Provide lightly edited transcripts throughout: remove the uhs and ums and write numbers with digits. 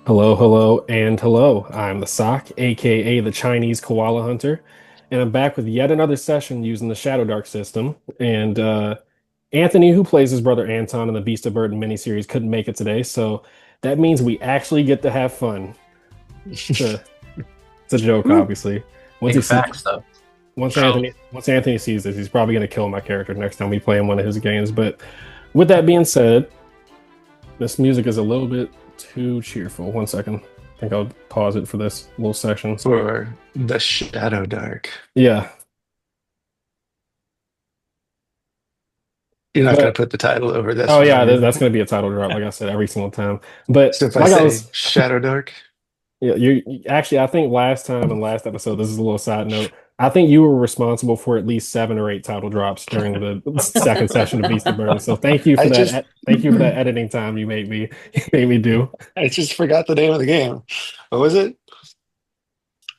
Hello, hello, and hello. I'm the Sock, aka the Chinese Koala Hunter, and I'm back with yet another session using the Shadowdark system. And Anthony, who plays his brother Anton in the Beast of Burden miniseries, couldn't make it today, so that means we actually get to have fun. It's a, it's a joke, Woo. obviously. Once he Big see, facts, though. Well, once Anthony sees this, he's probably gonna kill my character next time we play in one of his games. But with that being said, this music is a little bit too cheerful. One second. I think I'll pause it for this little section. for the Shadowdark. Yeah, You're not going but to put the title over this oh one, are yeah, you? that's going to be a title drop, like I said, every single time. But So if I like I say was, Shadowdark, yeah, actually, I think last time and last episode, this is a little side note. I think you were responsible for at least 7 or 8 title drops during the second session of Beast of Burden. So thank you for I that. just Thank you for that editing time you made me you made me do. I just forgot the name of the game. What was it?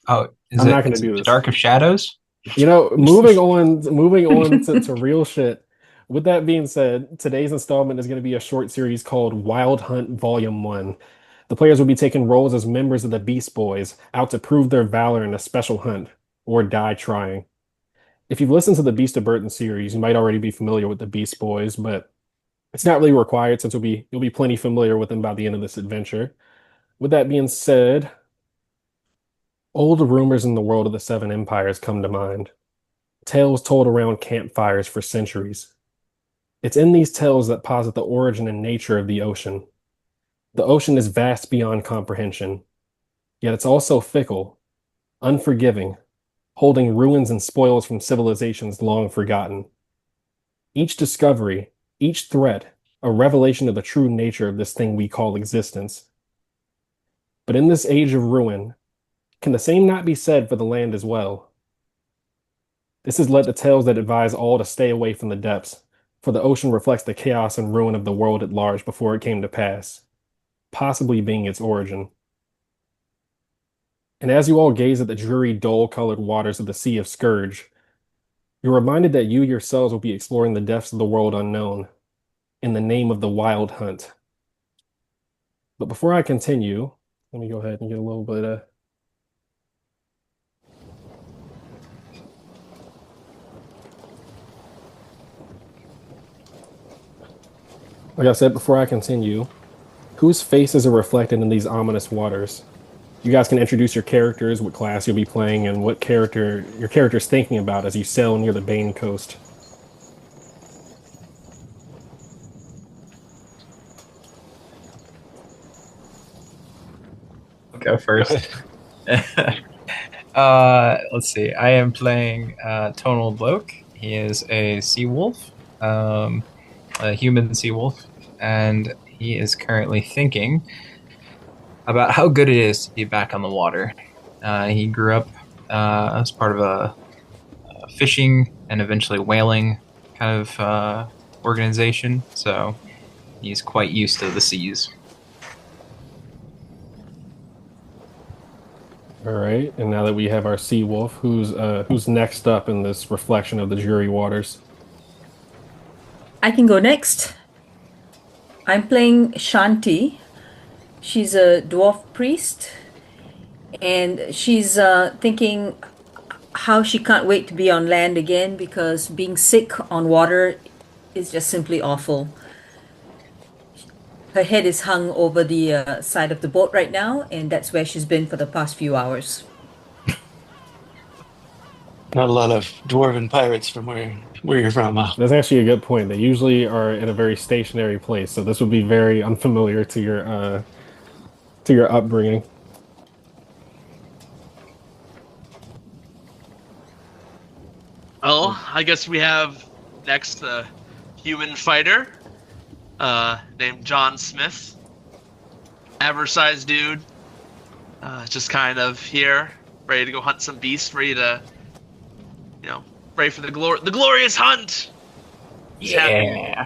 Oh, is I'm it not going to is it do the this. Dark of Shadows? Moving on to real shit. With that being said, today's installment is going to be a short series called Wild Hunt Volume 1. The players will be taking roles as members of the Beast Boys, out to prove their valor in a special hunt, or die trying. If you've listened to the Beast of Burden series, you might already be familiar with the Beast Boys, but it's not really required since you'll be plenty familiar with them by the end of this adventure. With that being said, old rumors in the world of the Seven Empires come to mind. Tales told around campfires for centuries. It's in these tales that posit the origin and nature of the ocean. The ocean is vast beyond comprehension, yet it's also fickle, unforgiving, holding ruins and spoils from civilizations long forgotten. Each discovery, each threat, a revelation of the true nature of this thing we call existence. But in this age of ruin, can the same not be said for the land as well? This has led to tales that advise all to stay away from the depths, for the ocean reflects the chaos and ruin of the world at large before it came to pass, possibly being its origin. And as you all gaze at the dreary, dull-colored waters of the Sea of Scourge, you're reminded that you yourselves will be exploring the depths of the world unknown, in the name of the Wild Hunt. But before I continue, let me go ahead and get a little bit of. Like I said, before I continue, whose faces are reflected in these ominous waters? You guys can introduce your characters, what class you'll be playing, and what character your character's thinking about as you sail near the Bane Coast. I'll go Go first. ahead. Let's see. I am playing Tonal Bloke. He is a sea wolf, a human sea wolf, and he is currently thinking about how good it is to be back on the water. He grew up as part of a fishing and eventually whaling kind of organization, so he's quite used to the seas. All right, and now that we have our sea wolf, who's next up in this reflection of the dreary waters? I can go next. I'm playing Shanti. She's a dwarf priest, and she's thinking how she can't wait to be on land again because being sick on water is just simply awful. Her head is hung over the side of the boat right now, and that's where she's been for the past few hours. Not a lot of dwarven pirates from where you're from, huh? That's actually a good point. They usually are in a very stationary place, so this would be very unfamiliar to your upbringing. Hmm. Well, I guess we have next the human fighter, named John Smith. Average sized dude, just kind of here, ready to go hunt some beasts, you know, ready for the glorious hunt. He's happy.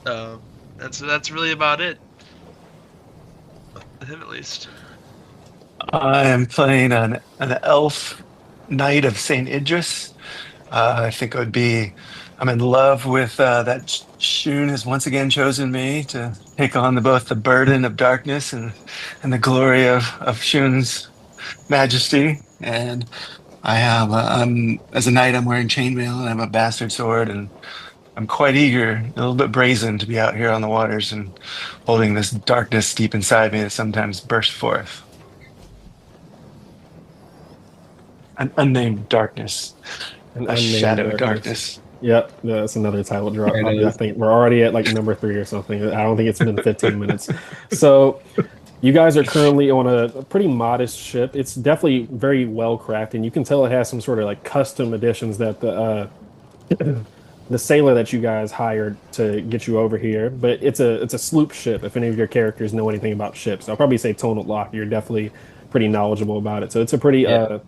Yeah. That's really about it. Him at least. I am playing an elf knight of Saint Idris. I think it would be I'm in love with that Shun has once again chosen me to take on both the burden of darkness and the glory of Shun's majesty. And I have, as a knight, I'm wearing chainmail and I have a bastard sword, and I'm quite eager, a little bit brazen, to be out here on the waters and holding this darkness deep inside me that sometimes bursts forth. An unnamed darkness, An a unnamed shadow darkness. darkness. Yep, that's another title drop. There it I is. think we're already at like number 3 or something. I don't think it's been 15 minutes. So you guys are currently on a pretty modest ship. It's definitely very well crafted. You can tell it has some sort of like custom additions that the sailor that you guys hired to get you over here. But it's a sloop ship. If any of your characters know anything about ships, I'll probably say Tonal Lock. You're definitely pretty knowledgeable about it. So it's a pretty Yeah.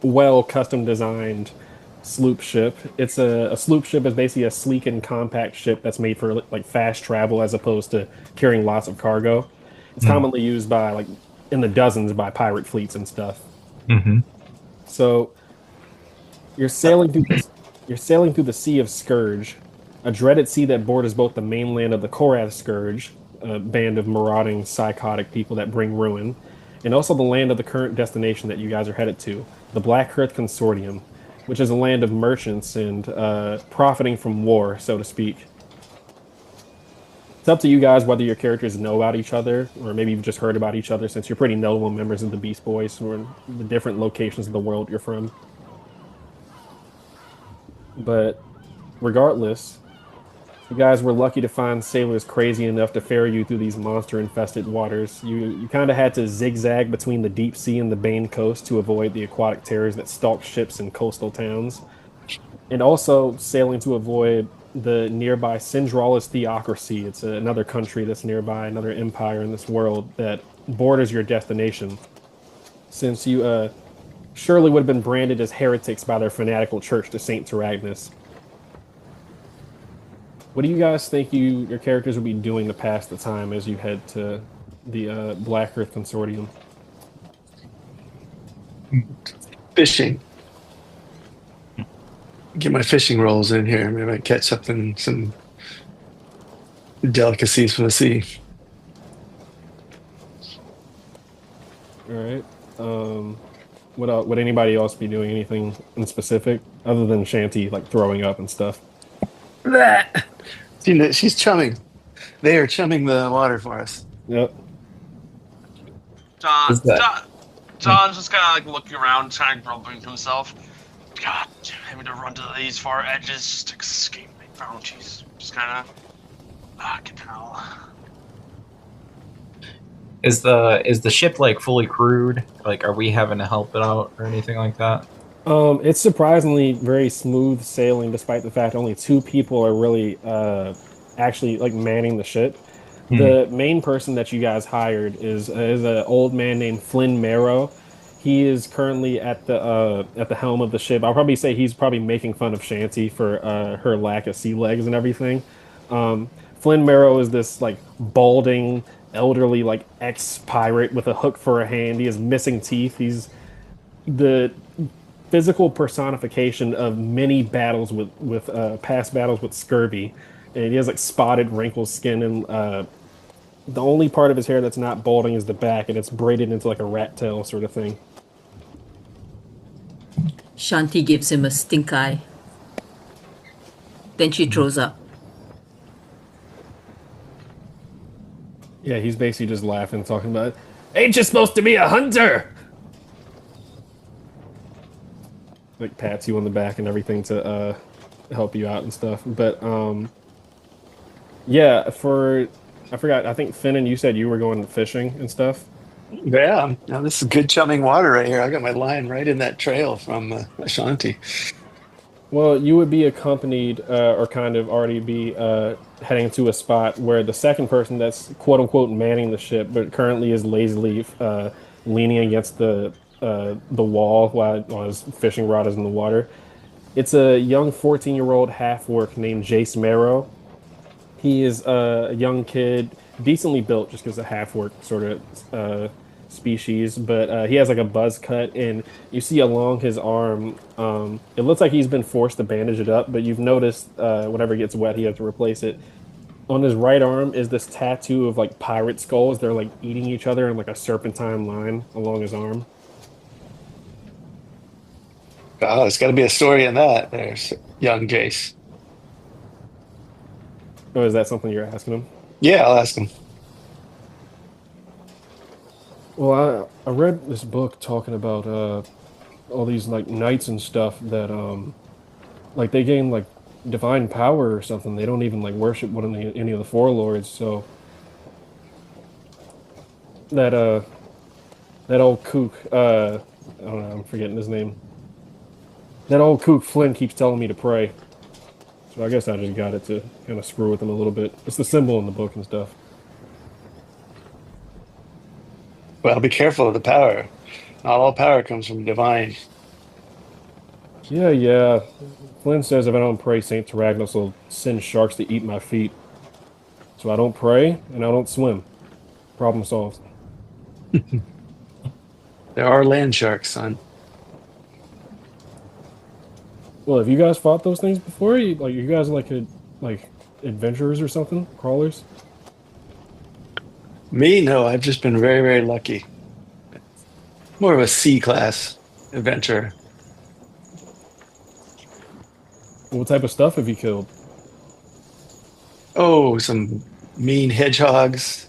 well custom designed sloop ship. It's a sloop ship is basically a sleek and compact ship that's made for like fast travel as opposed to carrying lots of cargo. It's Mm. commonly used by like in the dozens by pirate fleets and stuff. Hmm. So you're sailing through this you're sailing through the Sea of Scourge, a dreaded sea that borders both the mainland of the Korath Scourge, a band of marauding psychotic people that bring ruin, and also the land of the current destination that you guys are headed to, the Black Earth Consortium, which is a land of merchants and profiting from war, so to speak. It's up to you guys whether your characters know about each other, or maybe you've just heard about each other since you're pretty notable members of the Beast Boys, or in the different locations of the world you're from. But regardless, you guys were lucky to find sailors crazy enough to ferry you through these monster-infested waters. You kind of had to zigzag between the deep sea and the Bane Coast to avoid the aquatic terrors that stalk ships in coastal towns, and also sailing to avoid the nearby Syndralis Theocracy. It's another country that's nearby, another empire in this world that borders your destination. Since you surely would have been branded as heretics by their fanatical church to Saint Taragnus. What do you guys think your characters would be doing to pass the time as you head to the Black Earth Consortium? Fishing. Get my fishing rolls in here. Maybe I might catch something, some delicacies from the sea. All right. What else, would anybody else be doing anything in specific other than Shanty like throwing up and stuff? Bleh. She's chumming. They are chumming the water for us. Yep. John, Is that- John, John's just kind of like looking around, trying to grumbling to himself. God, having to run to these far edges just to escape my bounties. Just kind of, fucking hell. Is the ship like fully crewed? Like, are we having to help it out or anything like that? It's surprisingly very smooth sailing, despite the fact only 2 people are really actually like manning the ship. The main person that you guys hired is an old man named Flynn Marrow. He is currently at the helm of the ship. I'll probably say he's probably making fun of Shanty for her lack of sea legs and everything. Flynn Marrow is this like balding, elderly like ex-pirate with a hook for a hand. He has missing teeth. He's the physical personification of many battles with past battles with scurvy, and he has like spotted, wrinkled skin, and the only part of his hair that's not balding is the back, and it's braided into like a rat tail sort of thing. Shanti gives him a stink eye. Then she throws up. Yeah, he's basically just laughing, talking about, "Ain't you supposed to be a hunter?" Like pats you on the back and everything to help you out and stuff. But yeah, I forgot. I think Finn and you said you were going fishing and stuff. Yeah, now this is good chumming water right here. I got my line right in that trail from Ashanti. Well, you would be accompanied or kind of already be heading to a spot where the second person that's quote unquote manning the ship, but currently is lazily leaning against the wall while his fishing rod is in the water. It's a young 14-year-old half-orc named Jace Marrow. He is a young kid, decently built, just because a half-orc sort of species, but he has like a buzz cut, and you see along his arm, it looks like he's been forced to bandage it up, but you've noticed whenever it gets wet, he has to replace it. On his right arm is this tattoo of like pirate skulls. They're like eating each other in like a serpentine line along his arm. Oh, there's got to be a story in that. There's young Jace. Oh, is that something you're asking him? Yeah, I'll ask him. Well, I read this book talking about all these like knights and stuff that like they gain like divine power or something. They don't even like worship any of the four lords. So that that old kook I don't know, I'm forgetting his name. That old kook Flynn keeps telling me to pray. So I guess I just got it to kind of screw with him a little bit. It's the symbol in the book and stuff. Well, be careful of the power. Not all power comes from divine. Yeah, yeah. Flynn says if I don't pray, Saint Tyragnos will send sharks to eat my feet. So I don't pray and I don't swim. Problem solved. There are land sharks, son. Well, have you guys fought those things before? You guys like like adventurers or something? Crawlers? Me, no, I've just been very, very lucky. More of a C class adventure. What type of stuff have you killed? Oh, some mean hedgehogs,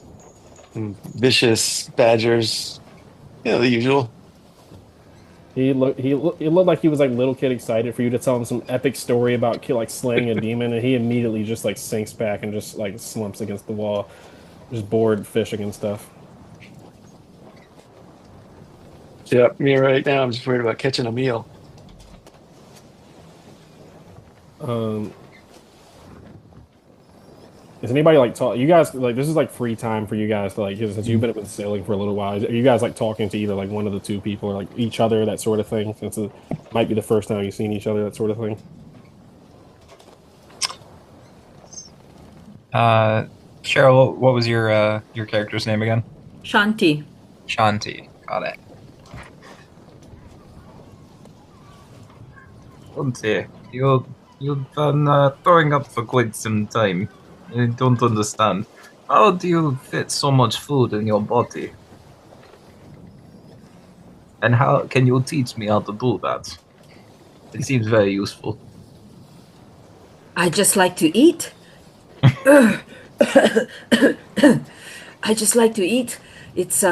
some vicious badgers. You know, the usual. He looked like he was like little kid excited for you to tell him some epic story about like slaying a demon, and he immediately just like sinks back and just like slumps against the wall, just bored fishing and stuff. Yep, me right now, I'm just worried about catching a meal. Um, is anybody like talk? You guys like this is like free time for you guys to like since you've been with sailing for a little while. Are you guys like talking to either like one of the two people or like each other that sort of thing? Since it might be the first time you've seen each other that sort of thing. Cheryl, what was your character's name again? Shanti. Shanti. Got it. Shanti, you've been throwing up for quite some time. I don't understand. How do you fit so much food in your body? And how can you teach me how to do that? It seems very useful. I just like to eat. I just like to eat. It's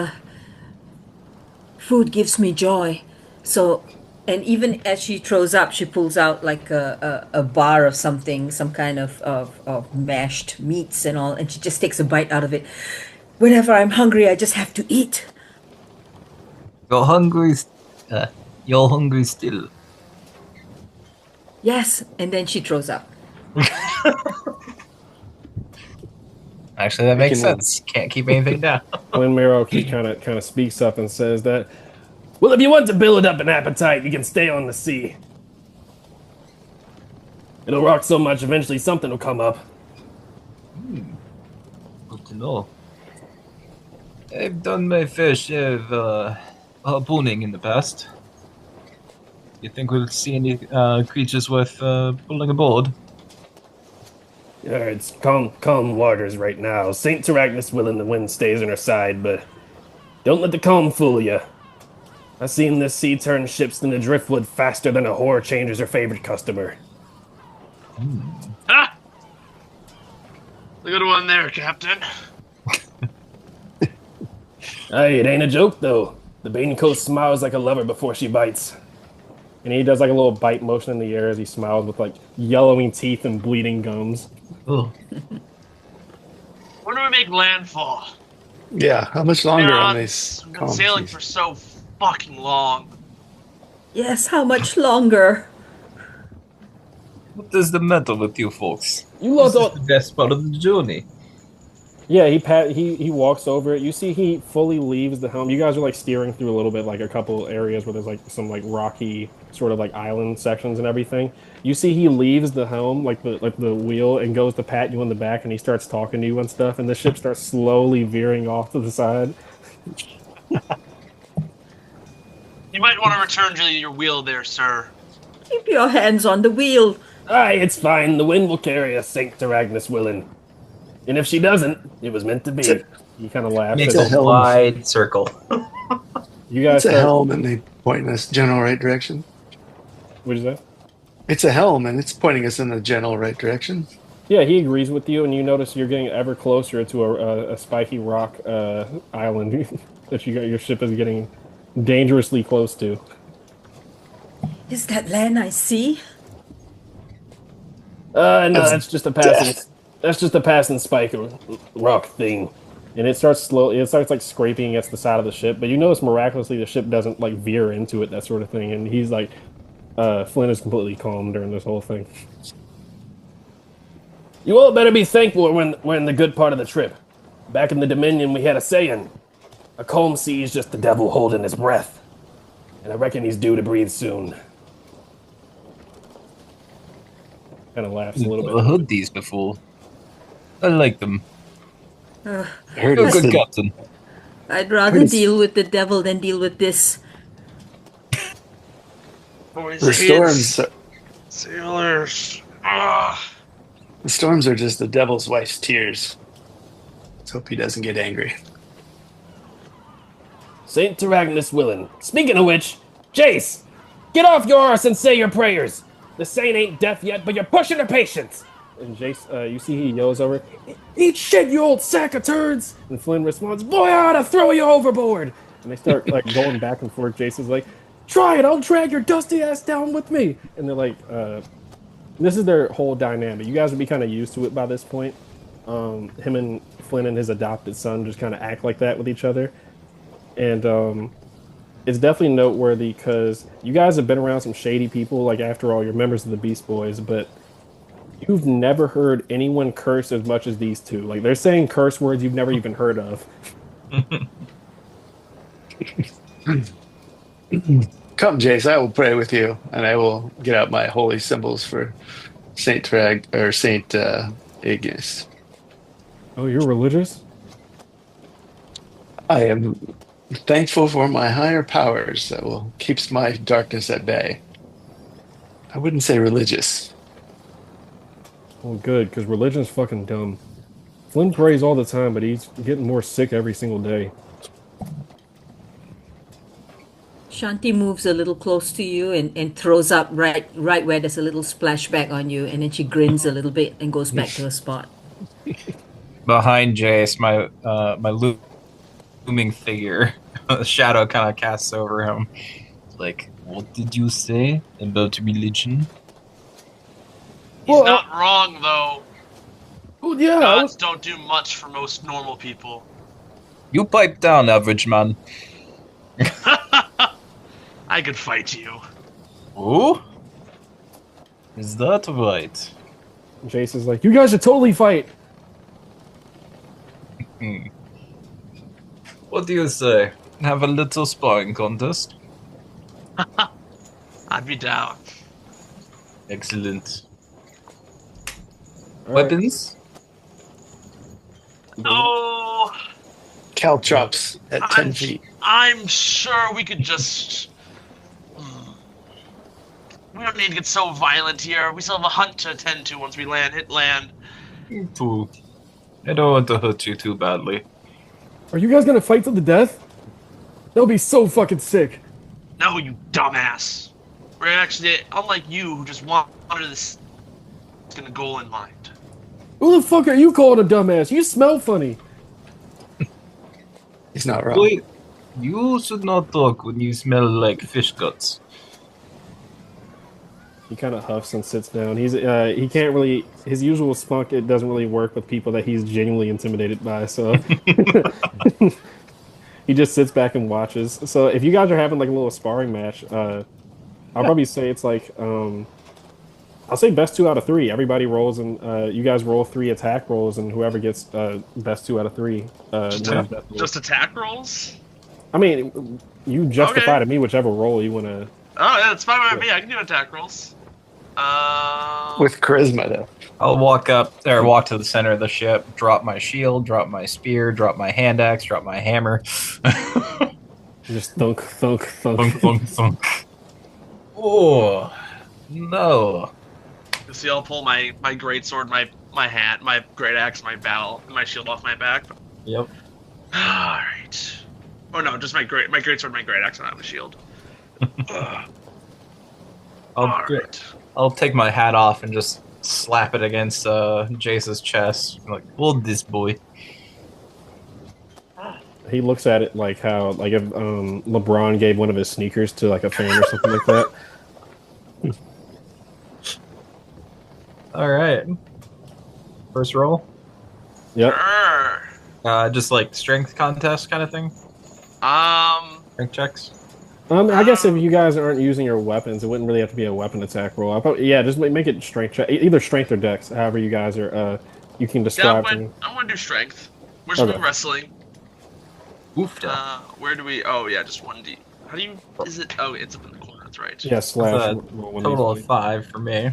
food gives me joy. So, and even as she throws up, she pulls out like a bar of something, some kind of mashed meats and all, and she just takes a bite out of it. Whenever I'm hungry, I just have to eat. You're hungry. Uh, you're hungry still. Yes, and then she throws up. Actually, that makes can- sense. Can't keep anything down. When Meroki kind of speaks up and says that, well, if you want to build up an appetite, you can stay on the sea. It'll rock so much, eventually something will come up. Good to know. I've done my fair share of harpooning in the past. You think we'll see any creatures worth pulling aboard? Yeah, it's calm waters right now. Saint Tyragnos willing the wind stays on her side, but don't let the calm fool you. I've seen this sea turn ships into driftwood faster than a whore changes her favorite customer. Ah! The good one there, Captain. Hey, it ain't a joke, though. The Bane Coast smiles like a lover before she bites. And he does like a little bite motion in the air as he smiles with like yellowing teeth and bleeding gums. Oh, When do we make landfall? Yeah, how much Been longer on, on these been calm sailing seas? for so fucking long. Yes, how much longer? what is the matter with you folks? You lost This all. is the best part of the journey. Yeah, he walks over it. You see he fully leaves the helm. You guys are like steering through a little bit, like a couple areas where there's like some like rocky sort of like island sections and everything. You see he leaves the helm, like the wheel, and goes to pat you on the back, and he starts talking to you and stuff. And the ship starts slowly veering off to the side. You might want to return to your wheel there, sir. Keep your hands on the wheel. Aye, it's fine. The wind will carry us, Saint Agnes willing. And if she doesn't, it was meant to be. He kind of laughs. Makes a a helm. wide circle. You guys It's a start. helm, and they point in us general right direction. What is that? It's a helm, and it's pointing us in the general right direction. Yeah, he agrees with you, and you notice you're getting ever closer to a spiky rock island that your ship is getting dangerously close to. Is that land I see? No, That's that's just a passing. death. That's just a passing spike rock thing, and it starts slowly. It starts like scraping against the side of the ship, but you notice miraculously the ship doesn't like veer into it, that sort of thing. And he's like, Flynn is completely calm during this whole thing. You all better be thankful when we're in the good part of the trip. Back in the Dominion, we had a saying: "A calm sea is just the devil holding his breath," and I reckon he's due to breathe soon. Kind of laughs a little I've bit. heard these before. I like them. I heard You're a it's good the, captain. I'd rather Please. deal with the devil than deal with this. Boys, the kids, storms. sailors. Ah. The storms are just the devil's wife's tears. Let's hope he doesn't get angry. Saint Agnes willing. Speaking of which, Jace, get off your arse and say your prayers. The saint ain't deaf yet, but you're pushing her patience. And Jace, you see he yells over, "Eat shit, you old sack of turds!" And Flynn responds, "Boy, I ought to throw you overboard!" And they start like going back and forth. Jace is like, "Try it, I'll drag your dusty ass down with me." And they're like, this is their whole dynamic. You guys would be kind of used to it by this point. Him and Flynn and his adopted son just kind of act like that with each other. And it's definitely noteworthy because you guys have been around some shady people. Like, after all, you're members of the Beast Boys, but you've never heard anyone curse as much as these two. Like, they're saying curse words you've never even heard of. Come, Jace, I will pray with you, and I will get out my holy symbols for Saint Ignis. Oh, you're religious? I am thankful for my higher powers that will keeps my darkness at bay. I wouldn't say religious. Well, good, because religion's fucking dumb. Flynn prays all the time, but he's getting more sick every single day. Shanti moves a little close to you and throws up right where there's a little splashback on you, and then she grins a little bit and goes back to her spot. Behind Jace, my looming figure, a shadow kind of casts over him. Like, what did you say about religion? He's Well, not wrong, though. Oh, yeah. Gods don't do much for most normal people. You pipe down, average man. I could fight you. Oh? Is that right? Jace is like, you guys should totally fight. What do you say? Have a little sparring contest? I'd be down. Excellent. All right. Weapons? Oh, Caltrops at 10 feet. I'm sure we could just. We don't need to get so violent here. We still have a hunt to attend to once we hit land. Too. I don't want to hurt you too badly. Are you guys gonna fight to the death? That'll be so fucking sick. No, you dumbass. We're actually, unlike you, who just wanted this goal in mind. Who the fuck are you calling a dumbass? You smell funny. He's not wrong. Wait, you should not talk when you smell like fish guts. He kind of huffs and sits down. He can't really, his usual spunk, it doesn't really work with people that he's genuinely intimidated by, so he just sits back and watches. So if you guys are having like a little sparring match, I'll probably say it's like, I'll say best 2 out of 3. Everybody rolls, and you guys roll 3 attack rolls, and whoever gets best 2 out of 3 wins best roll. Just attack rolls? I mean, you justify to me whichever roll you want to. Oh, yeah, it's fine by me. I can do attack rolls. With charisma, though. I'll walk to the center of the ship, drop my shield, drop my spear, drop my hand axe, drop my hammer. Just thunk, thunk, Thunk, thunk. thunk, thunk. Oh, no. You see, I'll pull my great sword, my hat, my great axe, my battle, and my shield off my back. Yep. All right. Oh no, just my great sword, my great axe, and not my shield. Ugh. All right. I'll take my hat off and just slap it against Jace's chest. I'm like, hold this boy. He looks at it like how, like if LeBron gave one of his sneakers to like a fan or something like that. All right. First roll. Yep. Just like strength contest kind of thing. Strength checks. I guess if you guys aren't using your weapons, it wouldn't really have to be a weapon attack roll. Yeah, just make it strength check, either strength or dex, however you guys are. You can Yeah, describe to me. I'm gonna do strength. Where's my wrestling? Oof. Where do we? Oh yeah, just 1d. How do you? Is it? Oh, it's up in the corner. That's right. Yeah, slash. That's a roll one total of 5 for me.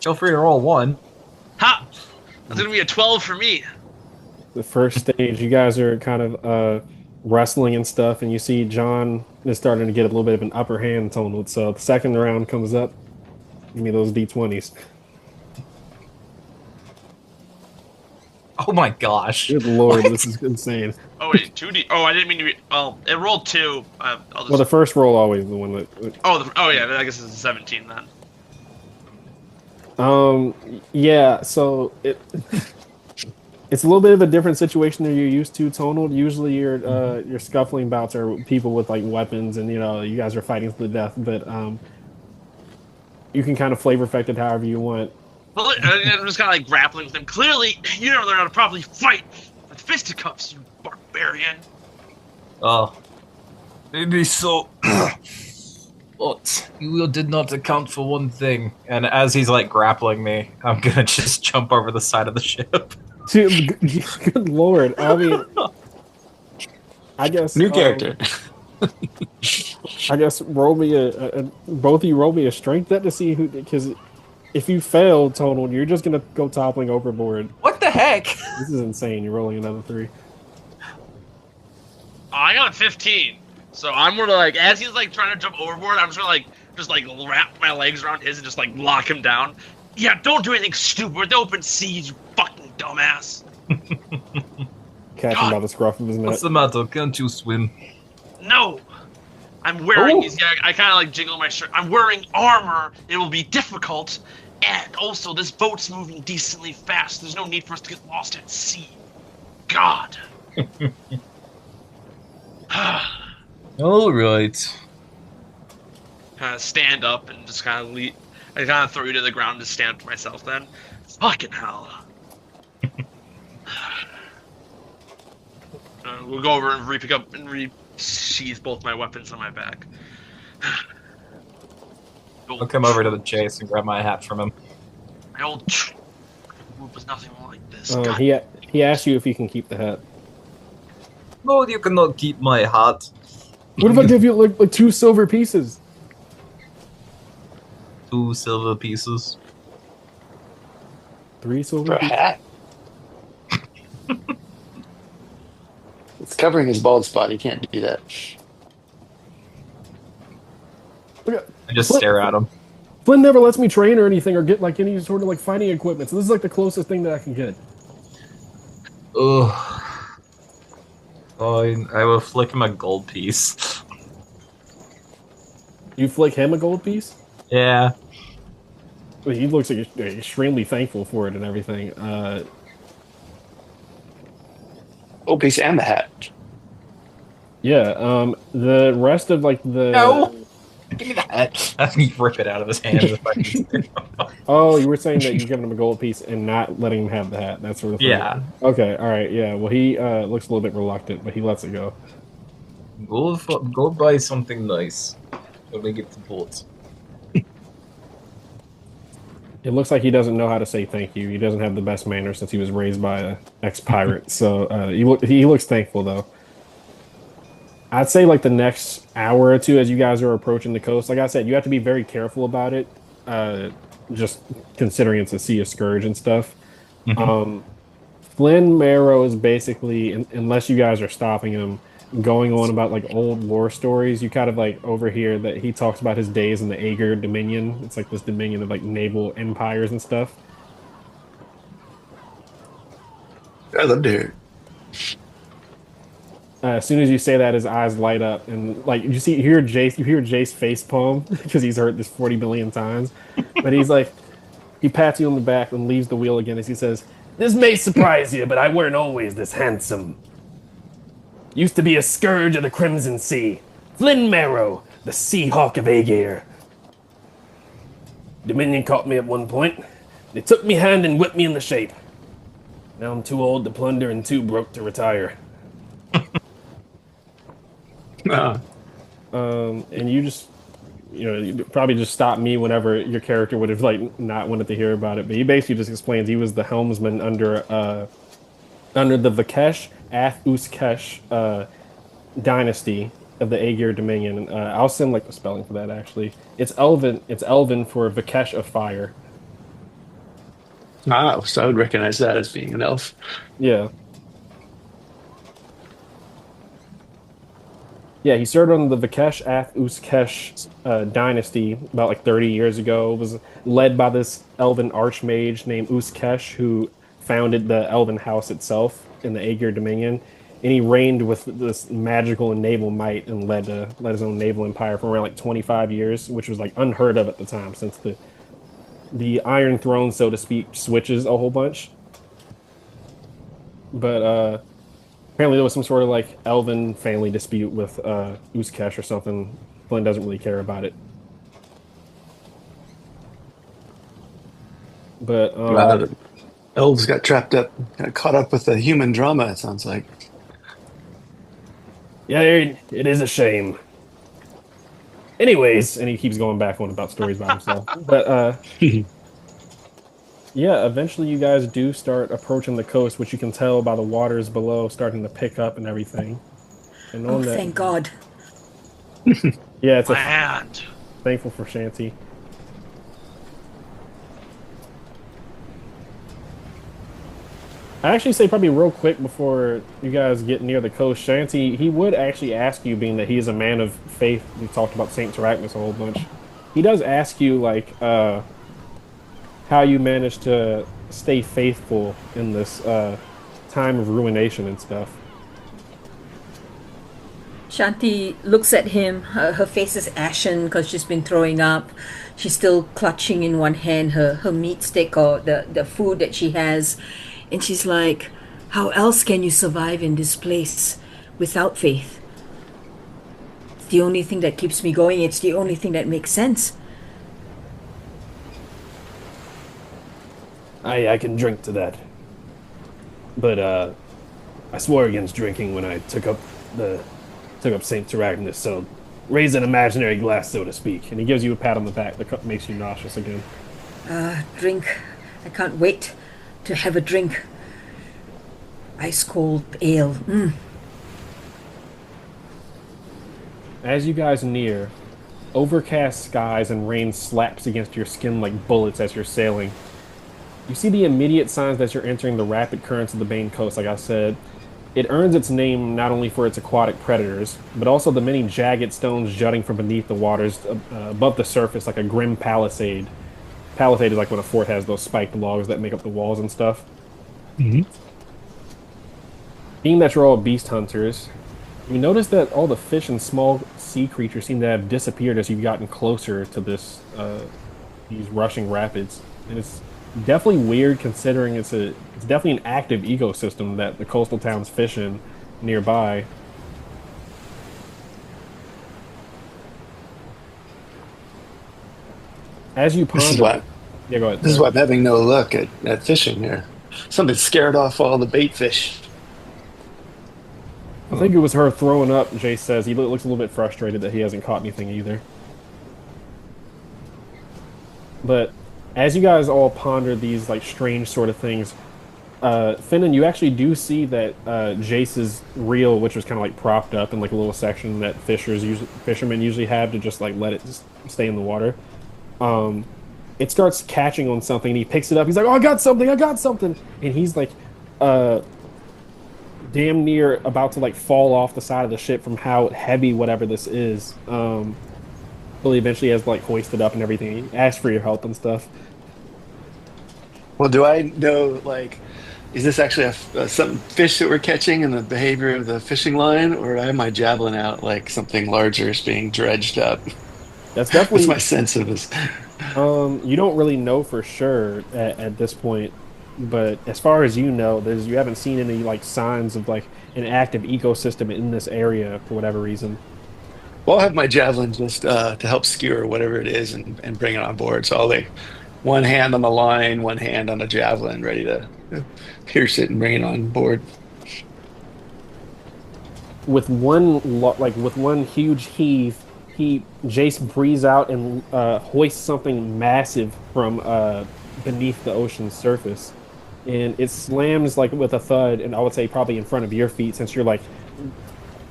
Feel free to roll 1. Ha! That's gonna be a 12 for me. The first stage, you guys are kind of wrestling and stuff, and you see John is starting to get a little bit of an upper hand tone. So the second round comes up. Give me those d20s. Oh my gosh. Good lord, this is insane. Oh wait, 2d. Oh, I didn't mean to. Oh, it rolled 2. I'll just. Well, the first roll always the one that. Oh yeah, I guess it's a 17 then. Yeah. So it's a little bit of a different situation than you're used to, Tonal. Usually, your scuffling bouts are people with like weapons, and you guys are fighting to the death. But you can kind of flavor effect it however you want. Well, I'm just kind of like grappling with him. Clearly, you never learned how to properly fight with fisticuffs, you barbarian. Oh. Maybe so. But you did not account for one thing. And as he's like grappling me, I'm gonna just jump over the side of the ship. Dude, good lord. I mean, I guess New character. I guess roll me both of you roll me a strength that to see who, because if you fail, Tonal, you're just gonna go toppling overboard. What the heck? This is insane. You're rolling another 3. I got a 15. So I'm gonna like, as he's like trying to jump overboard, I'm just gonna just wrap my legs around his and just like lock him down. Yeah, don't do anything stupid with the open seas, you fucking dumbass. Catch him by the scruff of his neck. What's the matter? Can't you swim? No, I'm wearing these. I kind of like jiggle my shirt. I'm wearing armor. It will be difficult, and also this boat's moving decently fast. There's no need for us to get lost at sea. God. All right. Kind of stand up and just kind of lead. I kind of throw you to the ground to stand up to myself. Then, fucking hell. We'll go over and re-pick up and re-sheath both my weapons on my back. I'll come over to the chase and grab my hat from him. My old group was nothing like this. He asked you if you can keep the hat. No, you cannot keep my hat. What if I give you like 2 silver pieces? 2 silver pieces. 3 silver For a pieces? hat. It's covering his bald spot. He can't do that. I just stare at him. Flynn never lets me train or anything or get like any sort of like fighting equipment. So this is like the closest thing that I can get. Ugh. Fine, I will flick him a gold piece. You flick him a gold piece? Yeah. Well, he looks like extremely thankful for it and everything. Gold piece and the hat. Yeah. The rest of like the. No! Give me the hat. Let me rip it out of his hands if I can. Oh, you were saying that you're giving him a gold piece and not letting him have the hat. That sort of thing. Yeah. Okay. All right. Yeah. Well, he looks a little bit reluctant, but he lets it go. Go buy something nice. When we get the boat. It looks like he doesn't know how to say thank you. He doesn't have the best manners since he was raised by an ex-pirate. So he looks thankful though. I'd say like the next hour or two as you guys are approaching the coast, like I said, you have to be very careful about it. Just considering it's a sea of scourge and stuff. Mm-hmm. Flynn Marrow is basically, unless you guys are stopping him, going on about like old war stories, you kind of like overhear that he talks about his days in the Aegir Dominion. It's like this dominion of like naval empires and stuff. I love to hear As soon as you say that, his eyes light up, and like you hear Jace face palm because he's heard this 40 billion times. But he's like, he pats you on the back and leaves the wheel again as he says, "This may surprise you, but I weren't always this handsome. Used to be a scourge of the Crimson Sea. Flynn Marrow, the Sea Hawk of Aegir. Dominion caught me at one point. They took me hand and whipped me into shape. Now I'm too old to plunder and too broke to retire." it. And you just, you probably just stop me whenever your character would have like not wanted to hear about it. But he basically just explains he was the helmsman under the Vakesh S.O.C.K dynasty of the Aegir Dominion. I'll send like the spelling for that actually. It's Elven. It's Elven for Vakesh of Fire. So I would recognize that as being an elf. Yeah. Yeah, he served on the Vakesh Uskash dynasty about like 30 years ago. It was led by this elven archmage named Uskesh, who founded the elven house itself in the Aegir Dominion. And he reigned with this magical and naval might and led his own naval empire for around like 25 years, which was like unheard of at the time since the Iron Throne, so to speak, switches a whole bunch. But apparently there was some sort of like elven family dispute with Uzkesh or something. Flynn doesn't really care about it. But The elves got got caught up with the human drama, it sounds like. yeah, it is a shame. Anyways, and he keeps going back on about stories about himself. But yeah, eventually you guys do start approaching the coast, which you can tell by the waters below starting to pick up and everything. And Oh, on that, thank God. yeah, it's a Land. thankful for Shanty. I actually say probably real quick before you guys get near the coast, Shanty, he would actually ask you, being that he is a man of faith. We talked about Saint Terragnos a whole bunch. He does ask you like how you managed to stay faithful in this time of ruination and stuff. Shanti looks at him. Her face is ashen because she's been throwing up. She's still clutching in one hand her meat stick or the food that she has. And she's like, how else can you survive in this place without faith? It's the only thing that keeps me going. It's the only thing that makes sense. I can drink to that, but I swore against drinking when I took up Saint Terragnos. So raise an imaginary glass, so to speak. And he gives you a pat on the back that makes you nauseous again. Drink. I can't wait to have a drink. Ice cold ale. As you guys near, overcast skies and rain slaps against your skin like bullets as you're sailing. You see the immediate signs that you're entering the rapid currents of the Bane Coast, like I said. It earns its name not only for its aquatic predators, but also the many jagged stones jutting from beneath the waters above the surface like a grim palisade. Palisade is like when a fort has those spiked logs that make up the walls and stuff. Hmm. Being that you're all beast hunters, you notice that all the fish and small sea creatures seem to have disappeared as you've gotten closer to these rushing rapids. And it's definitely weird considering it's definitely an active ecosystem that the coastal towns fish in nearby. As you This is ponder, why yeah, go ahead. this is Sorry. why I'm having no luck at fishing here. Something scared off all the bait fish. I think it was her throwing up. Jace says he looks a little bit frustrated that he hasn't caught anything either. But as you guys all ponder these like strange sort of things, Finnan, you actually do see that Jace's reel, which was kind of like propped up in like a little section that fishermen usually have to just like let it just stay in the water. It starts catching on something, and he picks it up. He's like, "Oh, I got something! I got something!" And he's like, damn near about to like fall off the side of the ship from how heavy whatever this is. Billy eventually has like hoisted up and everything. He asks for your help and stuff. Well, do I know, like, is this actually some fish that we're catching in the behavior of the fishing line, or am I javeling out like something larger is being dredged up? That's What's my definitely sense of this? you don't really know for sure at this point, but as far as you know, there's you haven't seen any like signs of like an active ecosystem in this area for whatever reason. Well, I'll have my javelin just to help skewer whatever it is and bring it on board. So I'll lay one hand on the line, one hand on the javelin, ready to pierce it and bring it on board. With with one huge heave, he Jace breathes out and hoists something massive from beneath the ocean's surface, and it slams like with a thud, and I would say probably in front of your feet since you're like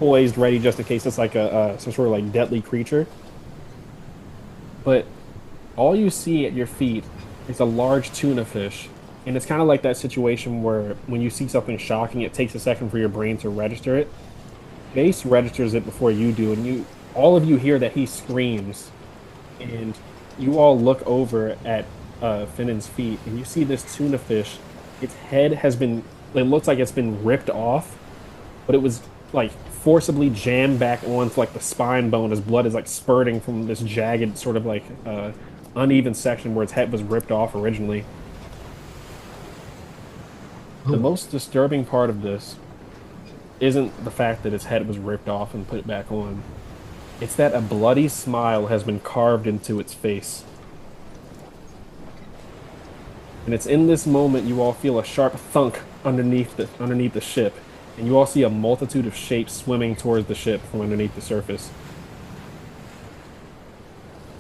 poised, ready just in case it's like a some sort of like deadly creature. But all you see at your feet is a large tuna fish. And it's kind of like that situation where when you see something shocking, it takes a second for your brain to register it. Jace registers it before you do, and you all of you hear that he screams, and you all look over at Finnan's feet, and you see this tuna fish. Its head has been, it looks like it's been ripped off, but it was like forcibly jammed back onto like the spine bone as blood is like spurting from this jagged sort of like uneven section where its head was ripped off originally. The most disturbing part of this isn't the fact that its head was ripped off and put back on. It's that a bloody smile has been carved into its face. And it's in this moment you all feel a sharp thunk underneath the ship, and you all see a multitude of shapes swimming towards the ship from underneath the surface.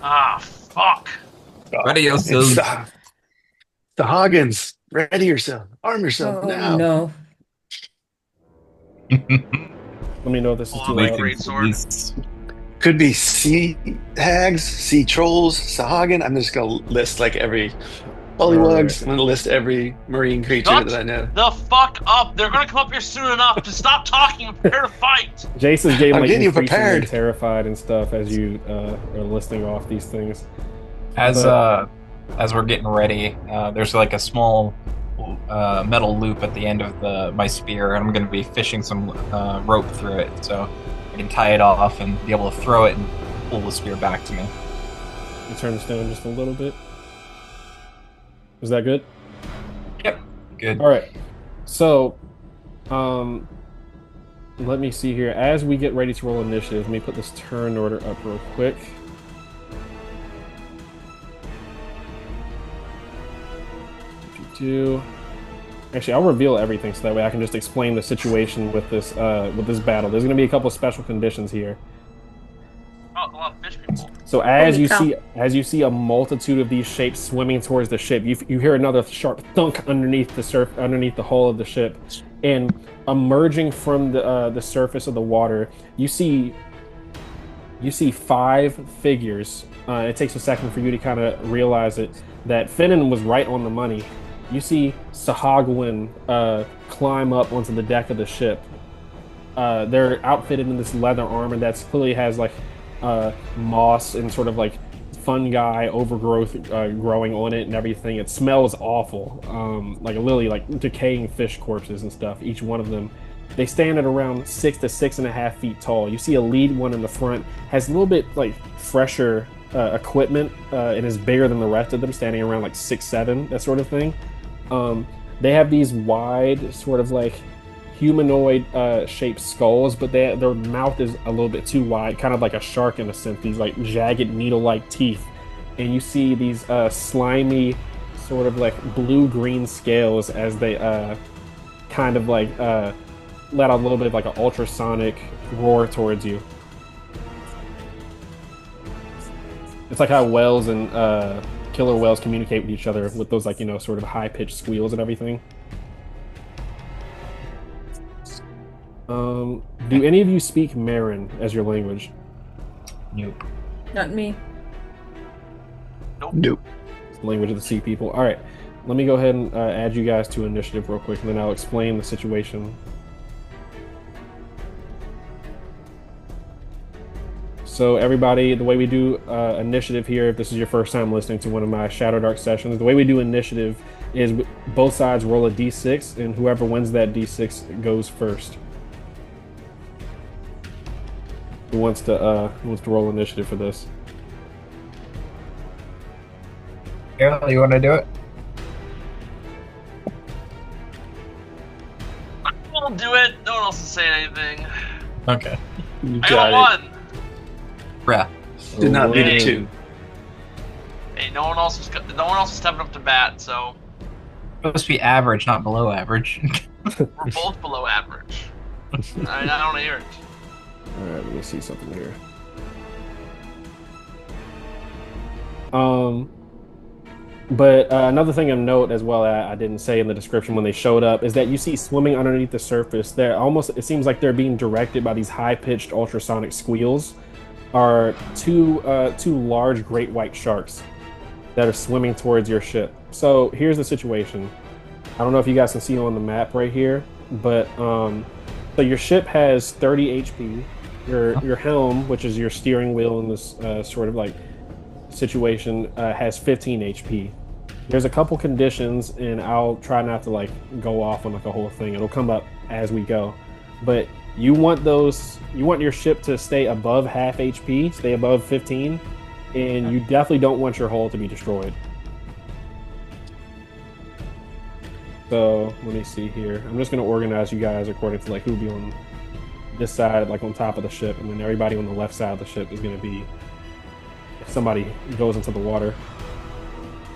Ah, fuck. Ready It's yourselves. the Hoggins. Ready yourself. Arm yourself Oh now. no. Let me know if this is Pull too out my loud. great sword. Could be sea hags, sea trolls, Sahagin. I'm just gonna list like every Bullywugs. I'm gonna list every marine creature Shut that I know. the fuck up! They're gonna come up here soon enough. Just stop talking and prepare to fight. Jace is getting I'm like getting you increasingly prepared. terrified and stuff as you are listing off these things. As But as we're getting ready, there's like a small metal loop at the end of my spear, and I'm going to be fishing some rope through it, so I can tie it off and be able to throw it and pull the spear back to me. you turn this down just a little bit. Is that good? Yep, good. All right. So, let me see here. As we get ready to roll initiative, let me put this turn order up real quick. Actually, I'll reveal everything so that way I can just explain the situation with this battle. There's going to be a couple of special conditions here. Oh, a lot of fish people. So as Holy you cow. see a multitude of these shapes swimming towards the ship, you hear another sharp thunk underneath the hull of the ship, and emerging from the surface of the water, you see five figures. It takes a second for you to kind of realize it. That Finnan was right on the money. You see Sahagwin climb up onto the deck of the ship. They're outfitted in this leather armor that clearly has like moss and sort of like fungi overgrowth growing on it and everything. It smells awful, like literally like decaying fish corpses and stuff. Each one of them, they stand at around 6 to 6.5 feet tall. You see a lead one in the front has a little bit like fresher equipment and is bigger than the rest of them, standing around like 6'7", that sort of thing. They have these wide sort of like humanoid shaped skulls, but their mouth is a little bit too wide, kind of like a shark in a sense. These like jagged needle-like teeth, and you see these slimy, sort of like blue-green scales as they kind of like let out a little bit of like an ultrasonic roar towards you. It's like how whales and killer whales communicate with each other with those like sort of high-pitched squeals and everything. Do any of you speak Marin as your language? Nope. Not me. Nope. It's the language of the sea people. All right, let me go ahead and add you guys to initiative real quick, and then I'll explain the situation. So everybody, the way we do initiative here, if this is your first time listening to one of my Shadowdark sessions, the way we do initiative is both sides roll a d6, and whoever wins that d6 goes first. Who wants to roll initiative for this? Carol, you want to do it? I'll do it. No one else is saying anything. Okay. You I got got one. Bruh. it. Did not beat it Hey. too. Hey, no one else is stepping up to bat, so Supposed to be average, not below average. we're both below average. I don't hear it. All right, let me see something here. But another thing of note as well, I didn't say in the description when they showed up, is that you see swimming underneath the surface. It seems like they're being directed by these high-pitched ultrasonic squeals, are two large great white sharks that are swimming towards your ship. So here's the situation. I don't know if you guys can see on the map right here, but so your ship has 30 HP. Your helm, which is your steering wheel in this sort of like situation, has 15 HP. There's a couple conditions, and I'll try not to like go off on like a whole thing. It'll come up as we go. But you want your ship to stay above half HP, stay above 15, and you definitely don't want your hull to be destroyed. So let me see here. I'm just gonna organize you guys according to like who'll be on this side, like on top of the ship, and then everybody on the left side of the ship is gonna be if somebody goes into the water.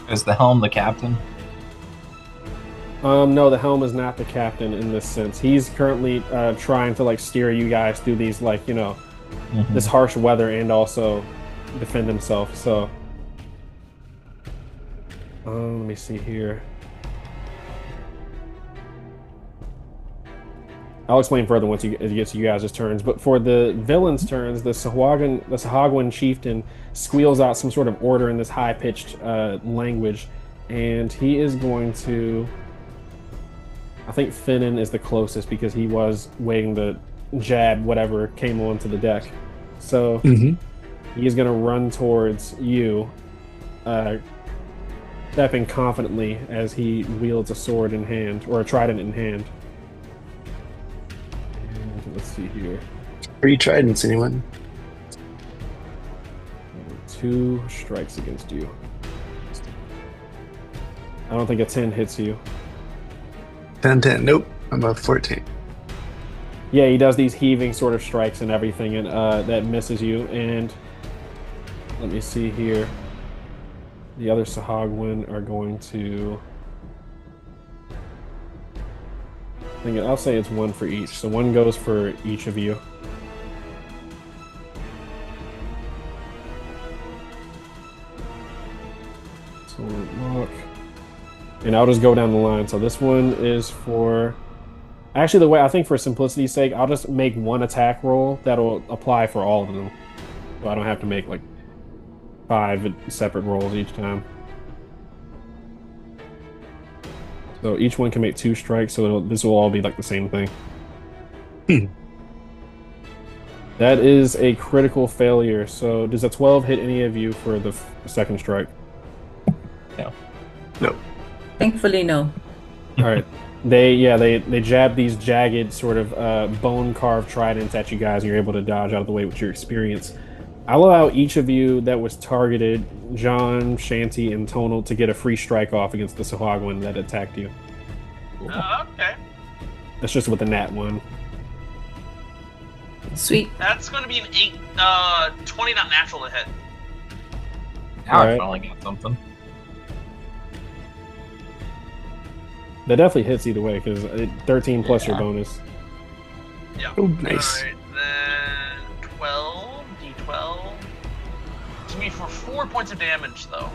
Is the helm the captain? No, the helm is not the captain in this sense. He's currently trying to like steer you guys through these like, you know, this harsh weather and also defend himself. So let me see here. I'll explain further once it gets to you guys' turns. But for the villains' turns, the Sahagwan chieftain squeals out some sort of order in this high-pitched language, and he is going to. I think Finnan is the closest because he was waiting to jab whatever came onto the deck. So he is going to run towards you, stepping confidently as he wields a sword in hand or a trident in hand. Let's see here. 3 tridents, anyone? 2 strikes against you. I don't think a 10 hits you. 10. Nope. I'm above 14. Yeah, he does these heaving sort of strikes and everything, and that misses you. And let me see here. The other Sahagwan are going to. I'll say it's 1 for each. So 1 goes for each of you. So look. And I'll just go down the line. So this one is for. Actually, the way I think for simplicity's sake, I'll just make 1 attack roll that'll apply for all of them. So I don't have to make like 5 separate rolls each time. So each one can make 2 strikes, so this will all be like the same thing. That is a critical failure. So does a 12 hit any of you for the second strike? No. Nope. Thankfully, no. All right. They jab these jagged sort of bone-carved tridents at you guys, and you're able to dodge out of the way with your experience. I'll allow each of you that was targeted, John, Shanty, and Tonal, to get a free strike off against the Sahagwan that attacked you. Okay. That's just with the nat 1. Sweet. That's going to be an 20 not natural to hit. Now I Alright. finally got something. That definitely hits either way, because 13 plus your Yeah. bonus. Yeah. Oh, nice. Alright, then 12, d12. It's going to be for 4 points of damage, though.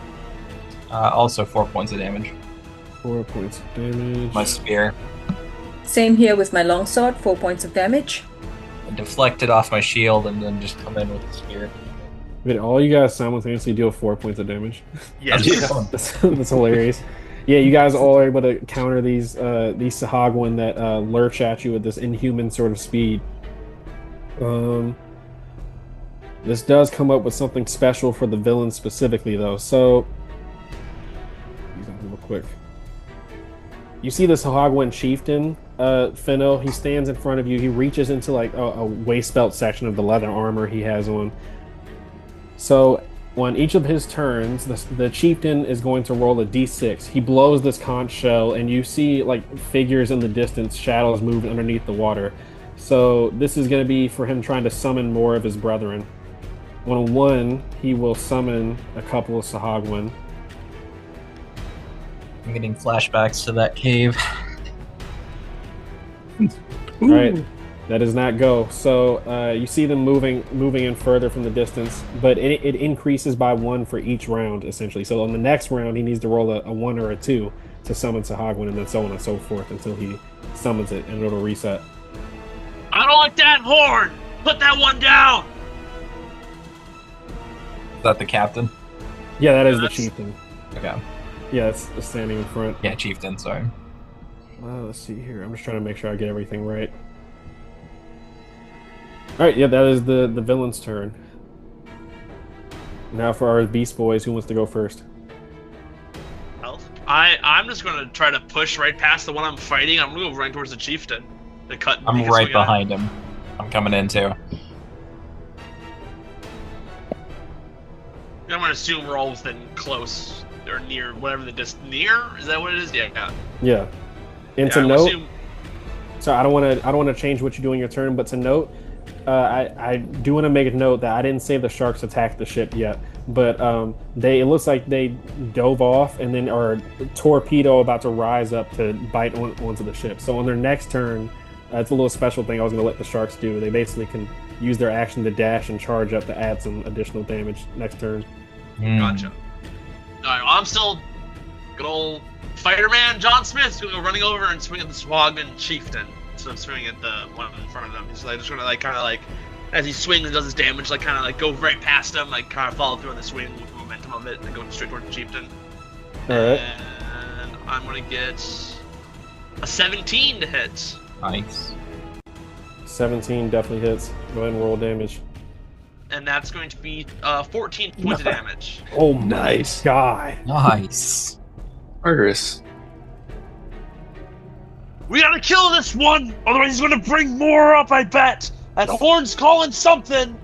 Also 4 points of damage. 4 points of damage. My spear. Same here with my longsword, 4 points of damage. I deflect it off my shield and then just come in with the spear. Wait, all you guys simultaneously deal 4 points of damage? Yes. Yeah. That's hilarious. Yeah, you guys all are able to counter these Sahagwan that lurch at you with this inhuman sort of speed. This does come up with something special for the villain specifically, though. So, use that real quick. You see this Hogwen chieftain, Finno. He stands in front of you. He reaches into like a waist belt section of the leather armor he has on. So, on each of his turns, the chieftain is going to roll a d6. He blows this conch shell, and you see like figures in the distance, shadows moving underneath the water. So, this is going to be for him trying to summon more of his brethren. On a 1, he will summon a couple of Sahagwin. I'm getting flashbacks to that cave. All right, that does not go. So you see them moving in further from the distance, but it increases by 1 for each round, essentially. So on the next round, he needs to roll a 1 or a 2 to summon Sahagwin, and then so on and so forth until he summons it, and it'll reset. I don't like that horn! Put that one down! Is that the captain? Yeah, that is the chieftain. Okay. Yeah, it's standing in front. Yeah, chieftain, sorry. Let's see here. I'm just trying to make sure I get everything right. All right, yeah, that is the villain's turn. Now for our Beast Boys, who wants to go first? I'm just gonna try to push right past the one I'm fighting. I'm gonna go right towards the chieftain. To cut. I'm right behind him. I'm coming in too. I'm gonna assume we're all within close or near whatever the distance. Near? Is that what it is? Yeah. Yeah. And to note, so I don't want to change what you do on your turn, but to note, I do want to make a note that I didn't say the sharks attacked the ship yet, but it looks like they dove off and then are torpedo about to rise up to bite onto the ship. So on their next turn, it's a little special thing I was going to let the sharks do. They basically can use their action to dash and charge up to add some additional damage next turn. Gotcha. Alright, well, I'm still good old fighter-man John Smith's gonna go running over and swing at the Swogman chieftain. So I'm swinging at the one in front of him. He's like just gonna like kind of like as he swings and does his damage, like kind of like go right past him, like kind of follow through on the swing with the momentum of it, and then go straight toward the chieftain. Alright. And I'm gonna get a 17 to hit. Nice. 17 definitely hits. Go ahead and roll damage. And that's going to be 14 points of damage. Oh my Nice. god. Nice. Murderous. We gotta kill this one, otherwise he's gonna bring more up, I bet. That horn's calling something.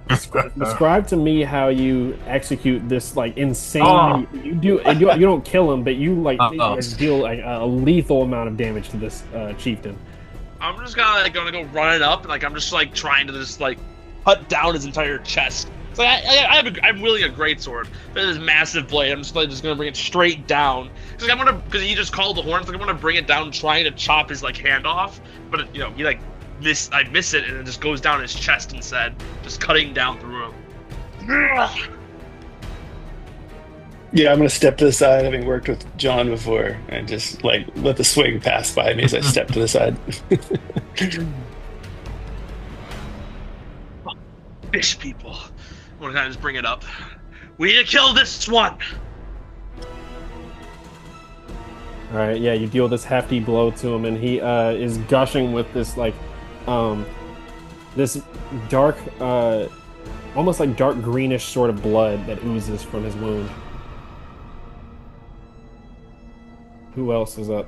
Describe to me how you execute this like insane. You don't kill him, but you like deal like a lethal amount of damage to this chieftain. I'm just gonna go running up, and like I'm just like trying to just like cut down his entire chest. So I'm wielding a greatsword. This massive blade. I'm just gonna bring it straight down because he just called the horn. So I'm gonna bring it down, trying to chop his like hand off. But I miss it, and it just goes down his chest instead, just cutting down through him. Yeah, I'm gonna step to the side, having worked with John before, and just like let the swing pass by me as I step to the side. Fish people. I'm gonna kind of just bring it up. We need to kill this one. All right, yeah, you deal this hefty blow to him, and he is gushing with this like, this dark, almost like dark greenish sort of blood that oozes from his wound. Who else is up?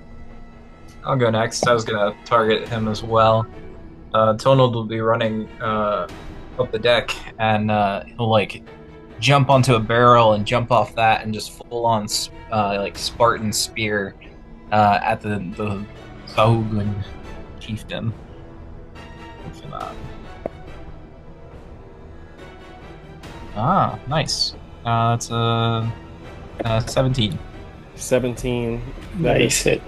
I'll go next. I was gonna target him as well. Tonald will be running up the deck, and he'll like jump onto a barrel and jump off that, and just full on like Spartan spear at the Sahagwin chieftain. Nice. That's a 17. 17. Nice hit.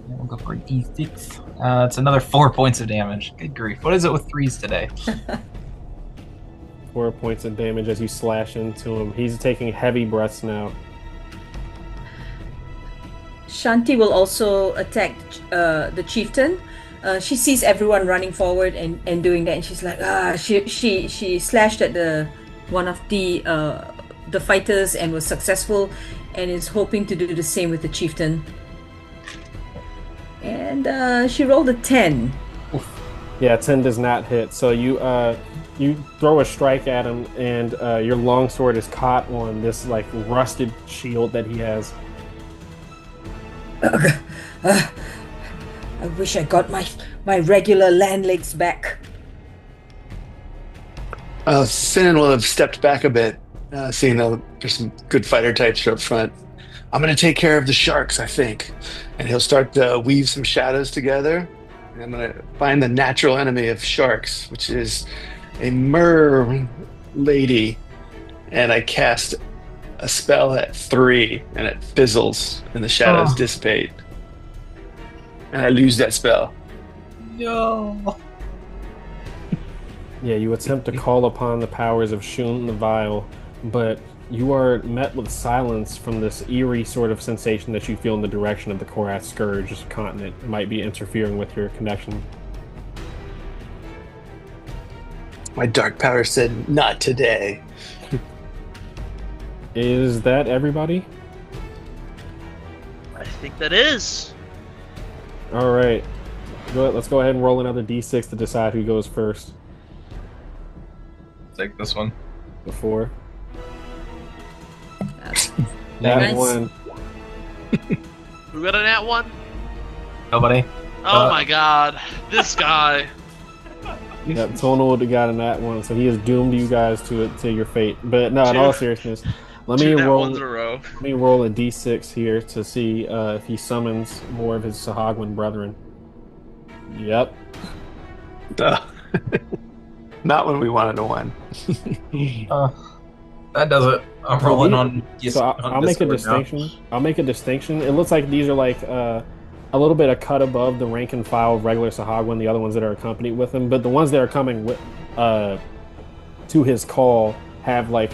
Yeah, we'll go for a d6. It's another 4 points of damage. Good grief. What is it with threes today? 4 points of damage as you slash into him. He's taking heavy breaths now. Shanti will also attack the chieftain. She sees everyone running forward and doing that, and she's like, she slashed at one of the fighters and was successful, and is hoping to do the same with the chieftain. And she rolled a 10. Oof. Yeah, 10 does not hit. So you throw a strike at him, and your longsword is caught on this like rusted shield that he has. I wish I got my regular land legs back. Sin will have stepped back a bit, seeing that there's some good fighter types up front. I'm going to take care of the sharks, I think. And he'll start to weave some shadows together. And I'm going to find the natural enemy of sharks, which is a mer lady. And I cast a spell at 3, and it fizzles, and the shadows Oh, dissipate. And I lose that spell. no. Yeah, you attempt to call upon the powers of Shun the Vile, but you are met with silence from this eerie sort of sensation that you feel in the direction of the Korath Scourge continent. It might be interfering with your connection. My dark power said, not today. Is that everybody? I think that is. All right. Let's go ahead and roll another d6 to decide who goes first. Take this one. Before. Nice. That one. Who got a nat 1? Nobody. Oh my god. This guy. Yep, Tonal got in that one, so he has doomed you guys to your fate. But no, in all seriousness, let me Two nat roll. 1s in a row. Let me roll a d6 here to see if he summons more of his Sahagwin brethren. Yep. Duh. Not when we wanted to win. That does it. I'm rolling on. So I'll make a distinction. Now. I'll make a distinction. It looks like these are like a little bit of cut above the rank and file of regular Sahagwin, the other ones that are accompanied with him. But the ones that are coming with to his call have like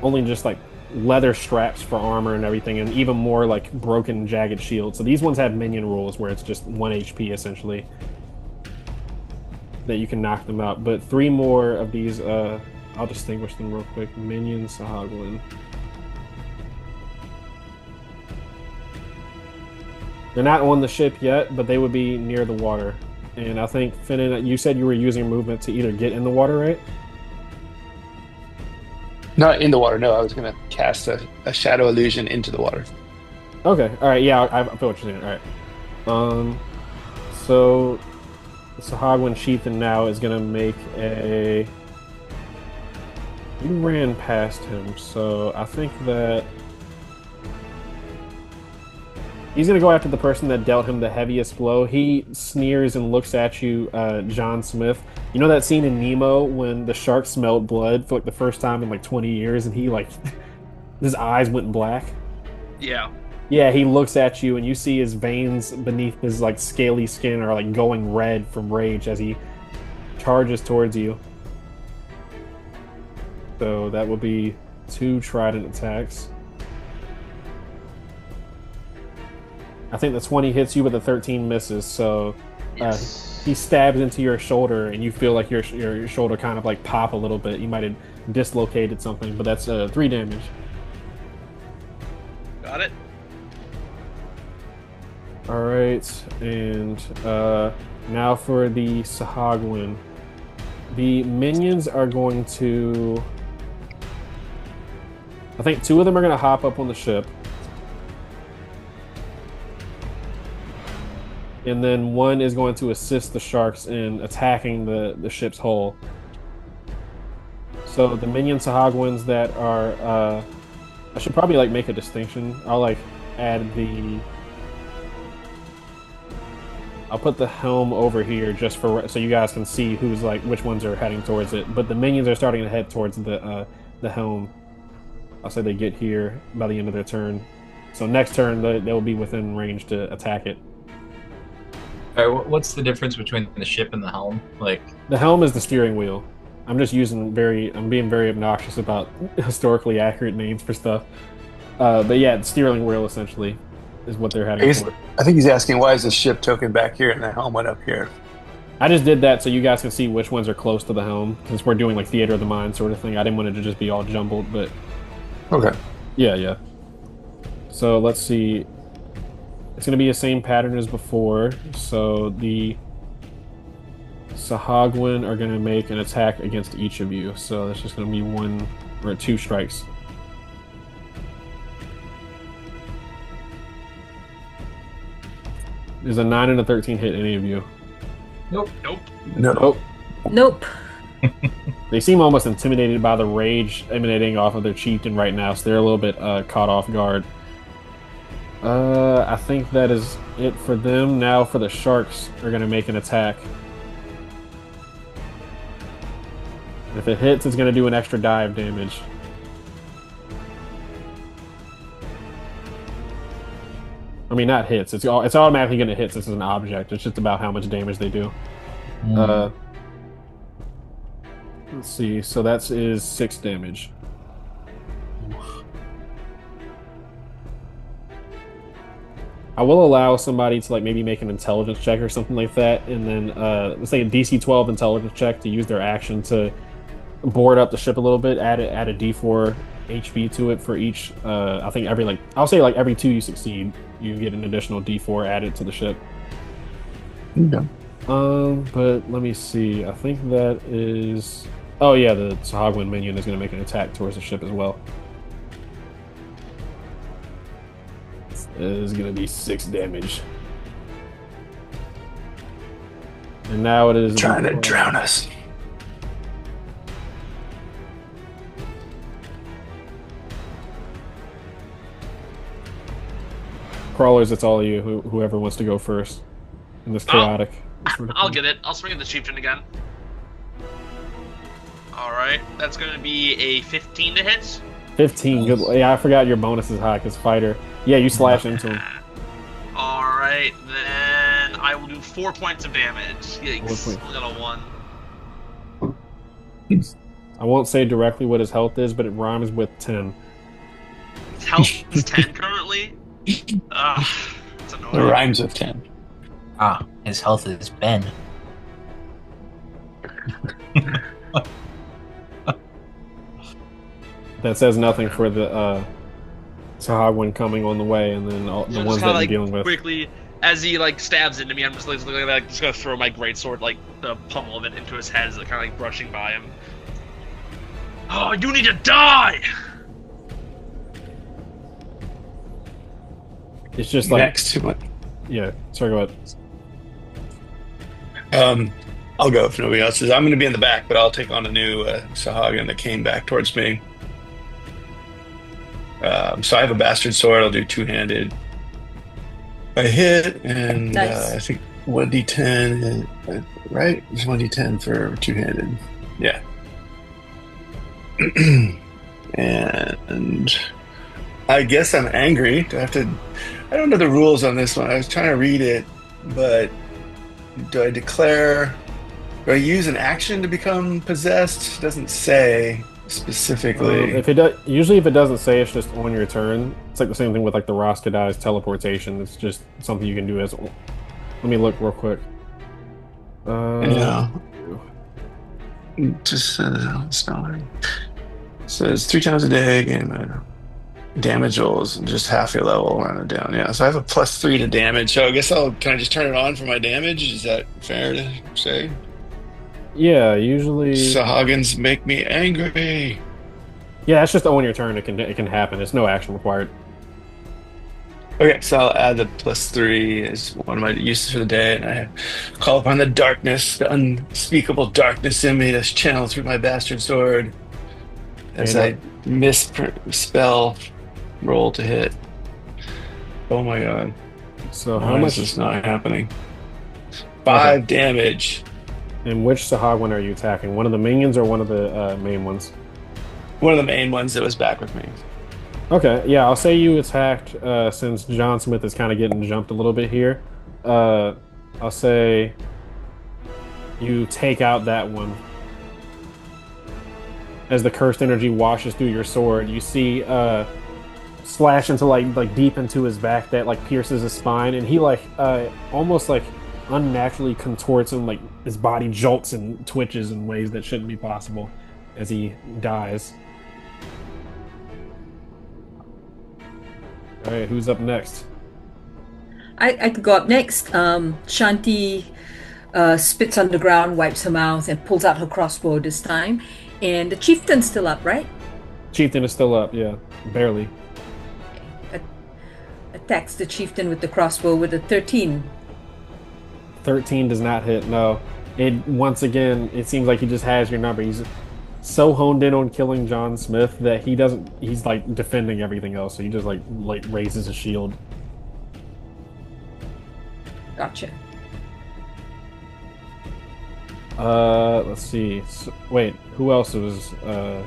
only just like leather straps for armor and everything, and even more like broken, jagged shields. So these ones have minion rules where it's just 1 HP essentially that you can knock them out. But 3 more of these, I'll distinguish them real quick. Minion Sahagwin. They're not on the ship yet, but they would be near the water. And I think, Finnan, you said you were using movement to either get in the water, right? Not in the water, no. I was going to cast a shadow illusion into the water. Okay, alright, yeah, I feel what you're saying. Alright. So the Sahagwin Chieftain now is going to make a... You ran past him, so I think that... He's going to go after the person that dealt him the heaviest blow. He sneers and looks at you, John Smith. You know that scene in Nemo when the shark smelled blood for like the first time in like 20 years and he like... his eyes went black? Yeah. Yeah, he looks at you and you see his veins beneath his like scaly skin are like going red from rage as he charges towards you. So that will be 2 trident attacks. I think the 20 hits you, but the 13 misses. So Yes. he stabs into your shoulder, and you feel like your shoulder kind of like pop a little bit. You might have dislocated something, but that's 3 damage. Got it. All right, and now for the Sahagwin. The minions are going to... I think 2 of them are going to hop up on the ship. And then 1 is going to assist the sharks in attacking the ship's hull. So the minion Sahagwins that are... I should probably like make a distinction. I'll like add the... I'll put the helm over here just for so you guys can see who's like which ones are heading towards it. But the minions are starting to head towards the helm. I'll say they get here by the end of their turn. So next turn they'll be within range to attack it. All right, what's the difference between the ship and the helm? Like The helm is the steering wheel. I'm just using I'm being very obnoxious about historically accurate names for stuff. But yeah, the steering wheel essentially is what they're heading for. I think he's asking, why is the ship token back here and the helmet up here? I just did that so you guys can see which ones are close to the helm, since we're doing like theater of the mind sort of thing. I didn't want it to just be all jumbled, but Okay. yeah. So let's see. It's going to be the same pattern as before. So the Sahagwin are going to make an attack against each of you. So that's just going to be one or two strikes. Is a 9 and a 13 hit any of you? Nope. Nope. No. Nope. Nope. They seem almost intimidated by the rage emanating off of their chieftain right now, so they're a little bit caught off guard. I think that is it for them. Now for the sharks, are going to make an attack. If it hits, it's going to do an extra dive damage. I mean, not hits. It's automatically going to hit since it's an object. It's just about how much damage they do. Let's see. So that is 6 damage. I will allow somebody to like maybe make an intelligence check or something like that, and then let's say a DC 12 intelligence check to use their action to board up the ship a little bit. Add a D4 HP to it for each. I think I'll say every 2 you succeed, you get an additional D4 added to the ship. Okay. But let me see. I think that is. Oh yeah, the Sahagwin minion is going to make an attack towards the ship as well. It is going to be 6 damage. And now it is Trying to drown us. Crawlers, it's all of you. Whoever wants to go first in this chaotic. I'll get it. I'll swing at the chieftain again. Alright, that's going to be a 15 to hit. 15. Good. Yeah, I forgot your bonus is high because fighter. Yeah, you slash into him. Alright, then I will do 4 points of damage. Yikes. Only got a 1. I won't say directly what his health is, but it rhymes with 10. His health is 10 currently? It's annoying. It rhymes with 10. His health is Ben. That says nothing for the Sahagwin coming on the way, and then all the ones that you're dealing with. Quickly, as he just gonna throw my greatsword, like the pummel of it, into his head as it kind of like brushing by him. Oh, you need to die! It's just like Next to it. Yeah. Sorry, go ahead. I'll go if nobody else is. I'm going to be in the back, but I'll take on a new Sahagin that came back towards me. So I have a bastard sword. I'll do 2-handed. I hit, and Nice. I think 1d10, right? It's 1d10 for 2-handed. Yeah. And I guess I'm angry. Do I have to? I don't know the rules on this one. I was trying to read it, but do I declare? Do I use an action to become possessed? It doesn't say specifically. Usually if it doesn't say, it's just on your turn. It's like the same thing with like the Roskadai's teleportation. It's just something you can do as. Let me look real quick. Yeah. Just spelling. Says 3 times a day. Game damage rolls just half your level rounded down. Yeah. So I have a +3 to damage. So I guess can I just turn it on for my damage? Is that fair to say? Yeah, usually. Sahagins make me angry. Yeah, it's just on your turn. It can happen. It's no action required. Okay, so I'll add the +3 as one of my uses for the day, and I call upon the darkness, the unspeakable darkness in me that's channeled through my bastard sword as I misspell roll to hit. Oh my god. So Why how much is this not happening? 5 damage. And which Sahagwin are you attacking? One of the minions or one of the main ones? One of the main ones that was back with me. Okay, yeah, I'll say you attacked since John Smith is kind of getting jumped a little bit here. I'll say you take out that one. As the cursed energy washes through your sword, you see slash into like deep into his back that like pierces his spine, and he almost like unnaturally contorts and like his body jolts and twitches in ways that shouldn't be possible as he dies. All right, who's up next? I could go up next. Shanti spits on the ground, wipes her mouth, and pulls out her crossbow this time. And the chieftain's still up, right? Chieftain is still up, yeah, barely. Attacks the chieftain with the crossbow with a 13. 13 does not hit, no. Once again, it seems like he just has your number. He's so honed in on killing John Smith that he's like defending everything else. So he just like raises his shield. Gotcha. Let's see. Wait, who else was I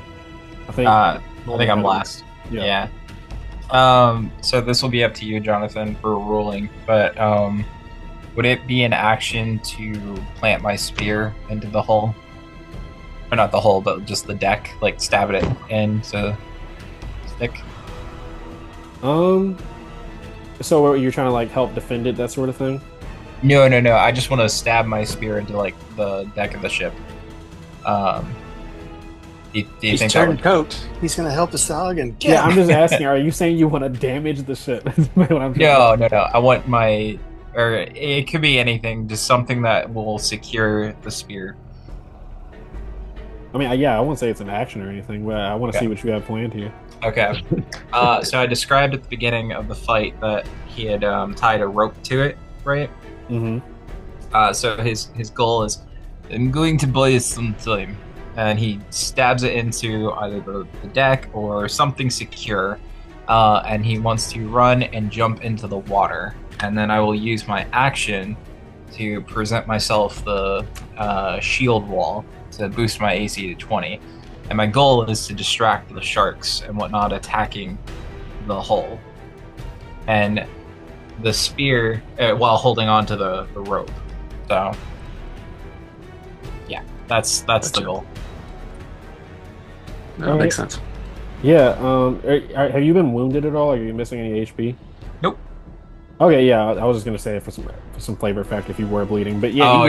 think I'm last. Yeah. So this will be up to you, Jonathan, for ruling, but would it be an action to plant my spear into the hull? Or not the hull, but just the deck, like stab it into stick? So you're trying to like help defend it, that sort of thing? No. I just want to stab my spear into like the deck of the ship. Do you He's think turned coat. He's going to help us out again. Yeah, I'm just asking. Are you saying you want to damage the ship? No. I want my, or it could be anything, just something that will secure the spear. I mean, yeah, I won't say it's an action or anything, but I want to see what you have planned here. Okay. So I described at the beginning of the fight that he had tied a rope to it, right? Mm-hmm. So his goal is, I'm going to buy you some time. And he stabs it into either the deck or something secure. And he wants to run and jump into the water. And then I will use my action to present myself the shield wall to boost my AC to 20. And my goal is to distract the sharks and whatnot attacking the hull. And the spear, while holding on to the rope. So, yeah, that's the goal. That makes sense. Yeah. Have you been wounded at all? Are you missing any HP? Nope. Okay. Yeah. I was just gonna say it for some flavor effect if you were bleeding, but yeah.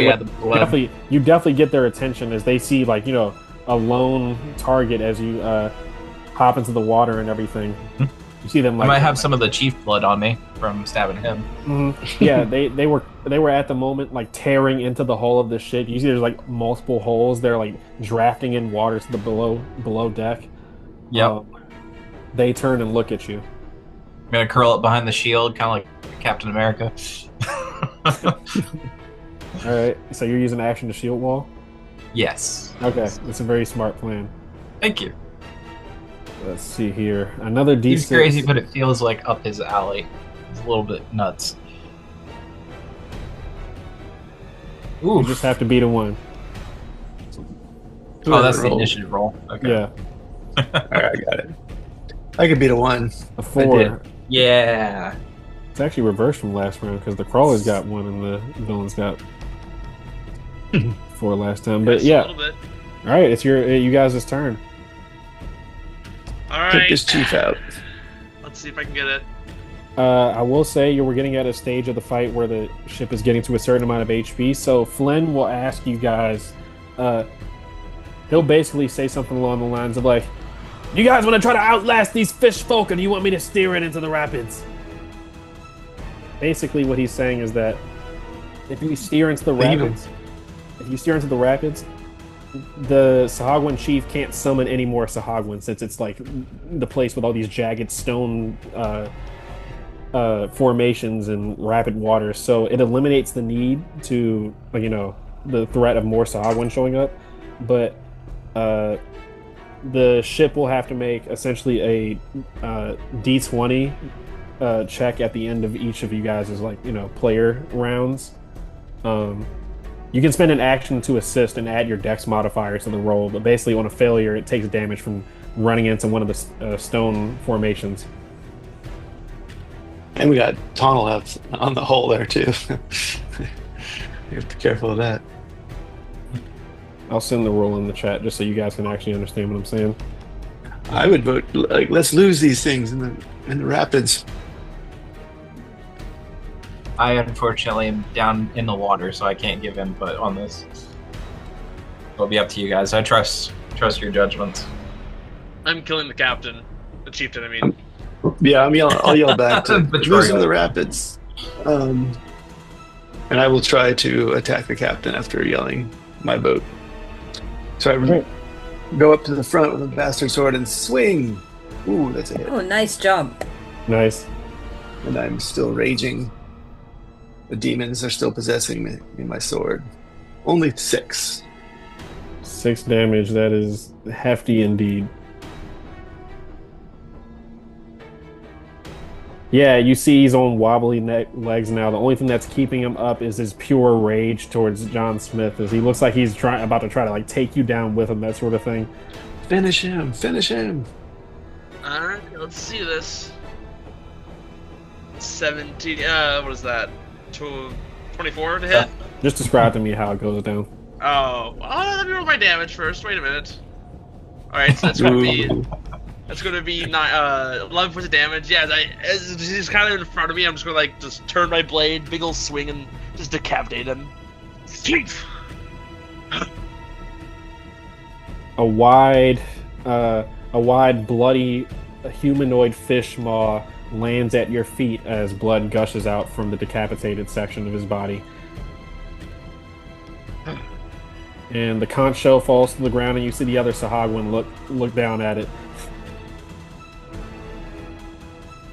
You definitely get their attention as they see like a lone target as you hop into the water and everything. You see them like I might have some of the chief blood on me from stabbing him. Mm-hmm. Yeah, they were at the moment like tearing into the hull of the ship. You see there's like multiple holes. They're like drafting in water to the below deck. Yep. They turn and look at you. I'm gonna curl up behind the shield, kind of like Captain America. All right, so you're using action to shield wall? Yes. Okay, that's a very smart plan. Thank you. Let's see here. Another D6. He's crazy, but it feels like up his alley. It's a little bit nuts. Ooh. You just have to beat a 1. Oh, that's the initiative roll. Okay. Yeah. All right, I got it. I could beat a 1. A 4. Yeah. It's actually reversed from last round because the crawler's got 1 and the villain's got 4 last time. But yeah. A little bit. All right, it's you guys' turn. All right. Take this chief out. Let's see if I can get it. I will say you were getting at a stage of the fight where the ship is getting to a certain amount of HP. So Flynn will ask you guys. He'll basically say something along the lines of like, "You guys want to try to outlast these fish folk, or do you want me to steer it into the rapids?" Basically, what he's saying is that if you steer into the rapids, the Sahagwan chief can't summon any more Sahagwan since it's like the place with all these jagged stone formations and rapid waters. So it eliminates the need to, the threat of more Sahagwan showing up. But the ship will have to make essentially a D20 check at the end of each of you guys' player rounds. You can spend an action to assist and add your dex modifier to the roll, but basically on a failure, it takes damage from running into one of the stone formations. And we got tunnel out on the hole there too. You have to be careful of that. I'll send the roll in the chat just so you guys can actually understand what I'm saying. I would vote like let's lose these things in the rapids. I unfortunately am down in the water, so I can't give input on this. It'll be up to you guys. I trust your judgments. I'm killing the captain, the chieftain. I mean, Yeah, I'll yell back to Betrayal. losing the rapids. And And I will try to attack the captain after yelling my boat. So I go up to the front with a bastard sword and swing. Ooh, that's a hit. Oh, nice job. Nice. And I'm still raging. The demons are still possessing me, my sword. Only 6. 6 damage. That is hefty indeed. Yeah, you see he's on wobbly legs now. The only thing that's keeping him up is his pure rage towards John Smith, as he looks like he's about to try to like take you down with him, that sort of thing. Finish him! Finish him! All right, let's see this. 17. What is that? 24 to hit. Just describe to me how it goes down. Oh, let me roll my damage first. Wait a minute. All right, so that's gonna be 11 points of damage. Yeah, he's kind of in front of me. I'm just gonna just turn my blade, big ol' swing, and just decapitate him. A wide, bloody humanoid fish maw lands at your feet as blood gushes out from the decapitated section of his body. And the conch shell falls to the ground, and you see the other Sahagwin look down at it.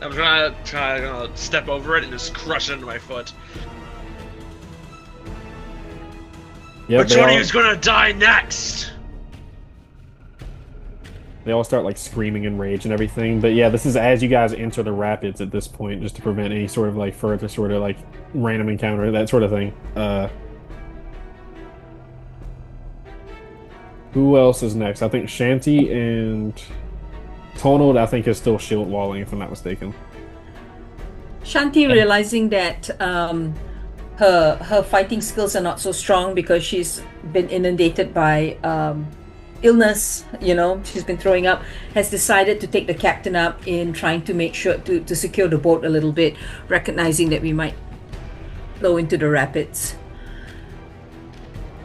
I'm gonna try to step over it and just crush it into my foot. Yep, Which one of you's gonna die next? They all start like screaming in rage and everything. But yeah, this is as you guys enter the rapids at this point, just to prevent any sort of like further sort of like random encounter, that sort of thing. Who else is next? I think Shanty and Tonald, I think, is still shield walling, if I'm not mistaken. Shanti, realizing that her fighting skills are not so strong because she's been inundated by illness, she's been throwing up, has decided to take the captain up in trying to make sure to secure the boat a little bit, recognizing that we might flow into the rapids.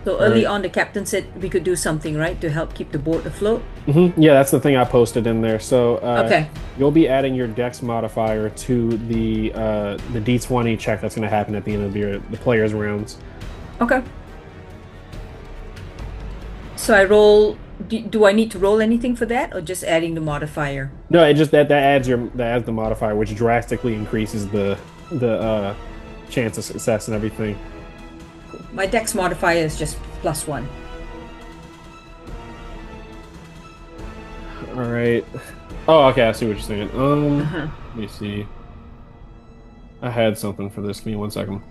So early on, the captain said we could do something, right, to help keep the boat afloat? Mm-hmm. Yeah, that's the thing I posted in there. So okay. You'll be adding your Dex modifier to the D20 check that's going to happen at the end of the player's rounds. Okay. So I roll. Do I need to roll anything for that, or just adding the modifier? No, it just that adds the modifier, which drastically increases the chance of success and everything. My Dex modifier is just +1. All right. Oh, okay. I see what you're saying. Let me see. I had something for this. Give me 1 second.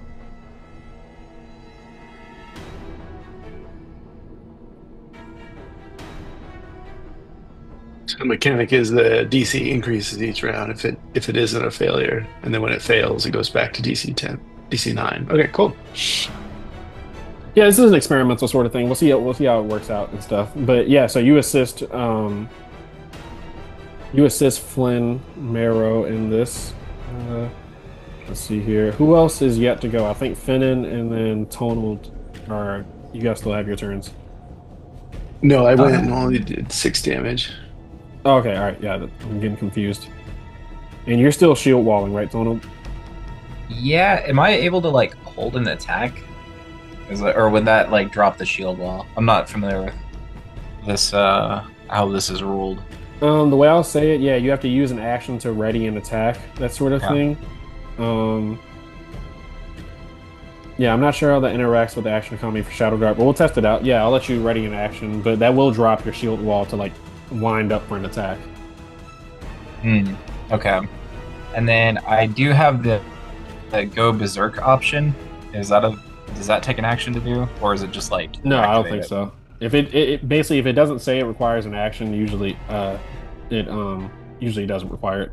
So the mechanic is the DC increases each round if it isn't a failure, and then when it fails, it goes back to DC 10, DC 9. Okay, cool. Yeah, this is an experimental sort of thing. We'll see how it works out and stuff. But yeah, so you assist Flynn Marrow in this. Let's see here. Who else is yet to go? I think Finnan and then Tonald are. You guys still have your turns. No, I went and only did 6 damage. Oh, okay, all right. Yeah, I'm getting confused. And you're still shield walling, right, Tonald? Yeah. Am I able to hold an attack? Or would that drop the shield wall? I'm not familiar with this. How this is ruled. The way I'll say it, yeah, you have to use an action to ready an attack, that sort of thing. Yeah, I'm not sure how that interacts with the action economy for Shadowdark, but we'll test it out. Yeah, I'll let you ready an action, but that will drop your shield wall to wind up for an attack. Okay. And then I do have the go berserk option. Does that take an action to do, or is it just No, I don't think so. If it basically, if it doesn't say it requires an action, usually it usually doesn't require it.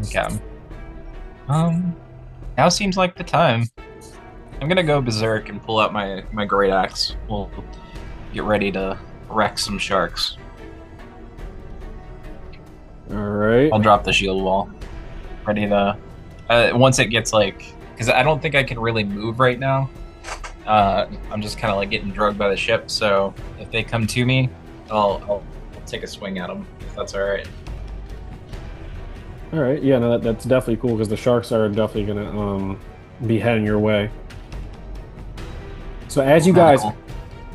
Okay. Now seems like the time. I'm gonna go berserk and pull out my great axe. We'll get ready to wreck some sharks. All right. I'll drop the shield wall. Ready to. Once it gets because I don't think I can really move right now. I'm just kind of getting drugged by the ship. So if they come to me, I'll take a swing at them. If that's all right. All right, yeah, no, that's definitely cool because the sharks are definitely gonna be heading your way. So Radical.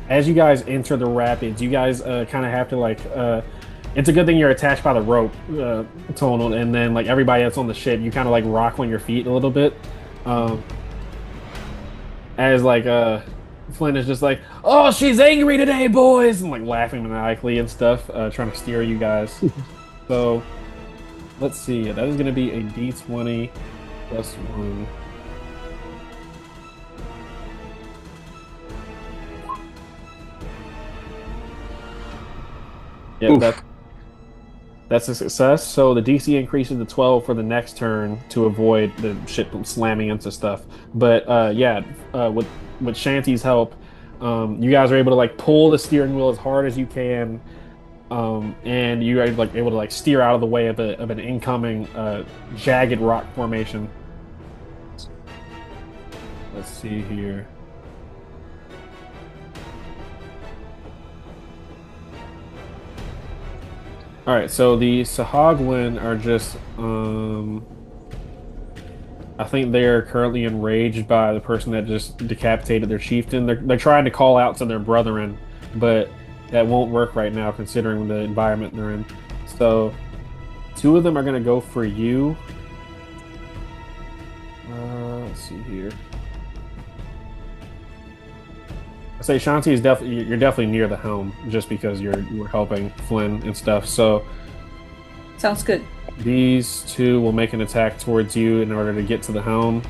as you guys enter the rapids, you guys kind of have to like it's a good thing you're attached by the rope, Tonal, and then like everybody that's on the ship, you kind of like rock on your feet a little bit. Um, as like Flynn is just like, "Oh, she's angry today, boys," and like laughing maniacally and stuff, trying to steer you guys. So let's see, that is going to be a D20 plus one. Yep, Oof. that's a success. So the DC increases to 12 for the next turn to avoid the ship slamming into stuff. But yeah, with Shanty's help, you guys are able to like pull the steering wheel as hard as you can, and you are like able to like steer out of the way of an incoming jagged rock formation. Let's see here. All right, so the Sahagwin are just I think they are currently enraged by the person that just decapitated their chieftain. They're trying to call out to their brethren, but that won't work right now considering the environment they're in. So two of them are going to go for you. Let's see here. I say Shanti is definitely you're definitely near the helm just because you're helping Flynn and stuff. So Sounds good. these two will make an attack towards you in order to get to the helm.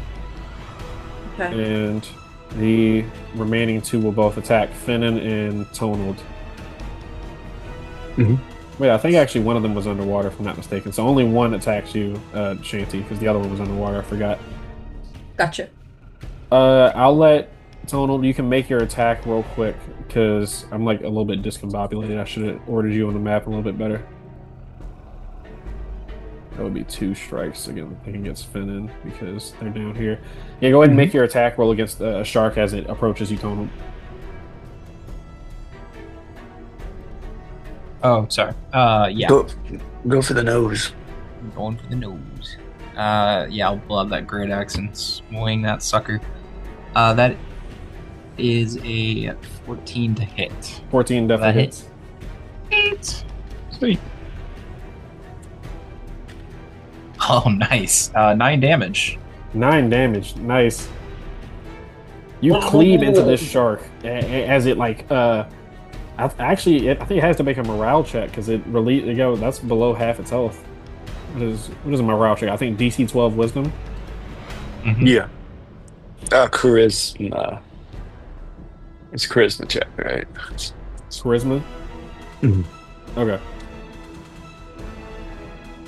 Okay. And the remaining two will both attack Finnan and Tonald. Wait, I think actually one of them was underwater, if I'm not mistaken. So only one attacks you, Shanty, because the other one was underwater. I forgot. Gotcha. I'll let Tonald. You can make your attack real quick because I'm like a little bit discombobulated. I should have ordered you on the map a little bit better. That would be 2 strikes against Finnan because they're down here. Yeah, go ahead and make your attack roll against a shark as it approaches you, Tonald. Oh, sorry. Yeah. Go for the nose. I'm going for the nose. Yeah, I'll pull out that great axe and swing that sucker. That is a 14 to hit. 14 definitely hits. 8. Sweet. Oh, nice. 9 damage. 9 damage. Nice. You cleave into this shark as it like I think it has to make a morale check because that's below half its health. What is a morale check? I think DC 12 wisdom. Mm-hmm. Yeah. Charisma. It's charisma check, right? Charisma? Mhm. Okay.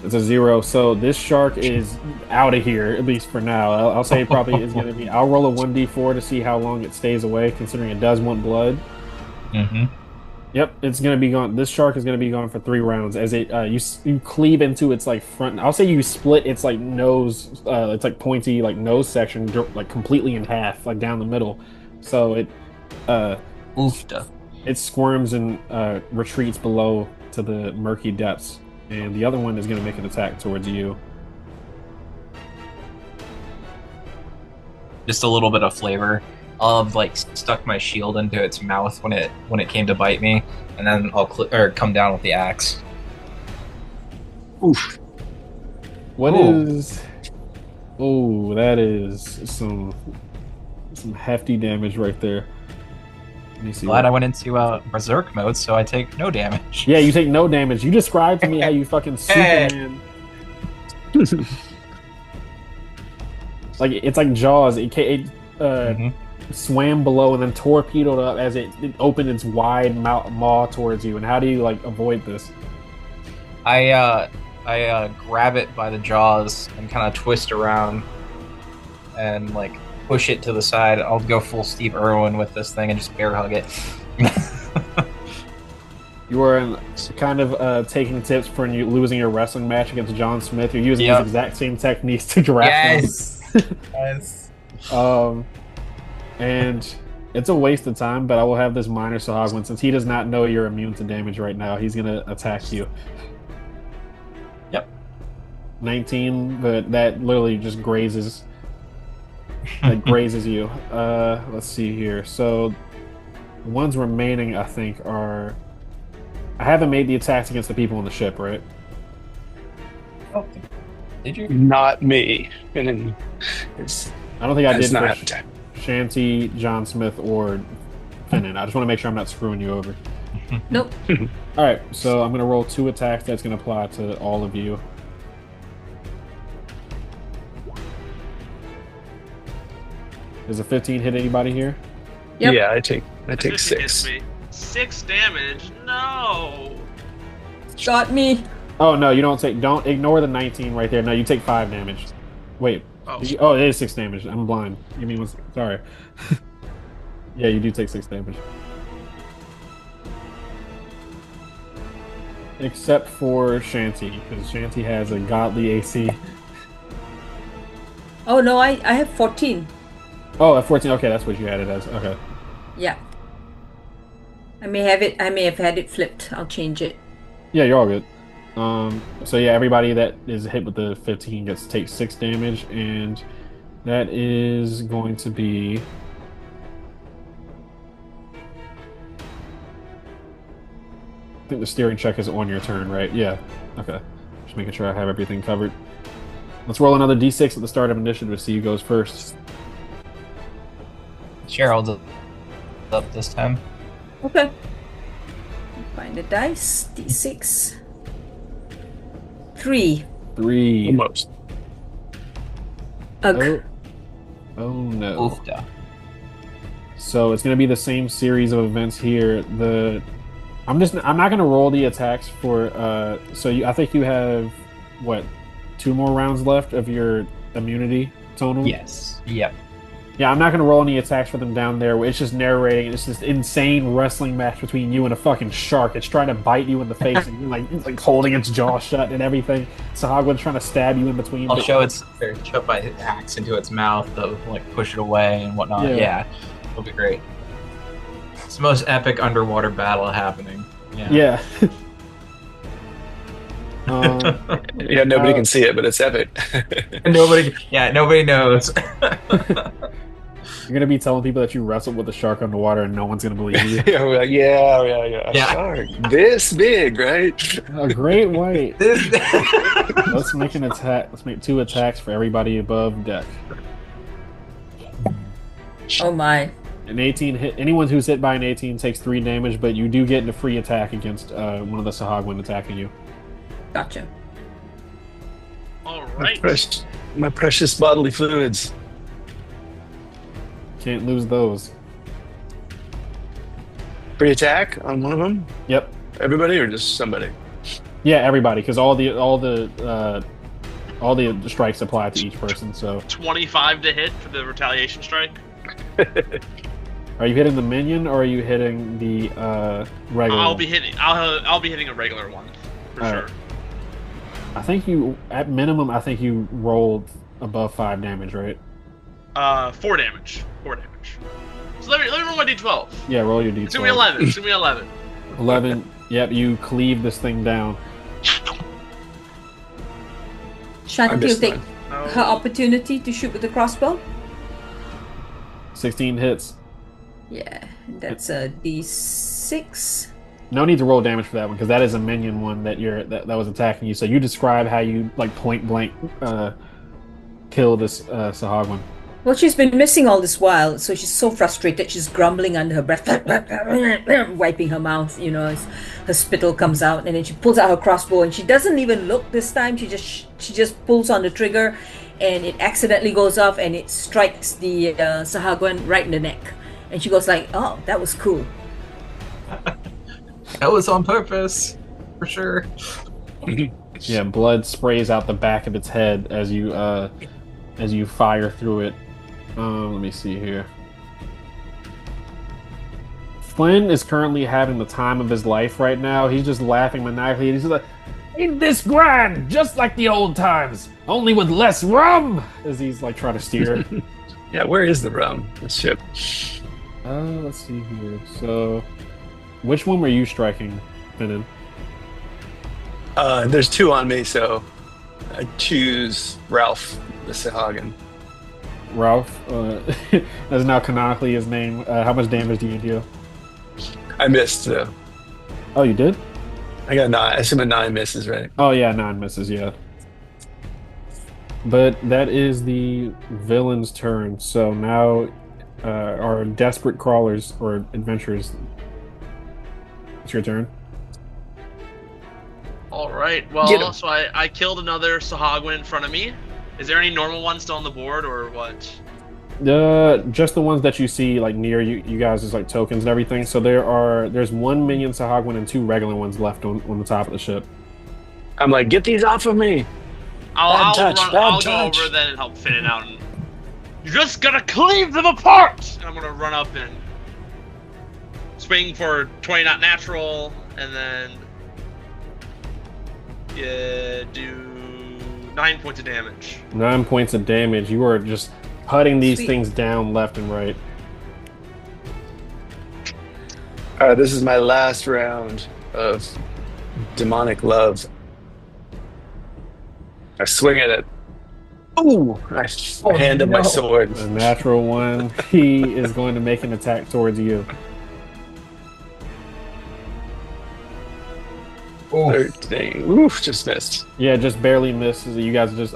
It's a 0. So this shark is out of here, at least for now. I'll say it probably is going to be. I'll roll a 1d4 to see how long it stays away, considering it does want blood. Mm-hmm. Yep, it's going to be gone. This shark is going to be gone for 3 rounds as it you cleave into its like front. I'll say you split its like nose, it's like pointy like nose section like completely in half, like down the middle. So it Oofta. it squirms and retreats below to the murky depths. And the other one is going to make an attack towards you. Just a little bit of flavor. I'll have like stuck my shield into its mouth when it came to bite me, and then I'll come down with the axe. Oof. What is? Oh, that is some hefty damage right there. Let me see. Glad I went into berserk mode, so I take no damage. Yeah, you take no damage. You described to me how you fucking Superman. Like it's like Jaws. It swam below and then torpedoed up as it opened its wide maw towards you. And how do you like avoid this? I grab it by the jaws and kind of twist around and like push it to the side. I'll go full Steve Irwin with this thing and just bear hug it. You are kind of taking tips from you losing your wrestling match against John Smith. You're using these exact same techniques to draft him. Yes. And it's a waste of time, but I will have this minor Sahagwin. Since he does not know you're immune to damage right now, he's going to attack you. Yep. 19, but that literally just grazes. That grazes you. Let's see here. So the ones remaining, I think, are. I haven't made the attacks against the people on the ship, right? Oh, did you? Not me. And then it's I don't think I has did not for had attack. Shanty, John Smith, or Finnan. I just want to make sure I'm not screwing you over. Nope. All right, so I'm going to roll 2 attacks. That's going to apply to all of you. Does a 15 hit anybody here? Yep. Yeah, I take Hits 6. me. 6 damage. No. Got me. Oh no, you don't take. Don't ignore the 19 right there. No, you take 5 damage. Wait. Oh. Oh, it is 6 damage. I'm blind. You mean sorry? Yeah, you do take 6 damage. Except for Shanty, because Shanty has a godly AC. Oh no, I have 14. Oh, at 14. Okay, that's what you had it as. Okay. Yeah. I may have had it flipped. I'll change it. Yeah, you're all good. So yeah, everybody that is hit with the 15 gets to take 6 damage, and that is going to be. I think the steering check is on your turn, right? Yeah. Okay. Just making sure I have everything covered. Let's roll another d6 at the start of initiative to see who goes first. Gerald's up this time. Okay. Find the dice. D6. 3. 3. Almost. Ugh. Oh. Oh no. Oofda. So it's going to be the same series of events here. I'm not going to roll the attacks for I think you have what, 2 more rounds left of your immunity tonal? Yes. Yep. Yeah, I'm not going to roll any attacks for them down there. It's just narrating. It's this insane wrestling match between you and a fucking shark. It's trying to bite you in the face and you're like holding its jaw shut and everything. Sahagwan's trying to stab you in between. I'll shove my axe into its mouth to like push it away and whatnot. Yeah, it'll be great. It's the most epic underwater battle happening. Yeah. Yeah, nobody can see it, but it's epic. Nobody knows. You're gonna be telling people that you wrestled with a shark underwater, and no one's gonna believe you. Yeah, we're like, yeah. A shark this big, right? A great white. Let's make an attack. Let's make 2 attacks for everybody above deck. Oh my. An 18 hit. Anyone who's hit by an 18 takes 3 damage, but you do get a free attack against one of the Sahagwan attacking you. Gotcha. All right. My precious bodily fluids. Can't lose those. Free attack on one of them? Yep. Everybody or just somebody? Yeah, everybody, because all the strikes apply to each person. So 25 to hit for the retaliation strike. are you hitting the minion or are you hitting the regular? I'll be hitting a regular one for sure. Right. I think at minimum rolled above 5 damage, right? 4 damage. 4 damage. So let me roll my d12. Yeah, roll your d12. It's gonna be 11. It's gonna be 11. 11. Yep, you cleave this thing down. Shanti will take her opportunity to shoot with the crossbow. 16 hits. Yeah, that's a d6. No need to roll damage for that one because that is a minion one that was attacking you. So you describe how you like point blank kill this Sahagwan. Well, she's been missing all this while, so she's so frustrated. She's grumbling under her breath, wiping her mouth, as her spittle comes out, and then she pulls out her crossbow, and she doesn't even look this time. She just pulls on the trigger, and it accidentally goes off, and it strikes the Sahagwan right in the neck. And she goes like, "Oh, that was cool." That was on purpose, for sure. Yeah, blood sprays out the back of its head as you fire through it. Let me see here. Flynn is currently having the time of his life right now. He's just laughing maniacally. He's just like, "Ain't this grand? Just like the old times, only with less rum!" As he's like trying to steer. Yeah, where is the rum? The ship. Let's see here. So, which one were you striking, Finnan? There's 2 on me, so I choose Ralph the Sahagin. Ralph, that's now canonically his name. How much damage do you deal? I missed though. Oh, you did? I got 9. I assume a 9 misses, right? Oh yeah, 9 misses. Yeah, but that is the villain's turn. So now, our desperate crawlers or adventurers. It's your turn. All right. Get Well, him. so I killed another Sahagwin in front of me. Is there any normal ones still on the board, or what? Just the ones that you see like near you guys is like tokens and everything. So there's one minion Sahagwin and two regular ones left on the top of the ship. I'm like, get these off of me. I'll touch, run. bad I'll touch. go over then and help Finn it out. And you're just gonna cleave them apart. And I'm gonna run up and swing for 20 not natural, and then do 9 points of damage. 9 points of damage. You are just putting these Sweet. things down left and right. All right, this is my last round of demonic love. I swing at it. Ooh! I hand him my sword. A natural one. He is going to make an attack towards you. Oh, 13. Oof, just missed. Yeah, just barely misses. You guys just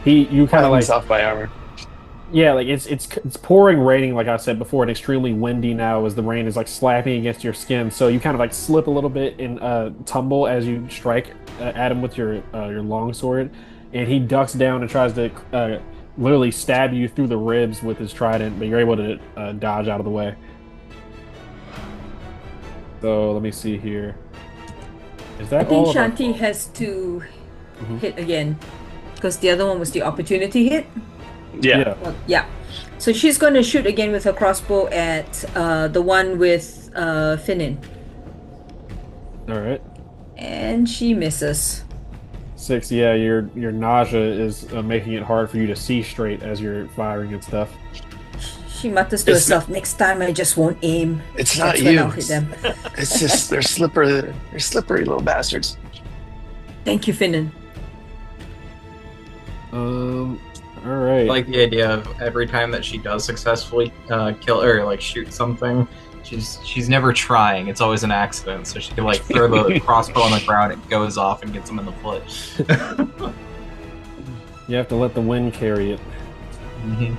you kind of like off by armor. yeah, like it's pouring raining like I said before, and extremely windy now as the rain is like slapping against your skin. So you kind of like slip a little bit and tumble as you strike at him with your long sword, and he ducks down and tries to literally stab you through the ribs with his trident, but you're able to dodge out of the way. So let me see here. Is I that all think of our- Shanti has to Mhm. hit again because the other one was the opportunity hit. Yeah. Well, yeah. So she's going to shoot again with her crossbow at the one with Finnan. All right. And she misses. 6. Yeah, your nausea is making it hard for you to see straight as you're firing and stuff. She mutters to It's herself, next time I just won't aim. It's That's not when you. I'll hit them. It's just they're slippery little bastards. Thank you, Finnan. All right. I like the idea of every time that she does successfully kill or like shoot something, she's never trying. It's always an accident. So she can like throw the crossbow on the ground, it goes off and gets him in the foot. You have to let the wind carry it. Mhm.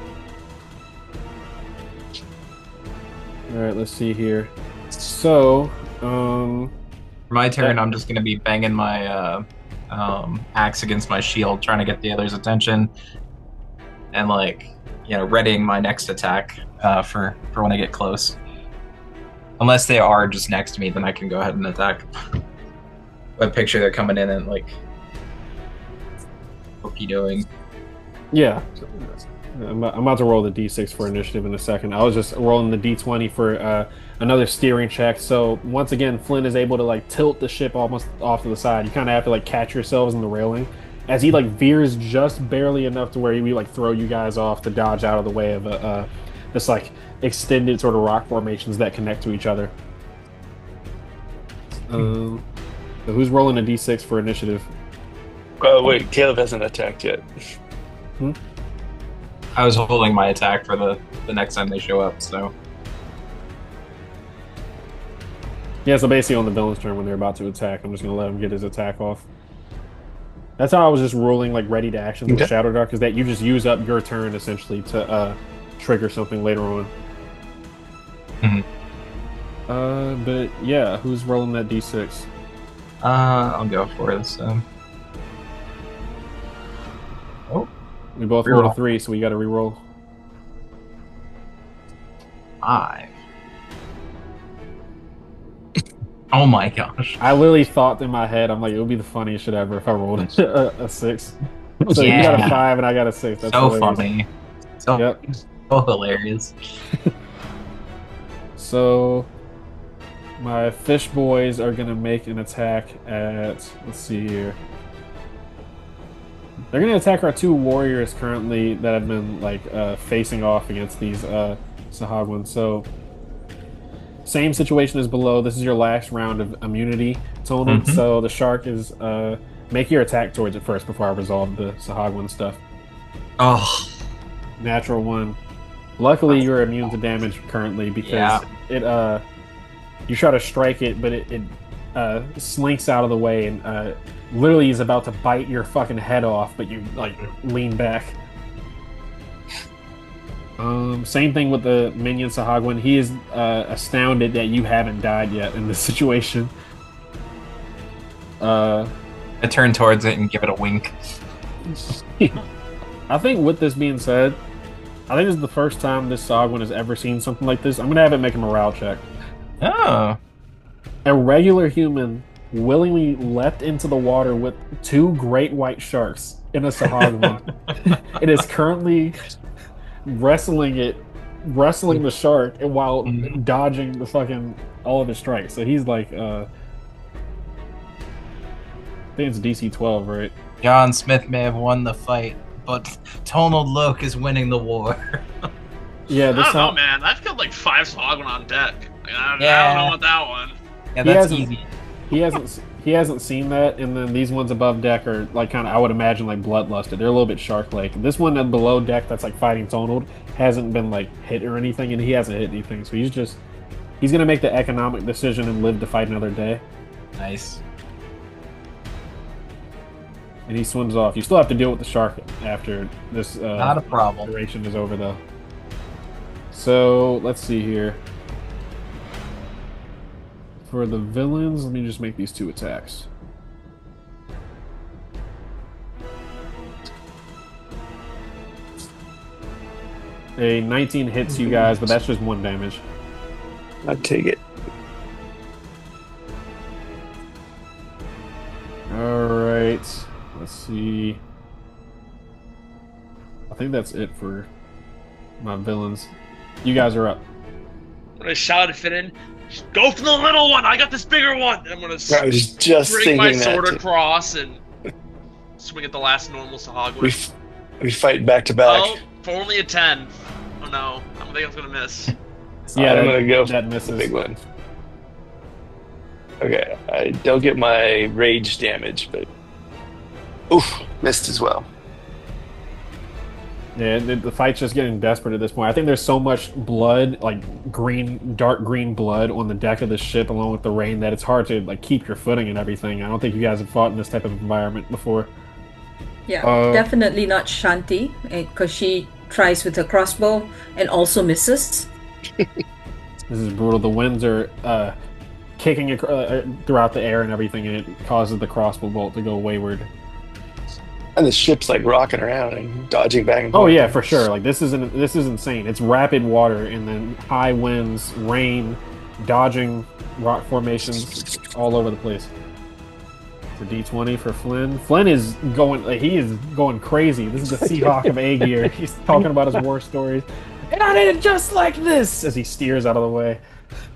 All right, let's see here. So, For my turn, I'm just gonna be banging my axe against my shield, trying to get the other's attention, and readying my next attack for when I get close. Unless they are just next to me, then I can go ahead and attack. I picture they're coming in and like doing. yeah. I'm about to roll the d6 for initiative in a second. I was just rolling the d20 for another steering check. So once again, Flynn is able to like tilt the ship almost off to the side. You kind of have to like catch yourselves in the railing as he like veers just barely enough to where he like throw you guys off to dodge out of the way of this like extended sort of rock formations that connect to each other. So who's rolling a d6 for initiative? Oh wait, Caleb hasn't attacked yet. I was holding my attack for the next time they show up, so. Yeah, so basically on the villain's turn when they're about to attack, I'm just gonna let him get his attack off. That's how I was just rolling like ready to action with Okay. Shadowdark, is that you just use up your turn essentially to trigger something later on. Mhm. But yeah, who's rolling that d6? I'll go for this. Oh, We both rolled a Reroll. 3, so we got to reroll. 5. Oh my gosh. I literally thought in my head, I'm like, it would be the funniest shit ever if I rolled a 6. So you got a Yeah. 5 and I got a 6. That's So hilarious. funny. So, Yep. so hilarious. So my fish boys are gonna make an attack at, let's see here. They're gonna attack our 2 warriors currently that have been like facing off against these Sahagwins. So same situation as below. This is your last round of immunity total. Mhm. So the shark is Make your attack towards it first before I resolve the Sahagwan stuff. Oh, Natural 1. Luckily, you're immune to damage currently because Yeah. it you try to strike it, but it slinks out of the way and literally is about to bite your fucking head off, but you like lean back. Same thing with the minion Sahagwan. He is astounded that you haven't died yet in this situation. I turn towards it and give it a wink. I think with this being said, I think this is the first time this Sahagwan has ever seen something like this. I'm gonna have it make a morale check. Oh. A regular human willingly leapt into the water with 2 great white sharks in a Sahagwan. It is currently wrestling the shark and while dodging the fucking all of his strikes. So he's like I think it's DC 12, right? John Smith may have won the fight, but Tonal Loke is winning the war. Yeah, I this don't know, man. I've killed like 5 Sahagwan on deck. Like, I don't know about that one. Yeah, He that's hasn't- easy. he hasn't seen that, and then these ones above deck are like kind of I would imagine like bloodlusted. They're a little bit shark-like. This one below deck that's like fighting Tonald hasn't been like hit or anything, and he hasn't hit anything. So he's gonna make the economic decision and live to fight another day. Nice. And he swims off. You still have to deal with the shark after this Not a problem. duration is over, though. So let's see here. For the villains, let me just make these 2 attacks. A 19 hits you guys, but that's just 1 damage. I'd take it. Alright. Let's see. I think that's it for my villains. You guys are up. I'm gonna shout at Finn, go for the little one. I got this bigger one. And I'm gonna I was just bring thinking my that. sword too. across and swing at the last normal Sahagwan. We fight back to back. Oh, for only a 10. Oh no, I think I'm gonna miss. Yeah, I'm gonna go for that the misses. big one. Okay, I don't get my rage damage, but oof, missed as well. Yeah, the fight's just getting desperate at this point. I think there's so much blood, like dark green blood on the deck of the ship along with the rain that it's hard to like keep your footing and everything. I don't think you guys have fought in this type of environment before. Yeah, definitely not Shanti, because she tries with her crossbow and also misses. This is brutal. The winds are kicking throughout the air and everything, and it causes the crossbow bolt to go wayward. And the ship's like rocking around and dodging back and Oh forth. yeah, for sure. Like this is insane. It's rapid water and then high winds, rain, dodging rock formations all over the place. It's a D20 for Flynn. Flynn is going. Like, he is going crazy. This is the Seahawk of Aegir. He's talking about his war stories. And I did it just like this as he steers out of the way.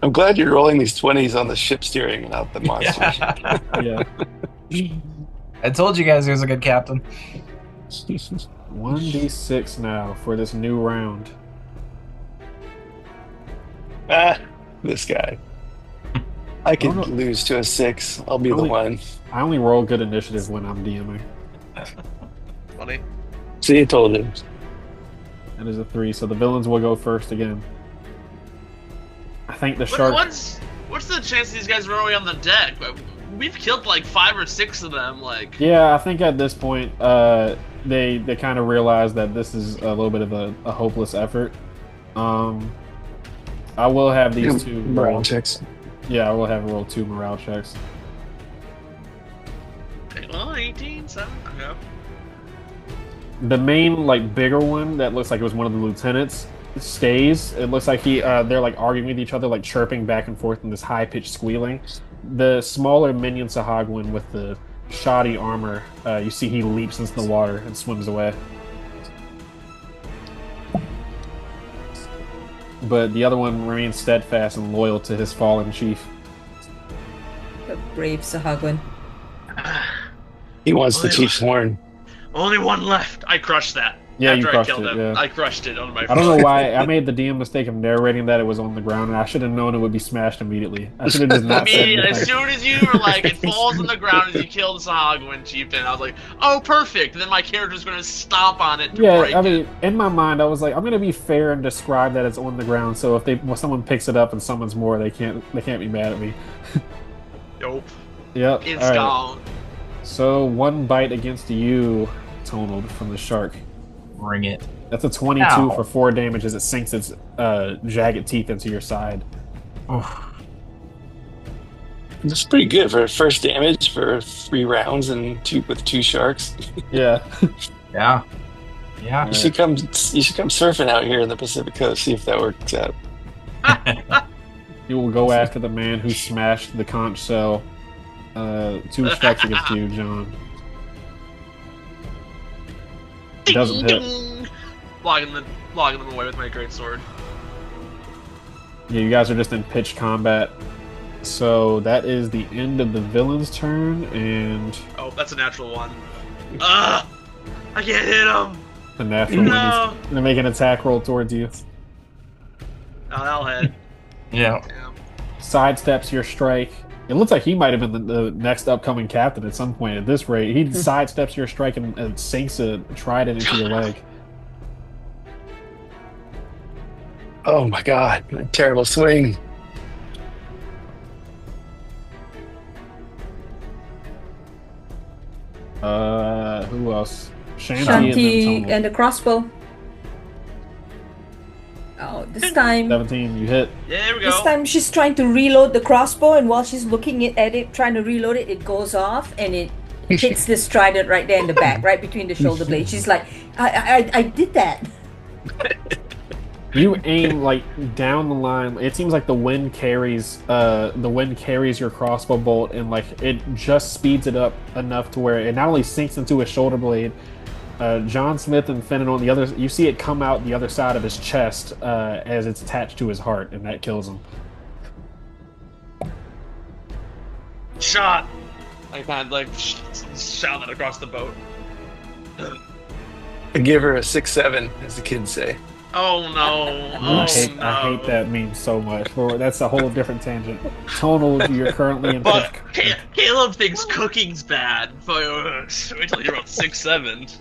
I'm glad you're rolling these 20s on the ship steering and not the monsters. Yeah. I told you guys he was a good captain. 1d6 now for this new round. Ah, this guy. I could no. lose to a 6. I'll be the Only- one. I only roll good initiative when I'm DMing. Funny. See, I told him. That is a 3, so the villains will go first again. I think the shark. What's the chance these guys run away on the deck? We've killed like 5 or 6 of them. Like, Yeah, I think at this point, they kind of realize that this is a little bit of a hopeless effort. I will have these 2 morale roll. checks. Yeah, I will have roll 2 morale checks. well, 18, 7. Okay. The main, like, bigger one that looks like it was one of the lieutenants stays. It looks like they're like arguing with each other, like chirping back and forth in this high-pitched squealing. The smaller minion Sahagwan with the shoddy armor, you see he leaps into the water and swims away. But the other one remains steadfast and loyal to his fallen chief. The brave Sahagwan. He wants the chief's horn. Only one left. I crushed that. Yeah, you After I crushed killed it. him, Yeah. I crushed it on my I don't know foot. why I made the DM mistake of narrating that it was on the ground, and I should have known it would be smashed immediately. I should have just not said Immediately, as anything. soon as you were like, it falls on the ground as you kill the Sahagwin chieftain, I was like, oh, perfect. And then my character's going to stomp on it to Yeah, break I it. mean, in my mind, I was like, I'm gonna be fair and describe that it's on the ground. So when someone picks it up and summons more, they can't be mad at me. Nope. Yep. It's All right. gone. So 1 bite against you, Tonal, from the shark. Bring it. That's a 22 Ow. for 4 damage as it sinks its jagged teeth into your side. Oh, That's pretty good for first damage for 3 rounds and with 2 sharks. Yeah. yeah. Yeah. You should come surfing out here in the Pacific Coast, see if that works out. You will go after the man who smashed the conch shell. 2 strikes against you, John. It doesn't hit. Logging them away with my great sword. Yeah, you guys are just in pitched combat. So that is the end of the villain's turn, and Oh, that's a natural 1. I can't hit him. the natural one No. is gonna make an attack roll towards you. Oh, that'll hit. Yeah. Damn. Sidesteps your strike. It looks like he might have been the next upcoming captain at some point at this rate. He sidesteps your strike and sinks a trident into your leg. Oh my god, terrible swing. Who else? Shanti, Shanti and then Tonal. and the crossbow. Oh, this time 17, you hit. Yeah, there we This go. time she's trying to reload the crossbow, and while she's looking at it, trying to reload it, it goes off and it hits this trident right there in the back, right between the shoulder blades. She's like, I did that. You aim like down the line. It seems like the wind carries your crossbow bolt, and like it just speeds it up enough to where it not only sinks into his shoulder blade. John Smith and Fenton on the other, you see it come out the other side of his chest as it's attached to his heart, and that kills him. Shot. I kind of like shout that across the boat. I give her a 6-7, as the kids say. Oh no! Oh no! I hate that meme so much. That's a whole different tangent. Tonal, you're currently in But pitch. Caleb thinks cooking's bad. Wait till you're about 6'7".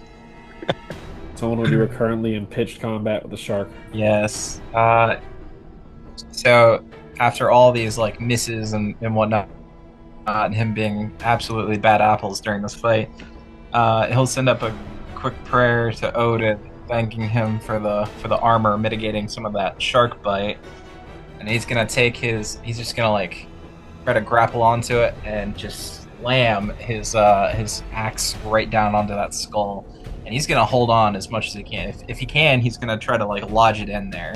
Tonal, you are currently in pitched combat with the shark. Yes. So after all these like misses and whatnot, and him being absolutely bad apples during this fight, he'll send up a quick prayer to Odin, thanking him for the armor mitigating some of that shark bite, and he's just gonna like try to grapple onto it and just slam his axe right down onto that skull, and he's gonna hold on as much as he can. If he can, he's gonna try to like lodge it in there,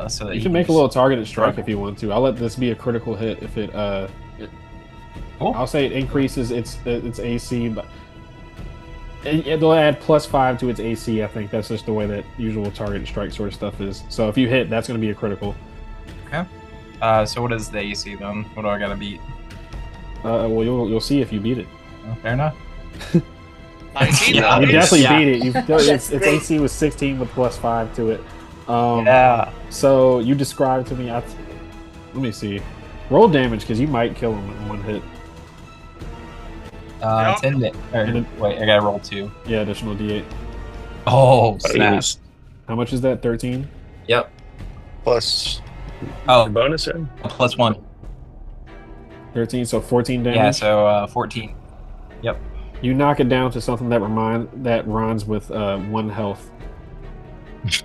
so that You he can make a just- little targeted strike if you want to. I'll let this be a critical hit if it. Cool. I'll say it increases its AC, but it'll add +5 to its AC. I think that's just the way that usual targeted strike sort of stuff is. So if you hit, that's going to be a critical. Okay. So what is the AC then? What do I gotta beat? Well, you'll see if you beat it. Oh, fair enough. 19 Yeah, though. You definitely Yeah. beat it. Its great. AC was 16 with +5 to it. Yeah. So you described to me. Let me see. Roll damage because you might kill him in 1 hit. Yep. 10 wait, I gotta roll 2. Yeah, additional D8. Oh, snap. How much is that? 13. Yep. Plus Oh, bonus, right? plus 1. 13. So 14 damage. Yeah, so 14. Yep. You knock it down to something that rhymes with 1 health. It's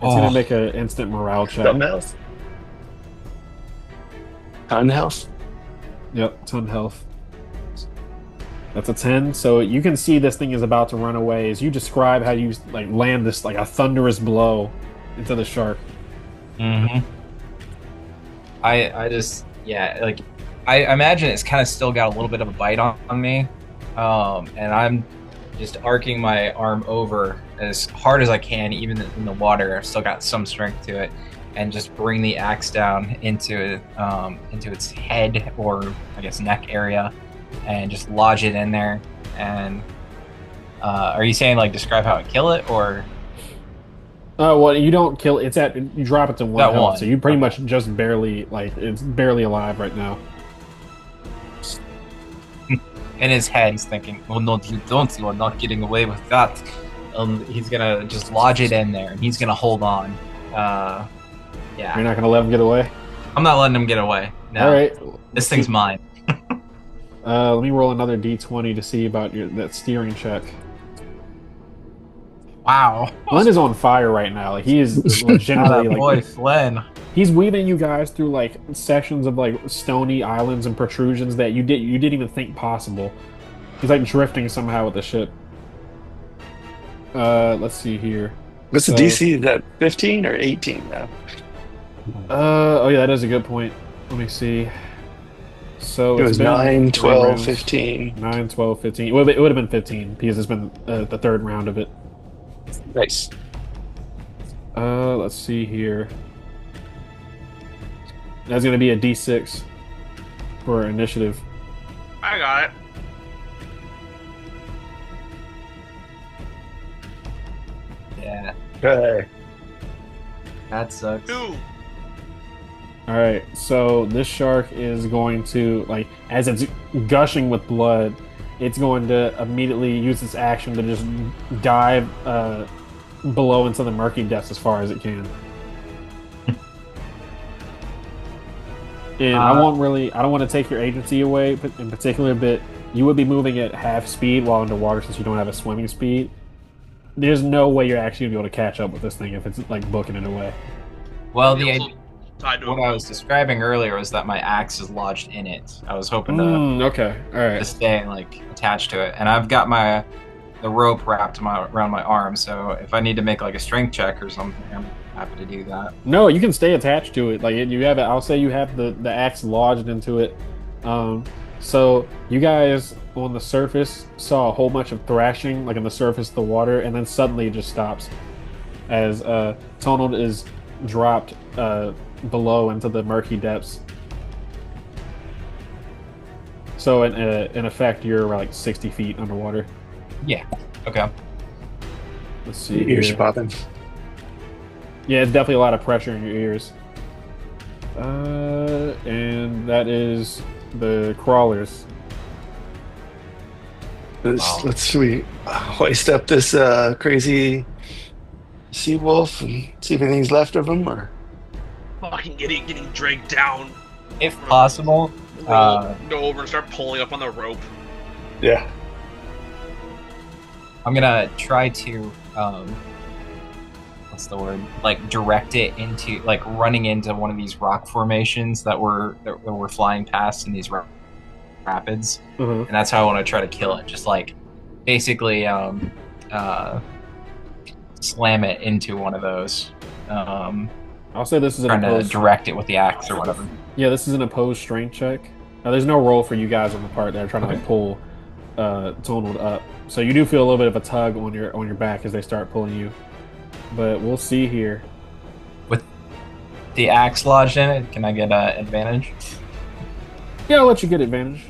gonna make an instant morale check. Ton health. Ton health. Yep, ton health. That's a 10. So you can see this thing is about to run away as you describe how you like land this like a thunderous blow into the shark. Mm-hmm. I just like I imagine it's kind of still got a little bit of a bite on me, and I'm just arcing my arm over as hard as I can, even in the water. I've still got some strength to it, and just bring the axe down into its head, or I guess neck area, and just lodge it in there. And Are you saying like describe how I kill it, or Oh, well, you don't kill it's at you drop it to one that health, one? so you pretty Okay. much just barely like it's barely alive right now. In his head, he's thinking, "Well, no, you don't. You are not getting away with that." He's gonna just lodge it in there, and he's gonna hold on. You're Yeah, not gonna let him get away? I'm not letting him get away. No, All right. this thing's mine. Let me roll another d20 to see about that steering check. Wow. Glenn is on fire right now. Like he is legitimately Atta like boy, Flynn. he's weaving you guys through like sections of like stony islands and protrusions that you didn't even think possible. He's like drifting somehow with the ship. Let's see here. What's the So- DC? Is that 15 or 18 now? Oh yeah, that is a good point. Let me see. So It it's was been 9, 3 12, rounds. 15. 9, 12, 15. It would have been 15 because it's been the third round of it. Nice. Let's see here. That's gonna be a D6 for initiative. I got it. Yeah, Okay. that sucks. 2. All right, so this shark is going to like as it's gushing with blood, it's going to immediately use its action to just dive below into the murky depths as far as it can. And I don't want to take your agency away, but in particular, but you would be moving at half speed while underwater since you don't have a swimming speed. There's no way you're actually gonna be able to catch up with this thing if it's like booking it away. Well, He the also tied to a what I rope. was describing earlier was that my axe is lodged in it. I was hoping to, Okay, all to right. stay like attached to it, and I've got the rope wrapped around my arm. So if I need to make like a strength check or something, I'm happy to do that. No, you can stay attached to it. Like you have it. I'll say you have the axe lodged into it. So you guys on the surface saw a whole bunch of thrashing, like on the surface of the water, and then suddenly it just stops as Tonald is dropped below into the murky depths. So in effect, you're like 60 feet underwater. Yeah. Okay. Let's see. Ears Here. popping. Yeah, it's definitely a lot of pressure in your ears. And that is the crawlers. Let's we hoist up this crazy sea wolf and see if anything's left of him, or Fucking getting dragged down. If possible, Go over and start pulling up on the rope. yeah. I'm gonna try to what's the word? Like direct it into like running into one of these rock formations that we're flying past in these rapids, Uh-huh. and that's how I want to try to kill it. Just like basically slam it into one of those. I'll say this is an Trying to opposed. direct it with the axe or whatever. Yeah, this is an opposed strength check. Now, there's no roll for you guys on the part that are trying to like pull Tonald up. So you do feel a little bit of a tug on your back as they start pulling you. But we'll see here. With the axe lodged in it, can I get an advantage? Yeah, I'll let you get advantage.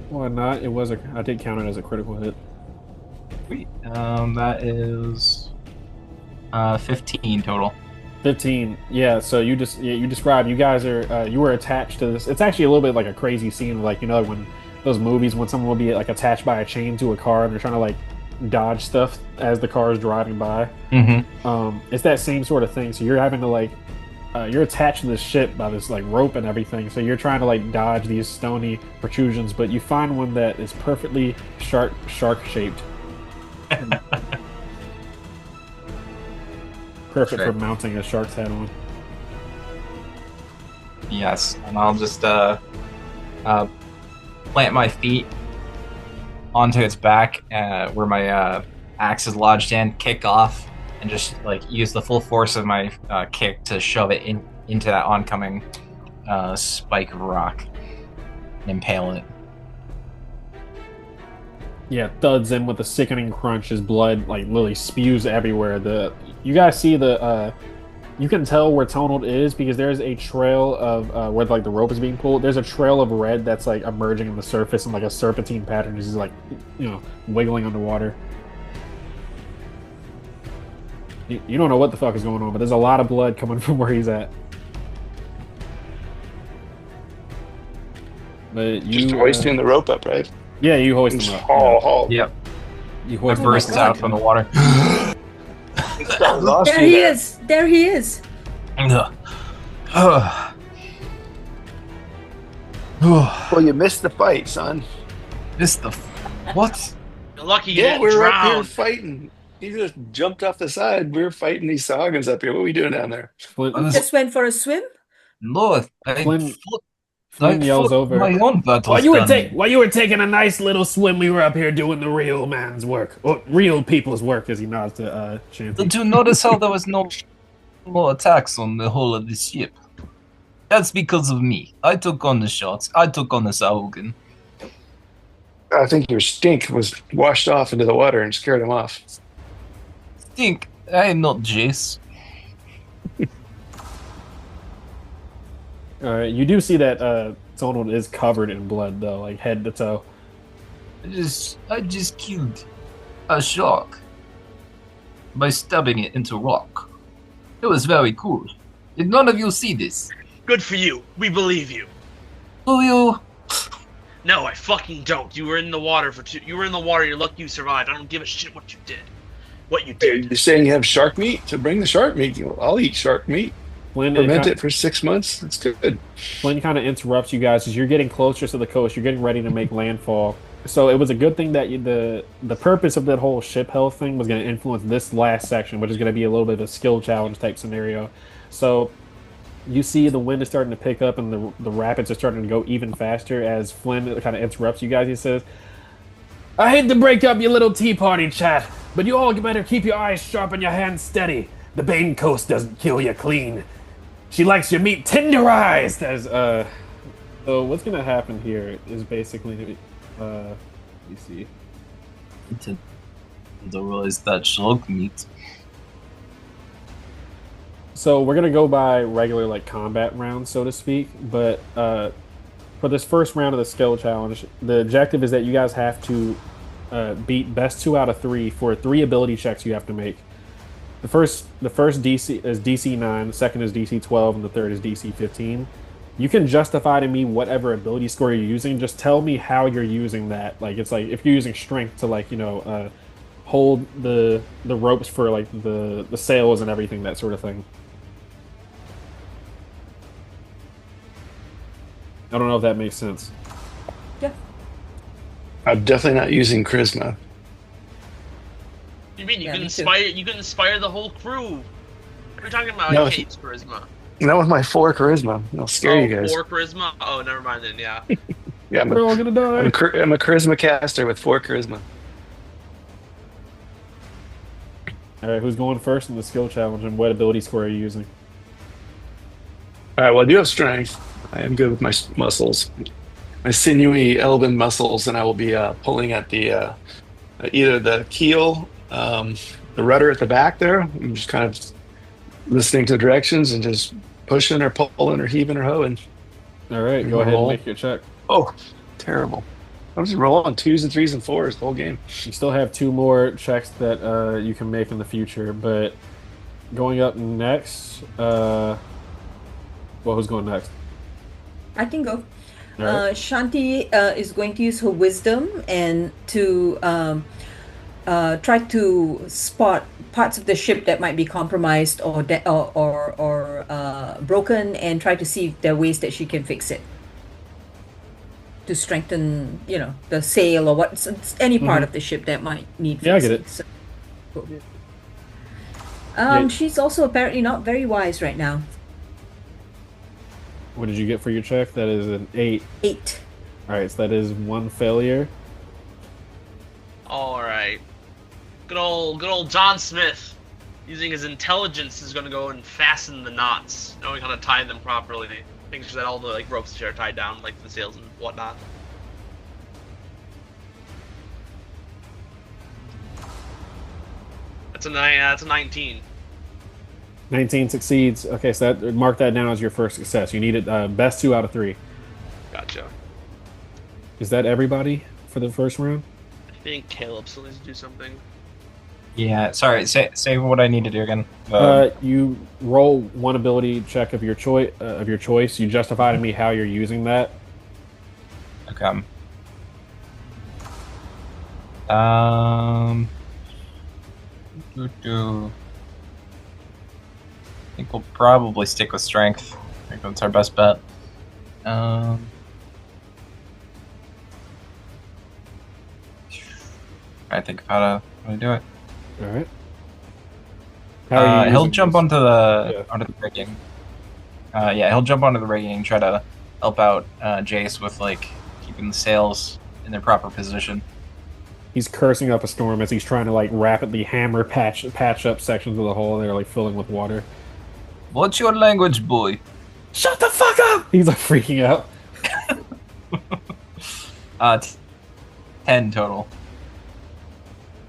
Why not? I did count it as a critical hit. Sweet. That is 15 total. 15. Yeah, so you described you guys are you were attached to this. It's actually a little bit like a crazy scene, like when those movies when someone will be like attached by a chain to a car and they're trying to like dodge stuff as the car is driving by. Mm-hmm. It's that same sort of thing. So you're having to like you're attached to this ship by this like rope and everything. So you're trying to like dodge these stony protrusions, but you find one that is perfectly shark shaped. Perfect for mounting a shark's head on. Yes, and I'll just plant my feet onto its back where my axe is lodged in, kick off, and just like use the full force of my kick to shove it into that oncoming spike of rock and impale it. Yeah, thuds in with a sickening crunch as blood like literally spews everywhere. You guys see you can tell where Tonald is because there's a trail of where like the rope is being pulled. There's a trail of red that's like emerging on the surface in like a serpentine pattern as he's like wiggling underwater. You don't know what the fuck is going on, but there's a lot of blood coming from where he's at. But Just you, hoisting the rope up, right? yeah, you hoist Just him up. haul, haul. Yep. You I hoist him burst up. out from the water. I lost There you he there. is. There he is. Well, you missed the fight, son. This the what? You're lucky you Yeah, didn't we were up here drown. fighting. He just jumped off the side. We were fighting these Saugans up here. What are we doing down there? Flynn, Just went for a swim. No, Flynn, fought, Flynn yells over. my own battles. While you were taking a nice little swim, we were up here doing the real man's work, or real people's work, as he nods to Shanty. Did you notice how there was no more attacks on the whole of the ship? That's because of me. I took on the shots. I took on the Saugen. I think your stink was washed off into the water and scared him off. Stink. I am not Jace. All right, you do see that Donald is covered in blood, though, like head to toe. I just killed a shark by stabbing it into rock. It was very cool. Did none of you see this? Good for you. We believe you. Do you? No, I fucking don't. You were in the water for two. You were in the water. You're lucky you survived. I don't give a shit what you did. What you did. You're saying you have shark meat? So bring the shark meat. I'll eat shark meat. Flynn, Ferment it for 6 months. That's good. Flynn kind of interrupts you guys as you're getting closer to the coast. You're getting ready to make landfall. So it was a good thing that the purpose of that whole ship health thing was going to influence this last section, which is going to be a little bit of a skill challenge type scenario. So you see the wind is starting to pick up and the rapids are starting to go even faster as Flynn kind of interrupts you guys. He says, I hate to break up your little tea party chat, but you all better keep your eyes sharp and your hands steady. The Bane Coast doesn't kill you clean. She likes your meat tenderized. So what's gonna happen here is basically, let me see. Otherwise, that shark meat. So we're gonna go by regular like combat rounds, so to speak. But for this first round of the skill challenge, the objective is that you guys have to beat best 2 out of 3 for 3 ability checks you have to make. The first DC is DC 9, the second is DC 12, and the third is DC 15. You can justify to me whatever ability score you're using. Just tell me how you're using that. Like it's like if you're using strength to like hold the ropes for like the sails and everything, that sort of thing. I don't know if that makes sense. Yeah. I'm definitely not using charisma. You mean you Yeah, can me too. inspire? You can inspire the whole crew. What are you talking about? No, I hate charisma. Not with my 4 charisma. I'll scare you guys. 4 charisma. Oh, never mind then. Yeah. Yeah, We're all gonna die. I'm a charisma caster with 4 charisma. All right, who's going first in the skill challenge, and what ability score are you using? All right, well, I do have strength. I am good with my muscles. My sinewy elven muscles, and I will be pulling at the either the keel, the rudder at the back there. I'm just kind of listening to directions and just pushing or pulling or heaving or hoeing. All right, go ahead and make your check. Oh, terrible. I'm just rolling 2s and 3s and 4s the whole game. You still have 2 more checks that you can make in the future, but going up next, well, who's going next? I can go. All right. Shanti is going to use her wisdom and to try to spot parts of the ship that might be compromised or broken, and try to see if there are ways that she can fix it to strengthen, the sail or any part of the ship that might need fixing. Yeah, I get it. So, cool. Yeah. She's also apparently not very wise right now. What did you get for your check? That is an 8. 8. All right, so that is 1 failure. All right. Good old John Smith, using his intelligence, is going to go and fasten the knots, knowing how to tie them properly. Making sure that all the ropes are tied down, like the sails and whatnot. That's a 19. 19 succeeds. Okay, so mark that down as your first success. You need it best 2 out of 3. Gotcha. Is that everybody for the first round? I think Caleb still needs to do something. Yeah, sorry. Say what I need to do again. You roll one ability check of your choice. You justify to me how you're using that. Okay. Um, I think we'll probably stick with strength. I think that's our best bet. Um, I think of how to do it. All right. How are you He'll using jump this? onto the Yeah. rigging. Yeah, he'll jump onto the rigging and try to help out Jace with like keeping the sails in their proper position. He's cursing up a storm as he's trying to like rapidly hammer patch up sections of the hull. They're like filling with water. What's your language, boy? Shut the fuck up! He's like freaking out. Uh, 10 total.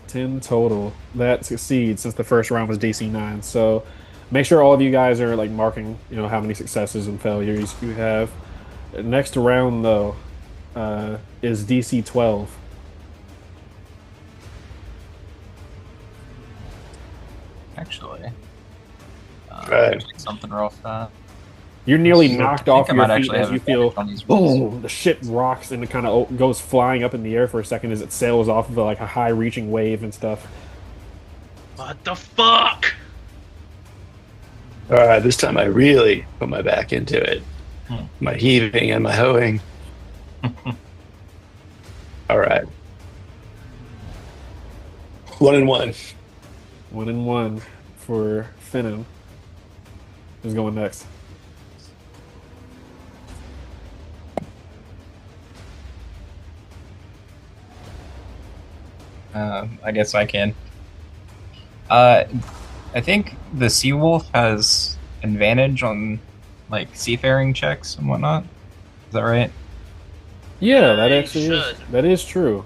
10 total. That succeeds since the first round was DC 9. So make sure all of you guys are like marking, how many successes and failures you have. Next round though, is DC 12. Actually, Right. something real fast. You're nearly I knocked think off I your might feet actually as have you feel advantage on these rolls. boom, the ship rocks and it kind of goes flying up in the air for a second as it sails off of like a high reaching wave and stuff. What the fuck? All right, this time I really put my back into it. Hmm. My heaving and my hoeing. All right. 1-1. 1-1 for Finnan. Who's going next? I guess I can. Uh, I think the Sea Wolf has advantage on like seafaring checks and whatnot. Is that right? Yeah, that You actually is. should. That is true.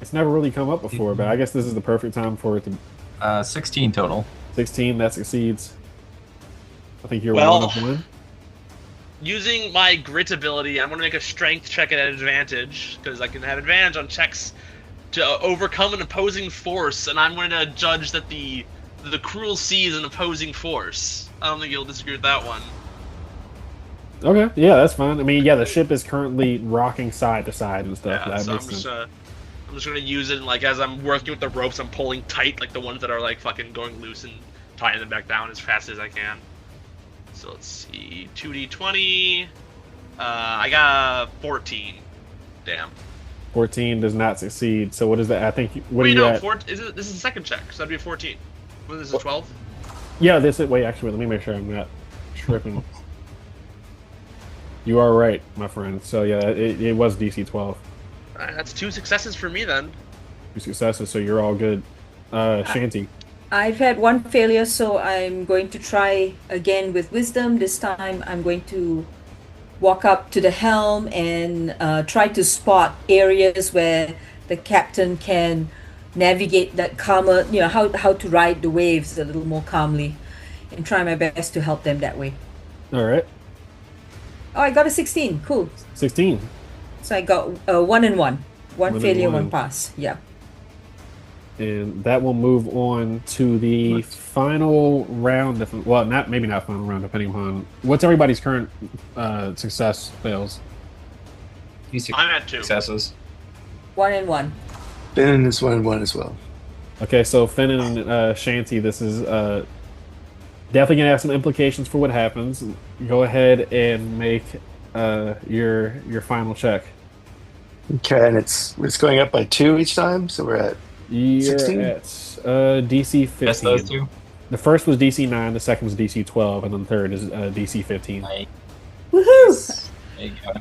It's never really come up before, but I guess this is the perfect time for it to 16 total. 16. That succeeds. I think you're one Well, of one. using my grit ability, I'm going to make a strength check at advantage because I can have advantage on checks to overcome an opposing force, and I'm going to judge that the cruel sea is an opposing force. I don't think you'll disagree with that one. Okay, yeah, that's fine. I mean, yeah, the ship is currently rocking side to side and stuff. Yeah, That so makes sense. I'm just gonna use it, and like as I'm working with the ropes, I'm pulling tight, like the ones that are like fucking going loose and tying them back down as fast as I can. So let's see, 2d20. I got 14. Damn. 14 does not succeed. So what is that? I think what are Wait, you no, at? this is the second check, so that'd be a 14. What is this, 12? Yeah, this is. Wait, actually, let me make sure I'm not tripping. You are right, my friend. So yeah, it was DC 12. Alright, that's 2 successes for me then. Two successes, so you're all good. Shanty. I've had one failure, so I'm going to try again with wisdom. This time I'm going to walk up to the helm and try to spot areas where the captain can navigate that calmer, how to ride the waves a little more calmly and try my best to help them that way. All right, Oh, I got a 16. Cool. 16. So I got 1-1. One and failure, one one. pass. Yeah. And that will move on to the final round. Well, not maybe not final round, depending upon what's everybody's current success fails. I'm at 2. Successes. 1-1. Finn is 1-1 as well. Okay, so Finn and Shanty, this is definitely gonna have some implications for what happens. Go ahead and make your final check. Okay, and it's going up by 2 each time, so we're at You're 16? at DC Just those 15. two. The first was DC 9, the second was DC 12, and then the third is DC 15. Nice. Woohoo! There you go.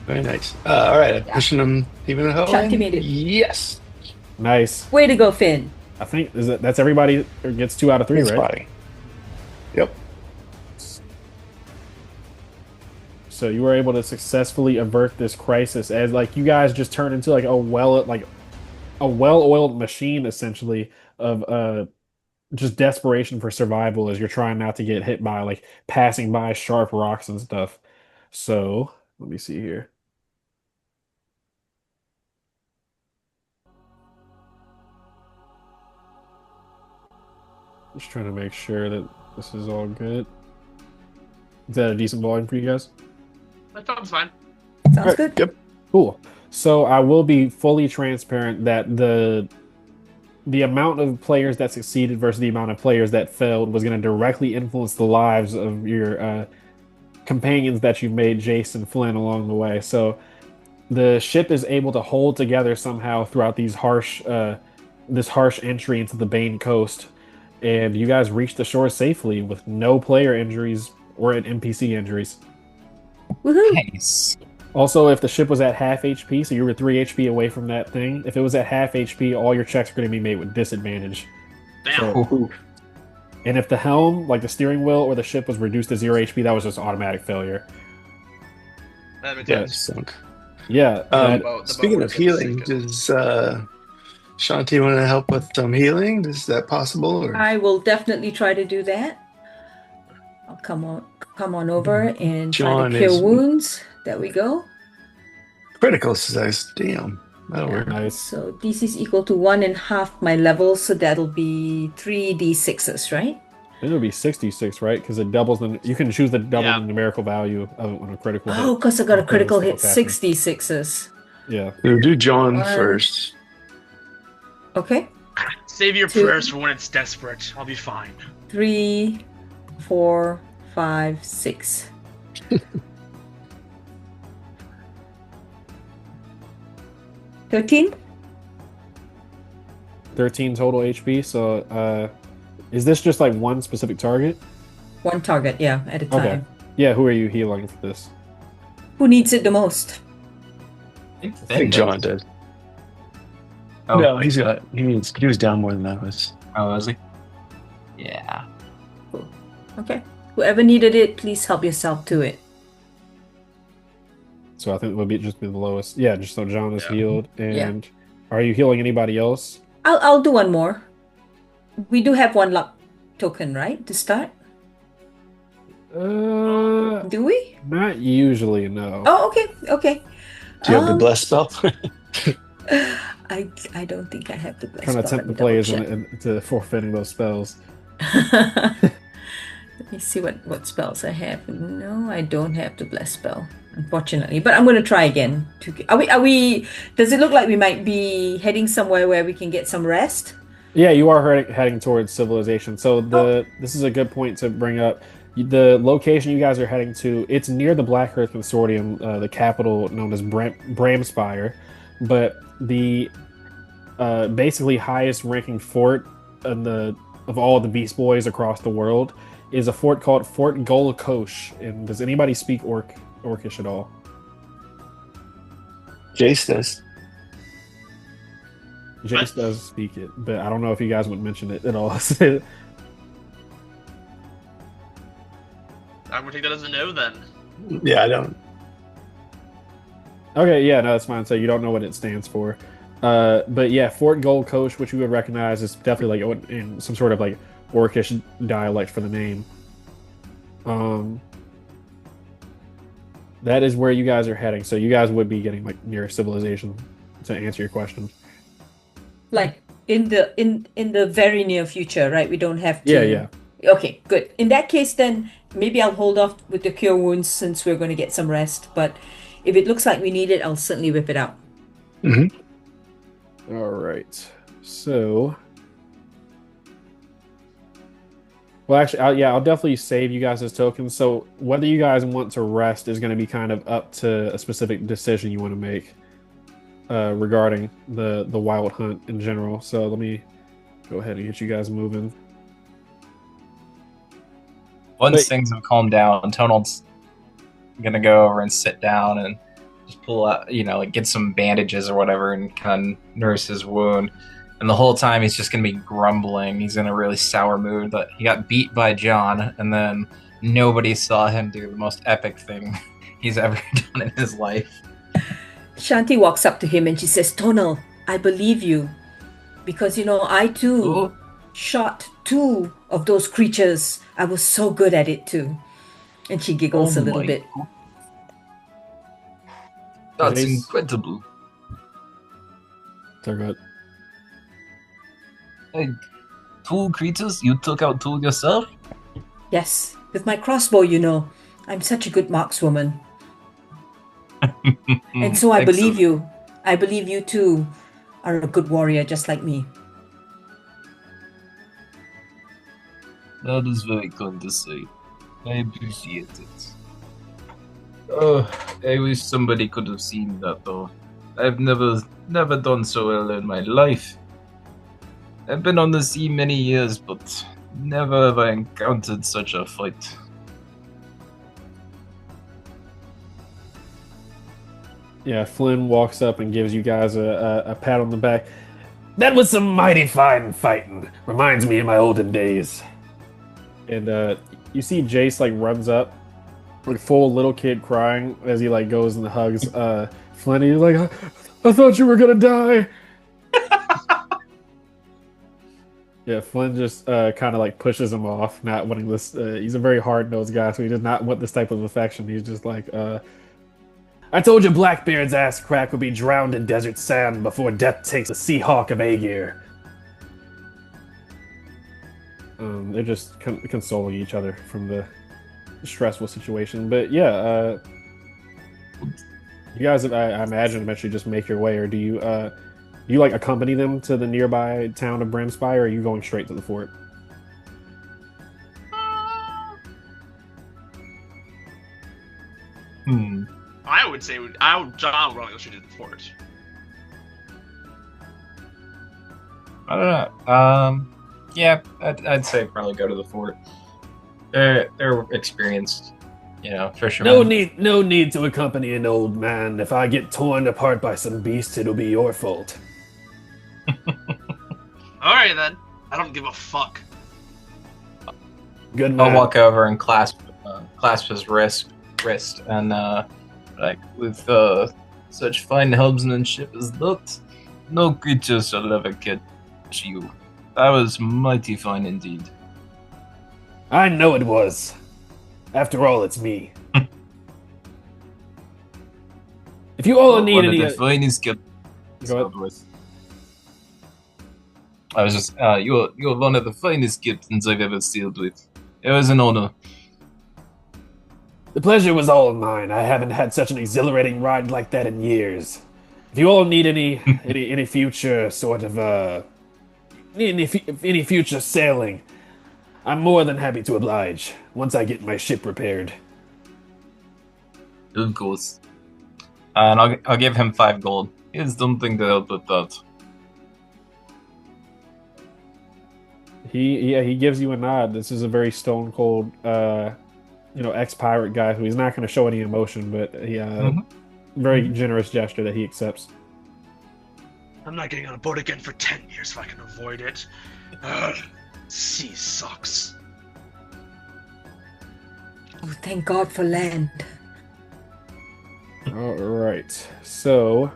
Very nice. All right, I'm pushing them even at Shanty home. made it. Yes. Nice. Way to go, Finn. I think that's everybody gets 2 out of 3, Good right? spotting. Yep. So you were able to successfully avert this crisis as like you guys just turned into like a well-oiled machine essentially of just desperation for survival as you're trying not to get hit by like passing by sharp rocks and stuff. So let me see here. Just trying to make sure that this is all good. Is that a decent volume for you guys? That sounds fine. All Sounds right, good. Yep. cool. So I will be fully transparent that the amount of players that succeeded versus the amount of players that failed was going to directly influence the lives of your companions that you've made, Jason Flynn, along the way. So the ship is able to hold together somehow throughout this harsh entry into the Bane Coast, and you guys reach the shore safely with no player injuries or NPC injuries. Woohoo! Nice. Also, if the ship was at half HP, so you were 3 HP away from that thing, if it was at half HP, all your checks are going to be made with disadvantage. Damn. So, Ooh. and if the helm, like the steering wheel or the ship, was reduced to 0 HP, that was just automatic failure. That makes Yeah, sense. sunk. Yeah, Um, boat speaking was of healing, sinking. does Shanti want to help with some healing? Is that possible? Or I will definitely try to do that. I'll come on over and try to John cure is wounds. There we go. critical size. Damn, that'll Yeah. work. nice. So this is equal to 1.5 my level, so that'll be 3d6s, right? Then it'll be 66, right? Because it doubles the. You can choose to double Yeah. the numerical value of it on a critical hit. Oh, because I got a Critical critical hit, spell casting. 6d6s. Yeah. We'll do John One. first. Okay. Save your Two. prayers for when it's desperate. I'll be fine. 3, 4, 5, 6. 13? 13 total HP. So, is this just like one specific target? One target, yeah, at a time. Okay. Yeah. Who are you healing for this? Who needs it the most? I think John did. Oh. No, he was down more than I was. Oh, was he? Yeah. Okay. Whoever needed it, please help yourself to it. So I think it would just be the lowest. Yeah. Just so John is Yeah. healed. And are you healing anybody else? I'll do one more. We do have one luck token, right, to start? Do we? Not usually. No. Oh, okay, okay. Do you have the bless spell? I don't think I have the bless Trying to spell. tempt the Let me players double into forfeiting those spells. check. Let me see what spells I have. No, I don't have the bless spell, unfortunately. But I'm going to try again. Are we? Does it look like we might be heading somewhere where we can get some rest? Yeah, you are heading towards civilization. So this is a good point to bring up. The location you guys are heading to, it's near the Black Earth Consortium, the capital known as Bramspire. But the basically highest ranking fort of all the Beast Boys across the world is a fort called Fort Gol'Kosh. And does anybody speak Orcish at all? Jace does. Jace does speak it, but I don't know if you guys would mention it at all. I'm gonna take that as a no then. Yeah, I don't. Okay, yeah, no, that's fine. So you don't know what it stands for. But yeah, Fort Gol'Kosh, which you would recognize, is definitely like in some sort of like Orcish dialect for the name. That is where you guys are heading. So you guys would be getting like near civilization, to answer your question. Like in the very near future, right? We don't have to. Yeah. Okay, good. In that case, then maybe I'll hold off with the cure wounds since we're going to get some rest. But if it looks like we need it, I'll certainly whip it out. Mm-hmm. All right. So, well, actually, I'll definitely save you guys as tokens. So whether you guys want to rest is going to be kind of up to a specific decision you want to make regarding the wild hunt in general. So let me go ahead and get you guys moving. Once things have calmed down, Tonald's gonna go over and sit down and just pull out, like get some bandages or whatever and kind of nurse his wound. And the whole time he's just gonna be grumbling. He's in a really sour mood that he got beat by John, and then nobody saw him do the most epic thing he's ever done in his life. Shanti walks up to him and she says, "Tonal, I believe you. Because, I too shot 2 of those creatures. I was so good at it too." And she giggles a little bit. That's Jace? 2 creatures? You took out 2 yourself? Yes, with my crossbow, you know. I'm such a good markswoman. And so I believe Excellent. you. I believe you too are a good warrior just like me. That is very kind to say. I appreciate it. Oh, I wish somebody could have seen that though. I've never done so well in my life. I've been on the sea many years, but never have I encountered such a fight. Yeah, Flynn walks up and gives you guys a pat on the back. That was some mighty fine fighting. Reminds me of my olden days. And you see Jace like runs up, like full little kid crying as he like goes and hugs Flynn. He's like, I thought you were gonna die. Yeah, Flynn just kind of like pushes him off, not wanting this. He's a very hard nosed guy, so he does not want this type of affection. He's just like, I told you Blackbeard's ass crack would be drowned in desert sand before death takes the Seahawk of Aegir. They're just consoling each other from the stressful situation. But yeah, you guys, I imagine, eventually just make your way, or do you like accompany them to the nearby town of Brimspire, or are you going straight to the fort? I would say John would want to go straight to the fort. I don't know. Yeah, I'd say probably go to the fort. They're experienced, fishermen. No need to accompany an old man. If I get torn apart by some beast, it'll be your fault. Alright then. I don't give a fuck. Good man. I'll walk over and clasp his wrist, and with such fine helmsmanship as that, no creature shall ever catch you. That was mighty fine indeed. I know it was. After all, it's me. If you all need One of any, the finest Go ahead. with. I was just You're one of the finest captains I've ever sailed with. It was an honor. the pleasure was all mine. I haven't had such an exhilarating ride like that in years. If you all need any future sort of any future sailing, I'm more than happy to oblige once I get my ship repaired. Of course. and I'll give him 5 gold. Here's something to help with that. He gives you a nod. This is a very stone cold ex-pirate guy who he's not going to show any emotion, but he very generous gesture that he accepts. I'm not getting on a boat again for 10 years if I can avoid it. Sea sucks. Oh, thank God for land. All right, so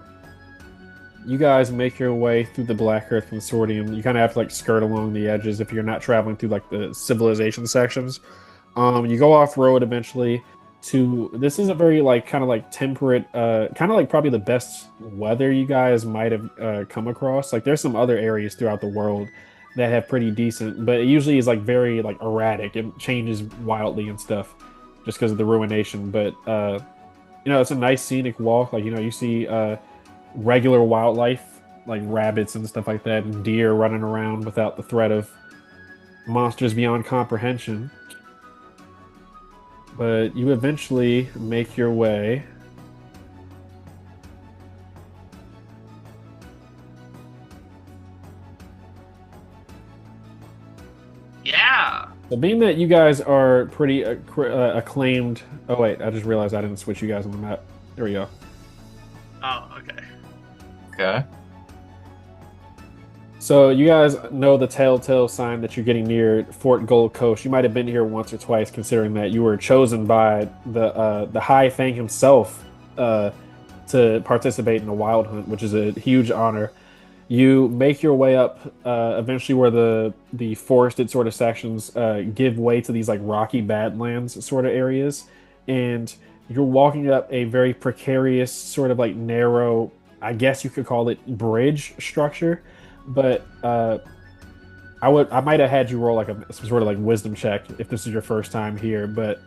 you guys make your way through the Black Earth Consortium. You kind of have to like skirt along the edges if you're not traveling through like the civilization sections. You go off road eventually to this is a very like kind of like temperate, kind of like probably the best weather you guys might have come across. Like there's some other areas throughout the world that have pretty decent, but it usually is like very like erratic. It changes wildly and stuff just because of the ruination. But it's a nice scenic walk. Like you see regular wildlife like rabbits and stuff like that, and deer running around without the threat of monsters beyond comprehension. But you eventually make your way Yeah. So being that you guys are pretty acclaimed. Oh wait, I just realized I didn't switch you guys on the map. There we go. Oh, okay. Okay. So you guys know the telltale sign that you're getting near Fort Gol'Kosh. You might have been here once or twice, considering that you were chosen by the High Fang himself to participate in the Wild Hunt, which is a huge honor. You make your way up eventually where the forested sort of sections give way to these like rocky badlands sort of areas, and you're walking up a very precarious sort of like narrow, I guess you could call it bridge structure, but I might have had you roll like some sort of like wisdom check if this is your first time here, but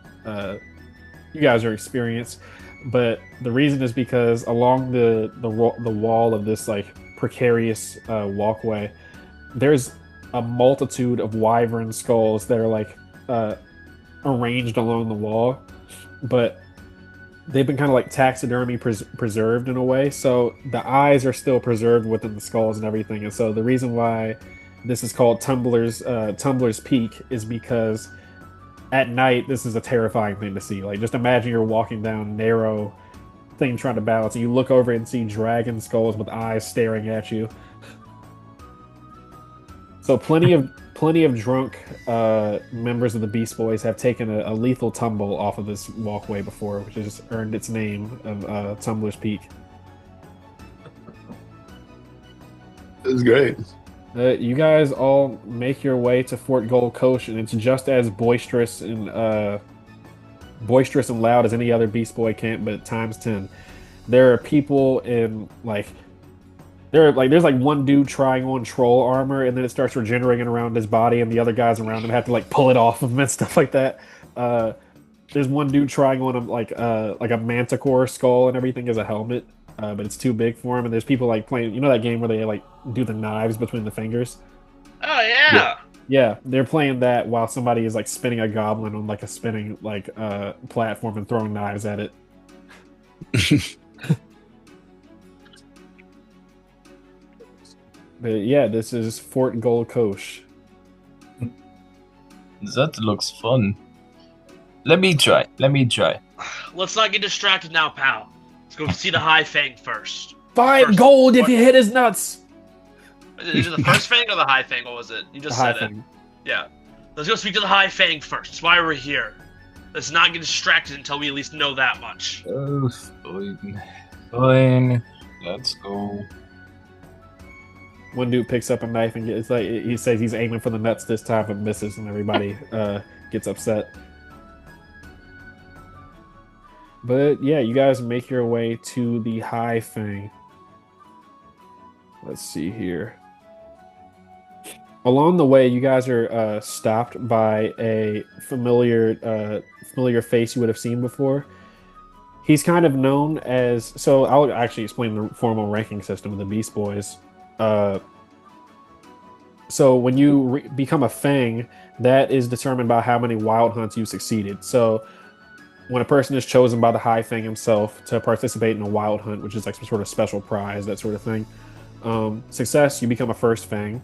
you guys are experienced. But the reason is because along the wall of this like precarious walkway, there's a multitude of wyvern skulls that are like uh, arranged along the wall, but they've been kind of like taxidermy preserved in a way. So the eyes are still preserved within the skulls and everything. And so the reason why this is called Tumbler's Peak is because at night this is a terrifying thing to see. Like just imagine you're walking down narrow thing trying to balance, and you look over and see dragon skulls with eyes staring at you. So plenty of drunk members of the Beast Boys have taken a lethal tumble off of this walkway before, which has earned its name of Tumbler's Peak. It's great. You guys all make your way to Fort Gol'Kosh, and it's just as boisterous and loud as any other Beast Boy camp, but times 10. There are people in there's like one dude trying on troll armor, and then it starts regenerating around his body, and the other guys around him have to like pull it off of him and stuff like that. Uh, there's one dude trying on him like a manticore skull and everything as a helmet, but it's too big for him. And there's people like playing, you know, that game where they like do the knives between the fingers. Oh yeah. Yeah, they're playing that while somebody is like spinning a goblin on like a spinning like platform and throwing knives at it. But yeah, this is Fort Gol'Kosh. That looks fun. Let me try. Let's not get distracted now, pal. Let's go see the High Fang first. 5 gold if you hit his nuts. Is it the first Fang or the High Fang? What was it? You just said it. Yeah. Let's go speak to the High Fang first. That's why we're here. Let's not get distracted until we at least know that much. Oh, fine. Let's go. One dude picks up a knife and it's like he says he's aiming for the nuts this time, but misses, and everybody gets upset. But yeah, you guys make your way to the High Fang. Let's see here. Along the way, you guys are stopped by a familiar face you would have seen before. He's kind of known as... So I'll actually explain the formal ranking system of the Beast Boys. So when you become a Fang, that is determined by how many wild hunts you succeeded. So when a person is chosen by the High Fang himself to participate in a wild hunt, which is like some sort of special prize, that sort of thing. Success, you become a first Fang.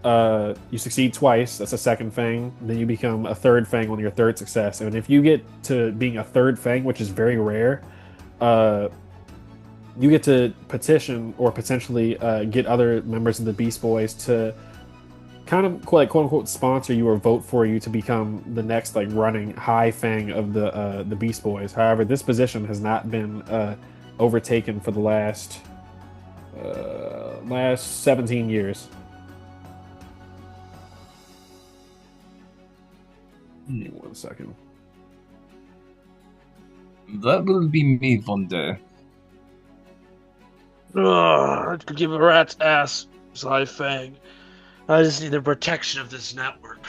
You succeed twice, that's a second Fang. Then you become a third Fang on your third success. And if you get to being a third Fang, which is very rare, you get to petition or potentially get other members of the Beast Boys to kind of like quote unquote sponsor you or vote for you to become the next like running High Fang of the Beast Boys. However, this position has not been overtaken for the last 17 years. Give me 1 second. That will be me one day. I could give a rat's ass, High Fang. I just need the protection of this network.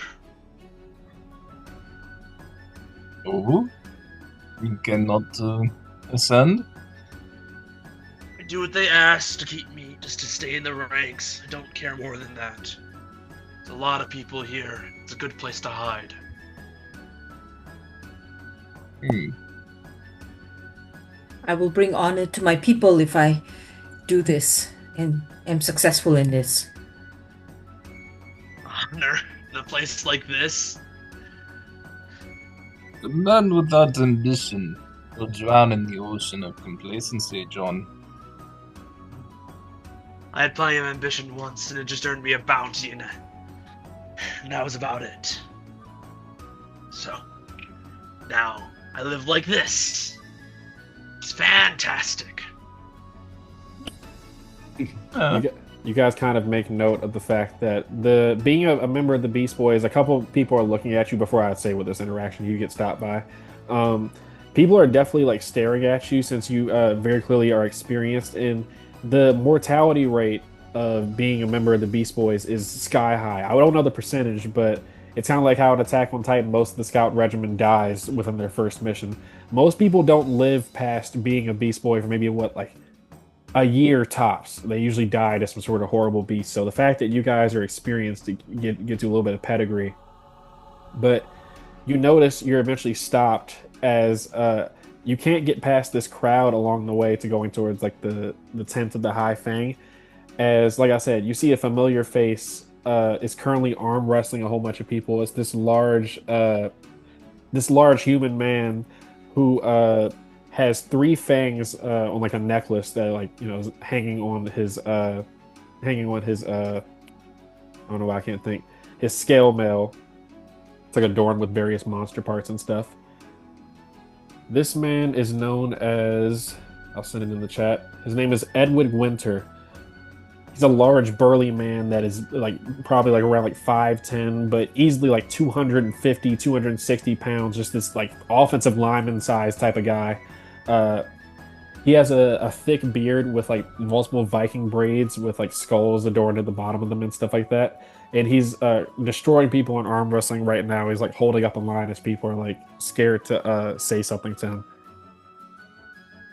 Oh? You cannot ascend? I do what they ask to keep me, just to stay in the ranks. I don't care more than that. There's a lot of people here. It's a good place to hide. I will bring honor to my people if I do this and am successful in this. Honor in a place like this? The man without ambition will drown in the ocean of complacency, John. I had plenty of ambition once, and it just earned me a bounty, and that was about it. So, now I live like this. It's fantastic. You guys kind of make note of the fact that being a member of the Beast Boys, a couple people are looking at you before I say with this interaction you get stopped by. People are definitely like staring at you since you very clearly are experienced in the mortality rate of being a member of the Beast Boys is sky high. I don't know the percentage, but it's kind of like how in Attack on Titan, most of the scout regiment dies within their first mission. Most people don't live past being a Beast Boy for maybe what, like a year tops. They usually die to some sort of horrible beast. So the fact that you guys are experienced to get to a little bit of pedigree, but you notice you're eventually stopped as you can't get past this crowd along the way to going towards like the tent of the High Fang. As like I said, you see a familiar face is currently arm wrestling a whole bunch of people. It's this large human man who has three fangs on like a necklace that is hanging on his I don't know why I can't think, his scale mail. It's like adorned with various monster parts and stuff. This man is known as, I'll send it in the chat. His name is Edward Winter. He's a large, burly man that is like probably like around like 5'10", but easily like 250, 260 pounds. Just this like offensive lineman size type of guy. He has a thick beard with like multiple Viking braids with like skulls adorned at the bottom of them and stuff like that. And he's destroying people in arm wrestling right now. He's like holding up a line as people are like scared to say something to him.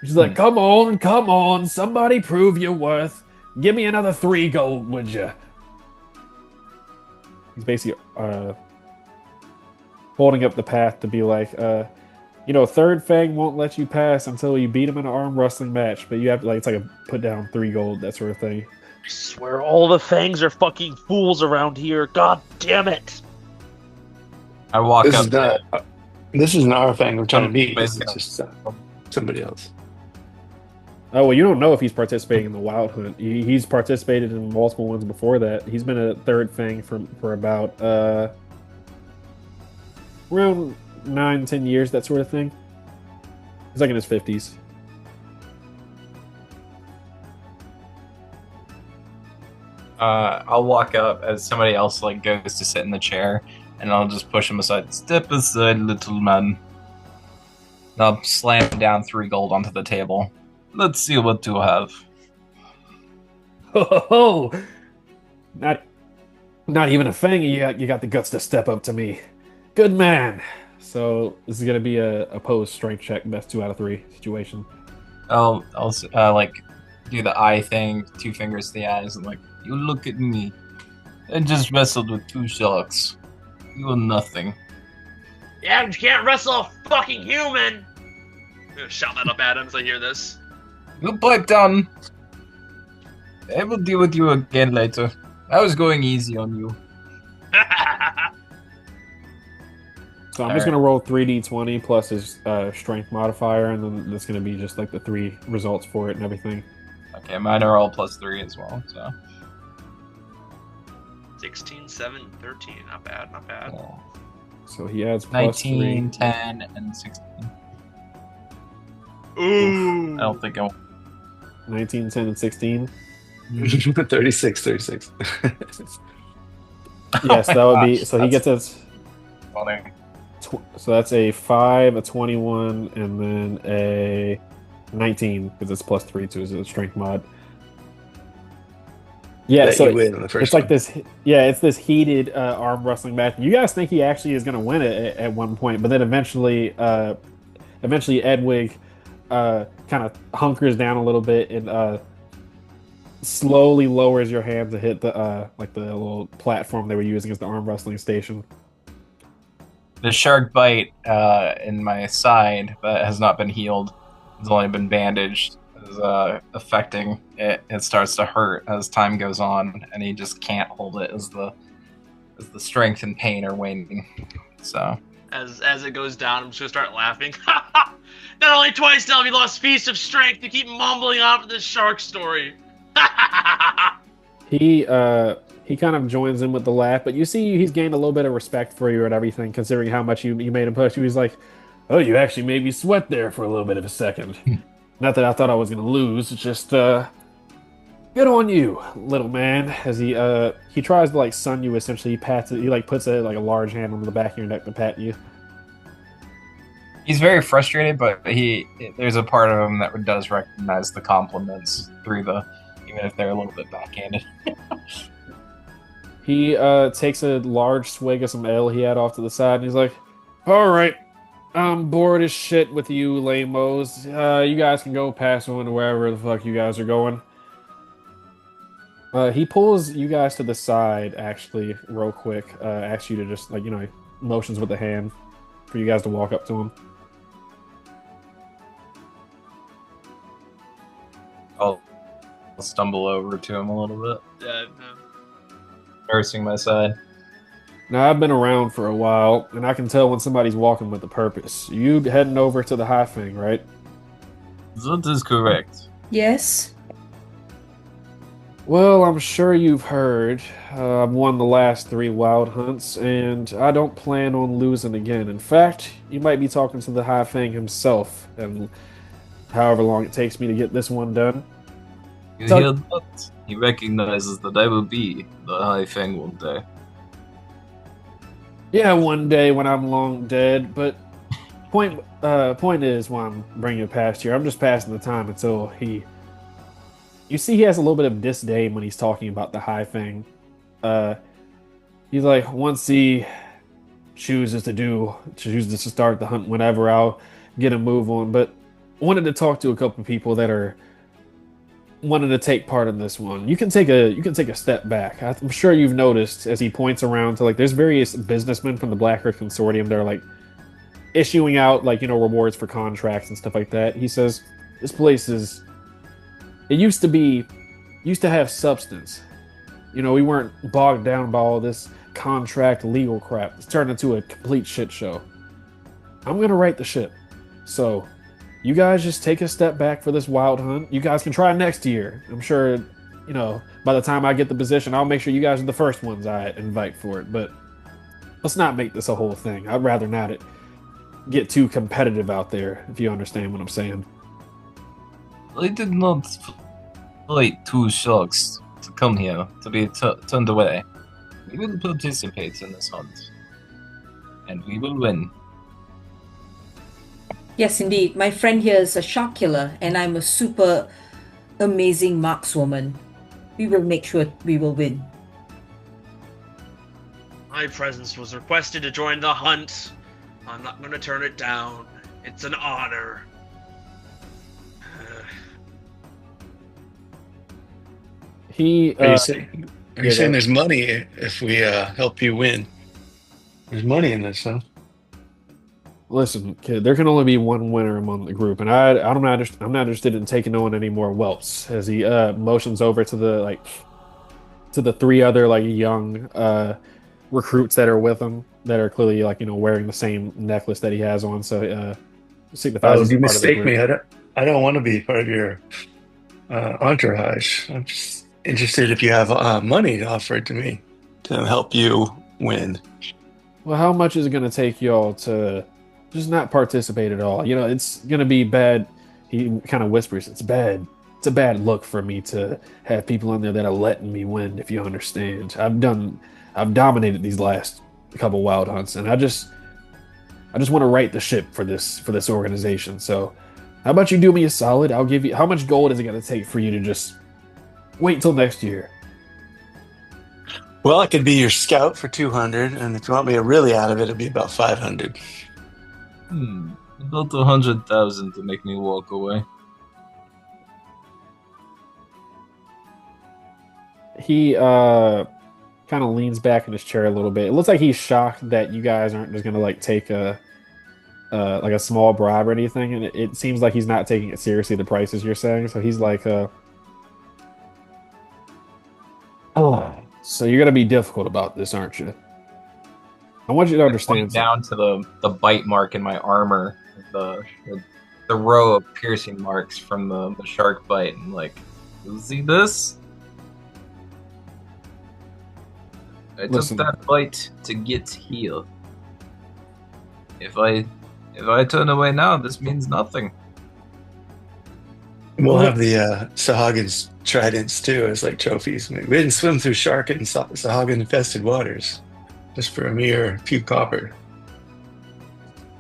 He's like, come on, somebody prove your worth. Give me another 3 gold, would you? He's basically holding up the path to be like, Third Fang won't let you pass until you beat him in an arm wrestling match, but you have to like, it's like a put down 3 gold, that sort of thing. I swear all the Fangs are fucking fools around here. God damn it. I walk This up. is not. This isn't our Fang we're trying to meet. This is Basically. just somebody else. Oh, well, you don't know if he's participating in the Wild Hunt. He's participated in multiple ones before that. He's been a Third Fang for about around 9-10 years, that sort of thing. He's like in his 50s. I'll walk up as somebody else like goes to sit in the chair, and I'll just push him aside. Step aside, little man. And I'll slam down 3 gold onto the table. Let's see what you have. Oh, not even a Fang. You got the guts to step up to me. Good man. So this is gonna be a opposed strength check, best 2 out of 3 situation. I'll like do the eye thing, 2 fingers to the eyes, and like, you look at me. I just wrestled with 2 sharks. You are nothing. Yeah, you can't wrestle a fucking human. I'm gonna shout that up at him as I hear this. You pipe down. I will deal with you again later. I was going easy on you. So I'm just gonna roll 3d20 plus his strength modifier, and then that's gonna be just like the 3 results for it and everything. Okay, mine are all +3 as well, so. 16, 7, 13. Not bad, not bad. So he adds plus 19, 3. 10, and 16. Ooh. I don't think I 19, 10, and 16. 36. Yes, that would be. So he gets us. funny. So that's a 5, a 21, and then a 19 because it's +3 to his strength mod. Yeah, That so you win on the first it's like one. this. Yeah, it's this heated arm wrestling match. You guys think he actually is going to win it at one point, but then eventually Edwig kind of hunkers down a little bit and slowly lowers your hand to hit the like the little platform they were using as the arm wrestling station. The shark bite in my side that has not been healed, has only been bandaged, is affecting it. It starts to hurt as time goes on, and he just can't hold it as the strength and pain are waning. So As it goes down, I'm just gonna start laughing. Not only twice now have you lost feast of strength, you keep mumbling off this shark story. He kind of joins in with the laugh, but you see he's gained a little bit of respect for you and everything, considering how much you made him push you. He's like, "Oh, you actually made me sweat there for a little bit of a second." Not that I thought I was gonna lose, it's just good on you, little man. As he tries to like sun you, essentially. He like puts a large hand on the back of your neck to pat you. he's very frustrated, but there's a part of him that does recognize the compliments through the even if they're a little bit backhanded. He takes a large swig of some ale he had off to the side, and he's like, "All right, I'm bored as shit with you lamos. You guys can go pass on to wherever the fuck you guys are going." He pulls you guys to the side, actually, real quick. Asks you to just, like, motions with the hand for you guys to walk up to him. I'll stumble over to him a little bit, Yeah. nursing my side. Now, I've been around for a while, and I can tell when somebody's walking with a purpose. You heading over to the High Fang, right? That is correct. Yes. Well, I'm sure you've heard. I've won the last 3 wild hunts, and I don't plan on losing again. In fact, you might be talking to the High Fang himself, and however long it takes me to get this one done. You So- hear that? He recognizes that I will be the High Fang one day. Yeah, one day when I'm long dead, but point is why I'm bringing it past here. I'm just passing the time until he. You see, he has a little bit of disdain when he's talking about the High Fang. He's like, once he chooses to start the hunt whenever, I'll get a move on. But I wanted to talk to a couple of people that are wanted to take part in this one. You can take a step back. I'm sure you've noticed as he points around to, like, there's various businessmen from the Black Earth Consortium that are, like, issuing out, like, rewards for contracts and stuff like that. He says this place used to have substance. We weren't bogged down by all this contract legal crap. It's turned into a complete shit show. I'm gonna right the ship. So you guys just take a step back for this wild hunt. You guys can try next year. I'm sure, by the time I get the position, I'll make sure you guys are the first ones I invite for it. But let's not make this a whole thing. I'd rather not get too competitive out there, if you understand what I'm saying. I did not fight 2 sharks to come here to be turned away. We will participate in this hunt, and we will win. Yes, indeed. My friend here is a shark killer, and I'm a super amazing markswoman. We will make sure we will win. My presence was requested to join the hunt. I'm not going to turn it down. It's an honor. He Are you saying yeah, there's money if we help you win? There's money in this, huh? listen, kid. There can only be one winner among the group, and I'm not interested in taking on any more whelps. As he motions over to the 3 other, like, young recruits that are with him, that are clearly, like, wearing the same necklace that he has on. So signifies Oh, he's you part of the mistake group. me. I don't want to be part of your entourage. I'm just interested if you have money to offer to me to help you win. Well, how much is it going to take y'all to just not participate at all? It's going to be bad. He kind of whispers, "It's bad. It's a bad look for me to have people in there that are letting me win, if you understand. I've dominated these last couple wild hunts, and I just want to right the ship for this organization. So, how about you do me a solid? I'll give you. How much gold is it going to take for you to just wait till next year?" Well, I could be your scout for 200, and if you want me really out of it, it'd be about 500. About 100,000 to make me walk away. He kind of leans back in his chair a little bit. It looks like he's shocked that you guys aren't just gonna, like, take a small bribe or anything, and it seems like he's not taking it seriously, the prices you're saying. So he's like, "Oh, so you're gonna be difficult about this, aren't you? I want you to Point understand something." down to the bite mark in my armor, the row of piercing marks from the shark bite, and, like, you see this? I Listen. took that bite to get here. If I turn away now, this means nothing. We'll have the Sahagins tridents too as, like, trophies. I mean, we didn't swim through shark and Sahagin infested waters just for a mere few copper.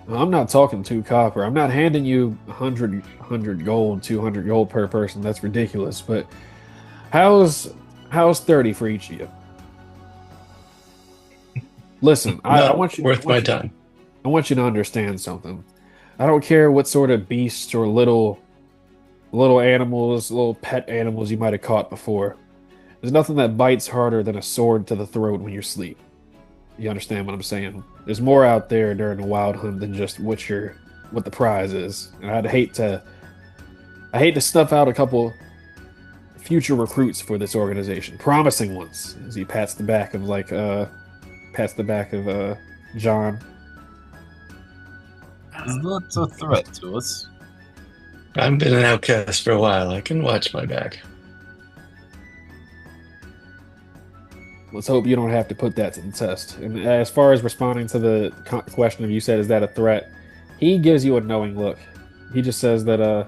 I'm not talking 2 copper. I'm not handing you 100 gold, 200 gold per person. That's ridiculous. But How's 30 for each of you? Listen, Not worth my time. I want you to understand something. I don't care what sort of beasts or little animals, little pet animals you might have caught before. There's nothing that bites harder than a sword to the throat when you're asleep. You understand what I'm saying? There's more out there during a wild hunt than just what the prize is. And I hate to snuff out a couple future recruits for this organization, promising ones. As he pats the back of John. It's not a threat to us. I've been an outcast for a while. I can watch my back. Let's hope you don't have to put that to the test. And as far as responding to the question of you said, is that a threat? He gives you a knowing look. He just says that a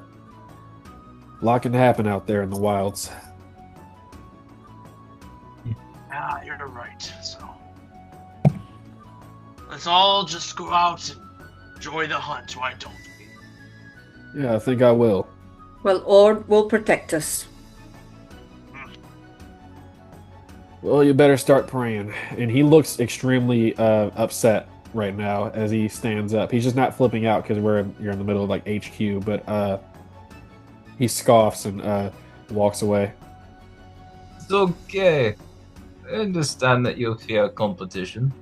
lot can happen out there in the wilds. Ah, you're right. So let's all just go out and enjoy the hunt. Why don't we? Yeah, I think I will. Well, Ord will protect us. Well, you better start praying. And he looks extremely upset right now as he stands up. He's just not flipping out because you're in the middle of like HQ, but he scoffs and walks away. It's okay. I understand that you fear competition,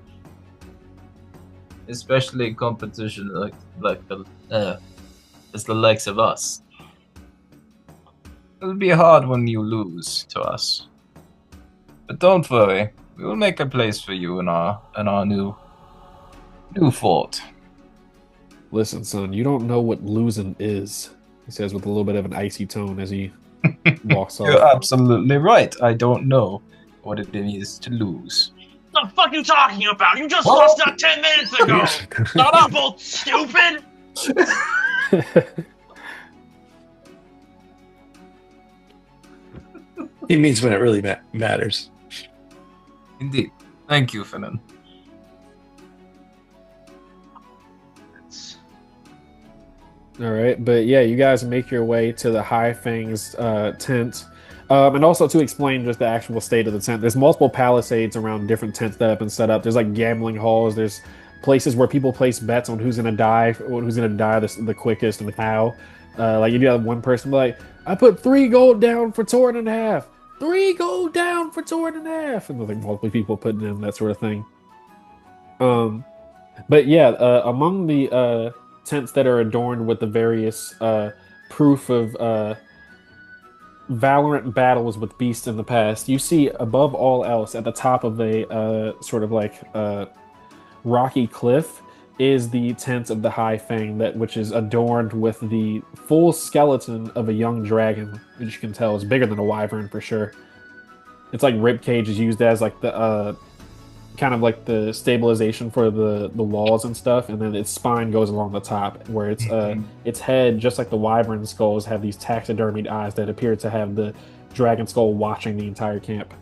especially competition like as the likes of us. It'll be hard when you lose to us, but don't worry. We will make a place for you in our new fort. Listen, son, you don't know what losing is, he says with a little bit of an icy tone as he walks off. You're absolutely right. I don't know what it is to lose. What the fuck are you talking about? You just lost that 10 minutes ago! Shut up, both stupid! He means when it really matters. Indeed. Thank you, Fernand. All right, but yeah, you guys make your way to the High Fang's tent. And also to explain just the actual state of the tent, there's multiple palisades around different tents that have been set up. There's like gambling halls. There's places where people place bets on who's gonna die the quickest and how. Like you have one person be like, I put 3 gold down for Torn and a half. 3 gold down for Torn and a half. And there's like multiple people putting in that sort of thing. But yeah, among the tents that are adorned with the various proof of Valorant battles with beasts in the past, you see above all else at the top of a sort of like rocky cliff is the tent of the High Fang, which is adorned with the full skeleton of a young dragon, which you can tell is bigger than a wyvern for sure. It's like rib cage is used as like the kind of like the stabilization for the walls and stuff, and then its spine goes along the top, where its head, just like the wyvern skulls, have these taxidermied eyes that appear to have the dragon skull watching the entire camp.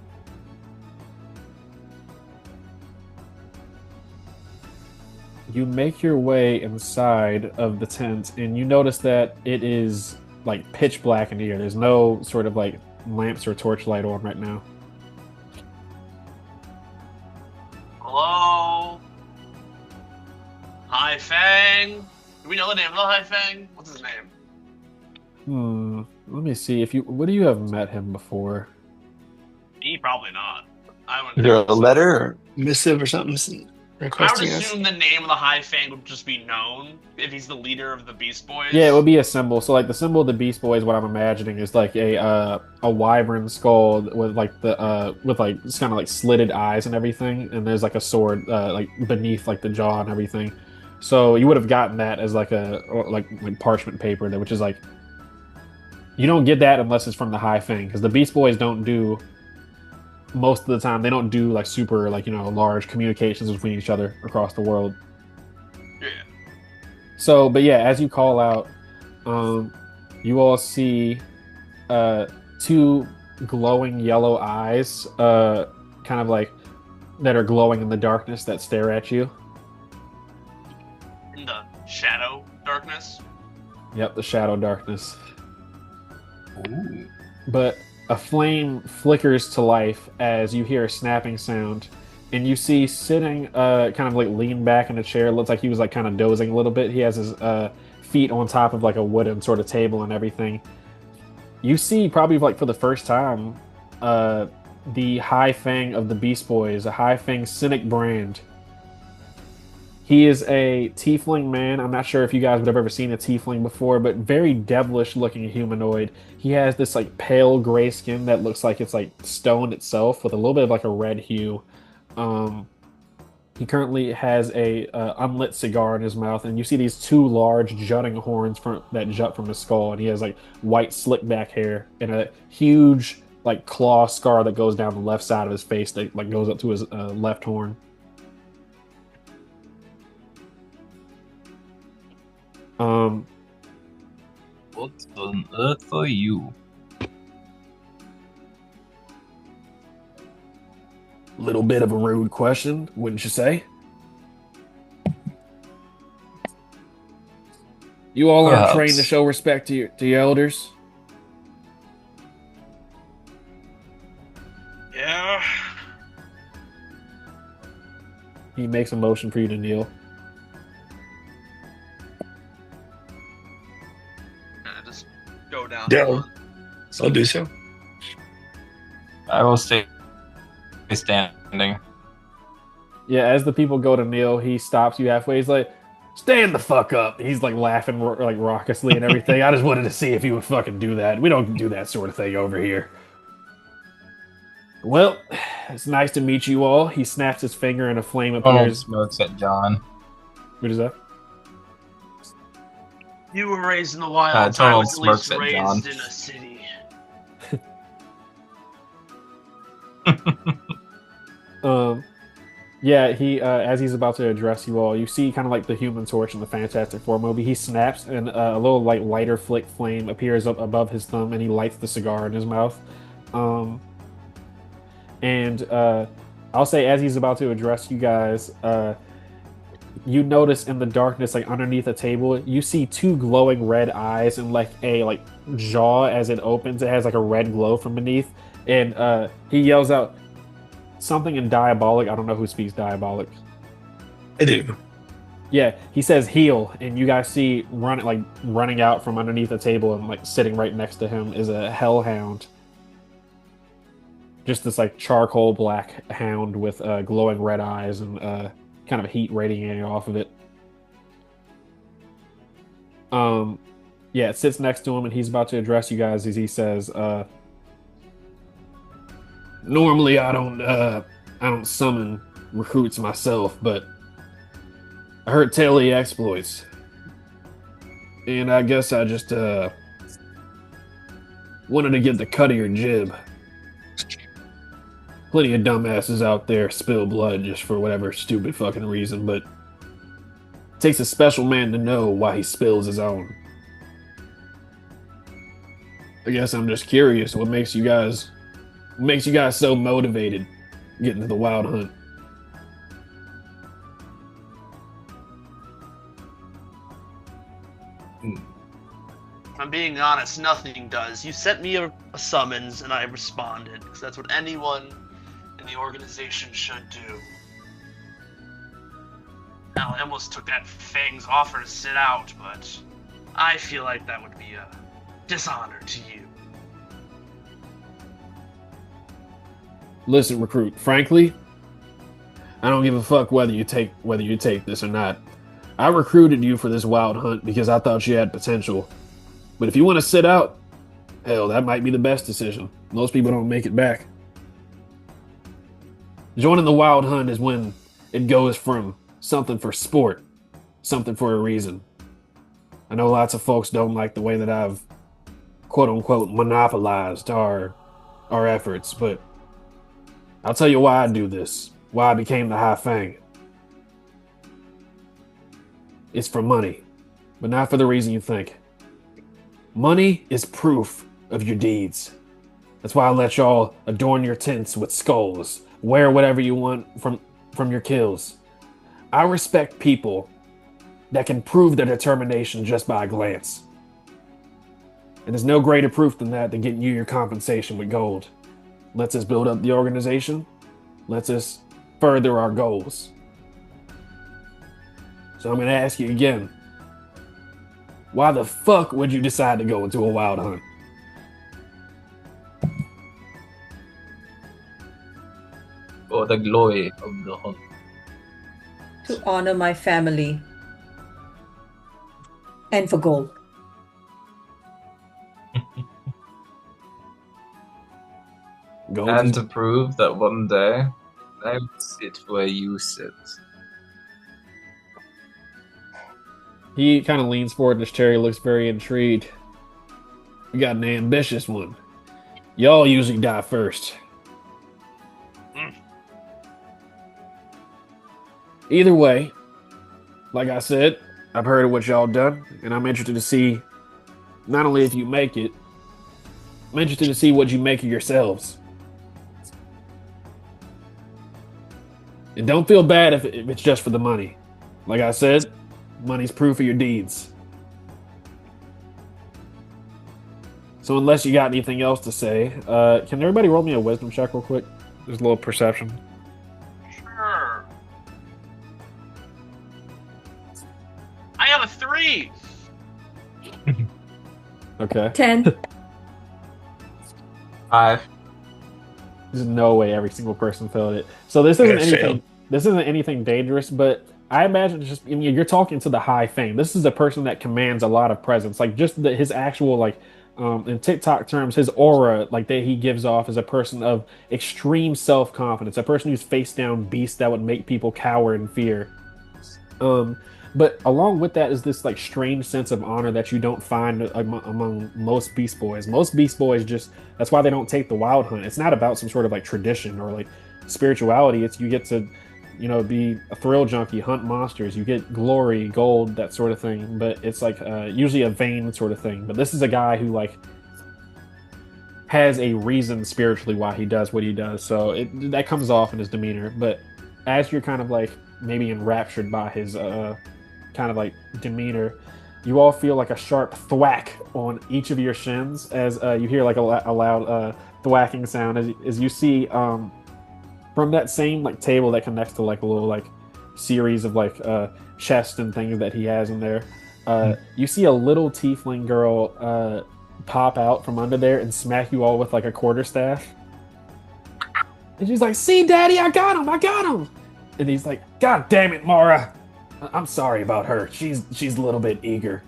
You make your way inside of the tent, and you notice that it is like pitch black in here. There's no sort of like lamps or torchlight on right now. Hello? High Fang? Do we know the name of the High Fang? What's his name? Let me see. Would you have met him before? Me, probably not. Is there a letter or missive or something I would requesting us? assume the name of the High Fang would just be known if he's the leader of the Beast Boys. Yeah, it would be a symbol. So, like the symbol of the Beast Boys, what I'm imagining is like a wyvern skull with like it's kind of like slitted eyes and everything, and there's like a sword like beneath like the jaw and everything. So you would have gotten that as like like parchment paper, which is like you don't get that unless it's from the High Fang, because the Beast Boys don't do. Most of the time, they don't do like super like large communications between each other across the world. Yeah. So, but yeah, as you call out, you all see 2 glowing yellow eyes, kind of like that are glowing in the darkness that stare at you. In the shadow darkness. Yep, the shadow darkness. Ooh. But A flame flickers to life as you hear a snapping sound, and you see sitting, kind of like leaned back in a chair. It looks like he was like kind of dozing a little bit. He has his feet on top of like a wooden sort of table and everything. You see, probably like for the first time, uh, the High Fang of the Beast Boys, a High Fang Cynic brand. He is a tiefling man. I'm not sure if you guys would have ever seen a tiefling before, but very devilish looking humanoid. He has this like pale gray skin that looks like it's like stone itself with a little bit of like a red hue. Um, he currently has a unlit cigar in his mouth, and you see these two large jutting horns that jut from his skull, and he has like white slick back hair and a huge like claw scar that goes down the left side of his face that like goes up to his left horn. Um, What on earth are you? Little bit of a rude question, wouldn't you say? You all aren't trained to Perhaps. show respect to your elders. Yeah. He makes a motion for you to kneel. I just go down. Yeah. I'll do so. I will stay standing. Yeah, as the people go to kneel, he stops you halfway. He's like, "Stand the fuck up!" He's like laughing like raucously and everything. I just wanted to see if you would fucking do that. We don't do that sort of thing over here. Well, it's nice to meet you all. He snaps his finger and a flame Tonal appears. smokes at John. What is that? You were raised in the wilds. I Tonal was at least smirks at John. raised in a city. Yeah, he as he's about to address you all, you see kind of like the Human Torch in the Fantastic Four movie. He snaps, and a little like lighter flick flame appears up above his thumb, and he lights the cigar in his mouth. Um, and I'll say, as he's about to address you guys, you notice in the darkness, like underneath a table, you see two glowing red eyes and like a like jaw as it opens. It has like a red glow from beneath, and he yells out something in diabolic. I don't know who speaks diabolic. I do. Yeah, he says heal, and you guys see running out from underneath the table and like sitting right next to him is a hellhound. Just this like charcoal black hound with glowing red eyes and kind of heat radiating off of it. Yeah, it sits next to him, and he's about to address you guys as he says, "Normally, I don't summon recruits myself, but I heard tell of the exploits, and I guess I just wanted to get the cut of your jib. Plenty of dumbasses out there spill blood just for whatever stupid fucking reason, but it takes a special man to know why he spills his own. I guess I'm just curious, what makes you guys so motivated getting to the wild hunt?" If I'm being honest, nothing does. You sent me a summons, and I responded, because that's what anyone in the organization should do. Now, I almost took that Fang's offer to sit out, but I feel like that would be a dishonor to you. Listen, recruit, frankly, I don't give a fuck whether you take this or not. I recruited you for this wild hunt because I thought you had potential. But if you want to sit out, hell, that might be the best decision. Most people don't make it back. Joining the wild hunt is when it goes from something for sport, something for a reason. I know lots of folks don't like the way that I've quote unquote monopolized our efforts, but I'll tell you why I do this, why I became the High Fang. It's for money, but not for the reason you think. Money is proof of your deeds. That's why I let y'all adorn your tents with skulls, wear whatever you want from your kills. I respect people that can prove their determination just by a glance. And there's no greater proof than that than getting you your compensation with gold. Lets us build up the organization, lets us further our goals. So I'm going to ask you again. Why the fuck would you decide to go into a wild hunt? For the glory of the hunt. To honor my family. And for gold. Gold And is- to prove that one day I will sit where you sit. He kind of leans forward and his cherry looks very intrigued. You got an ambitious one. Y'all usually die first. Either way, like I said, I've heard of what y'all done, and I'm interested to see not only if you make it, I'm interested to see what you make of yourselves. And don't feel bad if it's just for the money. Like I said, money's proof of your deeds. So unless you got anything else to say, can everybody roll me a wisdom check real quick? There's a little perception. Sure. I have a 3. Okay. 10. 5. There's no way every single person failed it. So this isn't Yeah, anything. failed. This isn't anything dangerous, but I imagine it's just. I mean, you're talking to the high Fang. This is a person that commands a lot of presence. Like just his actual in TikTok terms, his aura like that he gives off is a person of extreme self confidence. A person who's face down beast that would make people cower in fear. But along with that is this like strange sense of honor that you don't find among most Beast Boys. Most Beast Boys just that's why they don't take the wild hunt. It's not about some sort of like tradition or like spirituality. It's you get to, be a thrill junkie, hunt monsters. You get glory, gold, that sort of thing. But it's like usually a vain sort of thing. But this is a guy who like has a reason spiritually why he does what he does. So that comes off in his demeanor. But as you're kind of like maybe enraptured by his kind of like demeanor, you all feel like a sharp thwack on each of your shins as you hear like a loud thwacking sound as you see from that same like table that connects to like a little like series of like chests and things that he has in there. You see a little tiefling girl pop out from under there and smack you all with like a quarterstaff. And she's like, "See, Daddy, I got him! And he's like, "God damn it, Mara! I'm sorry about her. She's a little bit eager."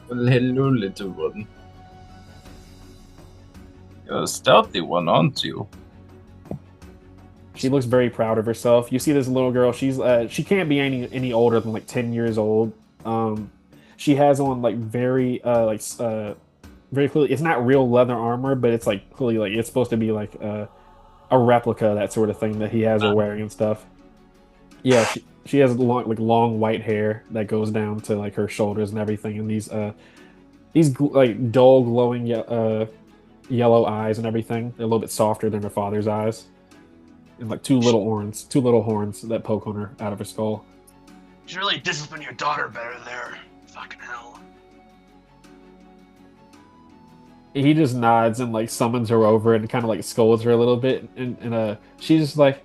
Well, hello, little one. You're a stealthy one, aren't you? She looks very proud of herself. You see this little girl. She can't be any older than like 10 years old. She has on like very clearly. It's not real leather armor, but it's like clearly like it's supposed to be like a replica, that sort of thing that he has her wearing and stuff. Yeah, she has long white hair that goes down to like her shoulders and everything, and these like dull glowing yellow eyes and everything. They're a little bit softer than her father's eyes, and like two little horns that poke on her out of her skull. You should really discipline your daughter better there. Fucking hell. He just nods and like summons her over and kind of like scolds her a little bit, and she's just like,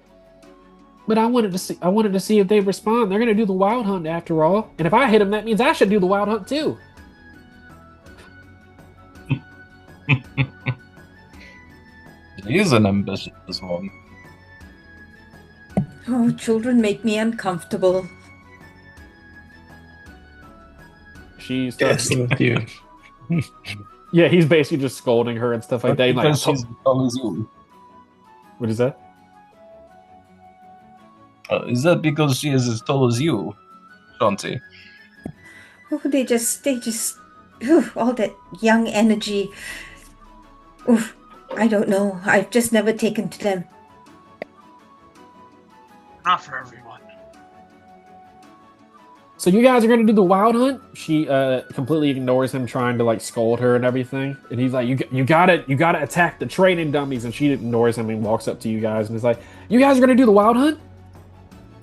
"But I wanted to see if they respond. They're gonna do the wild hunt after all, and if I hit them, that means I should do the wild hunt too." He is an ambitious one. Oh, children make me uncomfortable. She's Yes, thank you. yeah, he's basically just scolding her and stuff like that. He's like, Because she's as tall as you. "What is that?" Is that because she is as tall as you, Shanti? Oh, they just, all that young energy. Oof, I don't know. I've just never taken to them. Not for everyone. So you guys are gonna do the wild hunt? She completely ignores him trying to like scold her and everything, and he's like, you gotta attack the training dummies," and she ignores him and walks up to you guys and is like, "You guys are gonna do the wild hunt?"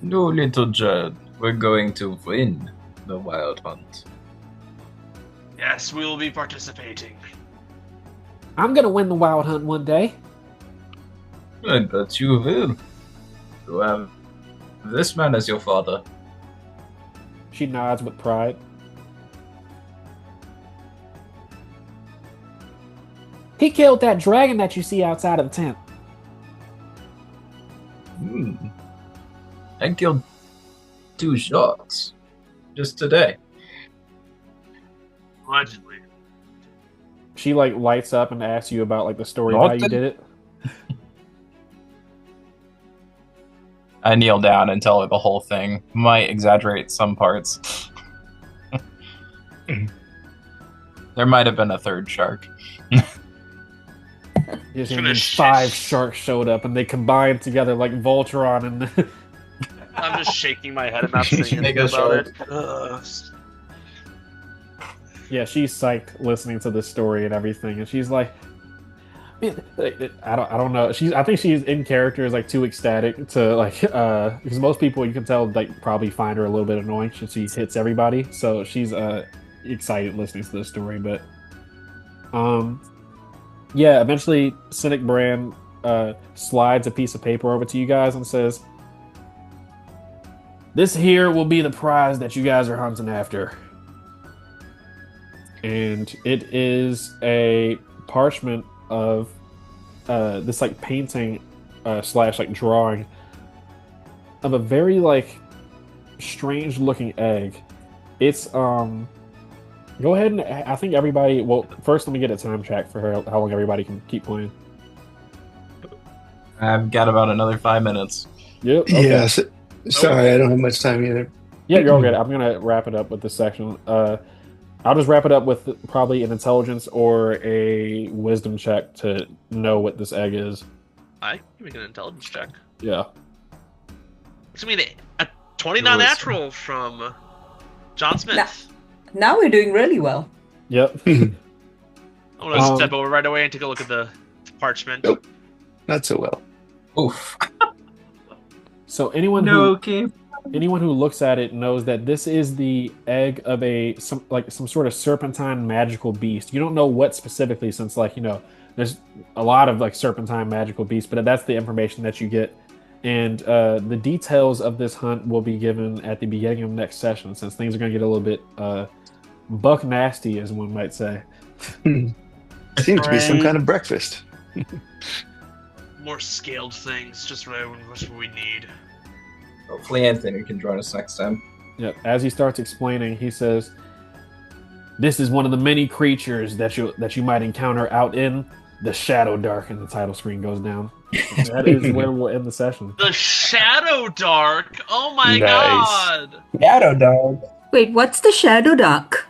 No, little Judd. We're going to win the wild hunt. Yes, we will be participating. I'm gonna win the wild hunt one day. I bet you will. You have this man as your father. She nods with pride. He killed that dragon that you see outside of the tent. I killed 2 sharks just today. Allegedly. She like lights up and asks you about like the story of how you did it. I kneel down and tell her the whole thing. Might exaggerate some parts. There might have been a 3rd shark. Yes, and then 5 sharks showed up and they combined together like Voltron and I'm just shaking my head and not saying anything about it. Yeah, she's psyched listening to this story and everything, and she's like, I don't know. I think she's in character is like too ecstatic to like because most people you can tell like probably find her a little bit annoying since she hits everybody. So she's excited listening to this story, but yeah, eventually Cynic Brand slides a piece of paper over to you guys and says, "This here will be the prize that you guys are hunting after." And it is a parchment of this like painting slash like drawing of a very like strange looking egg. It's go ahead and I think everybody, well, first let me get a time check for her how long everybody can keep playing. I've got about another 5 minutes. Yep. Okay. Yes. Sorry, I don't have much time either. Yeah, you're all good. I'm gonna wrap it up with this section. I'll just wrap it up with probably an intelligence or a wisdom check to know what this egg is. I can make an intelligence check. Yeah. It's gonna be a 20 non-natural from John Smith. Now we're doing really well. Yep. I'm gonna step over right away and take a look at the parchment. Nope. Not so well. Oof. So anyone who looks at it knows that this is the egg of some sort of serpentine magical beast. You don't know what specifically, since like there's a lot of like serpentine magical beasts, but that's the information that you get. And the details of this hunt will be given at the beginning of next session, since things are going to get a little bit buck nasty, as one might say. Seems to be some kind of breakfast. More scaled things, just what we need. Hopefully Anthony can join us next time. Yep. As he starts explaining, he says, "This is one of the many creatures that you might encounter out in the Shadowdark," and the title screen goes down. That is where we'll end the session. The Shadowdark. Oh my Nice. god. Shadowdark. Wait, what's the Shadowdark?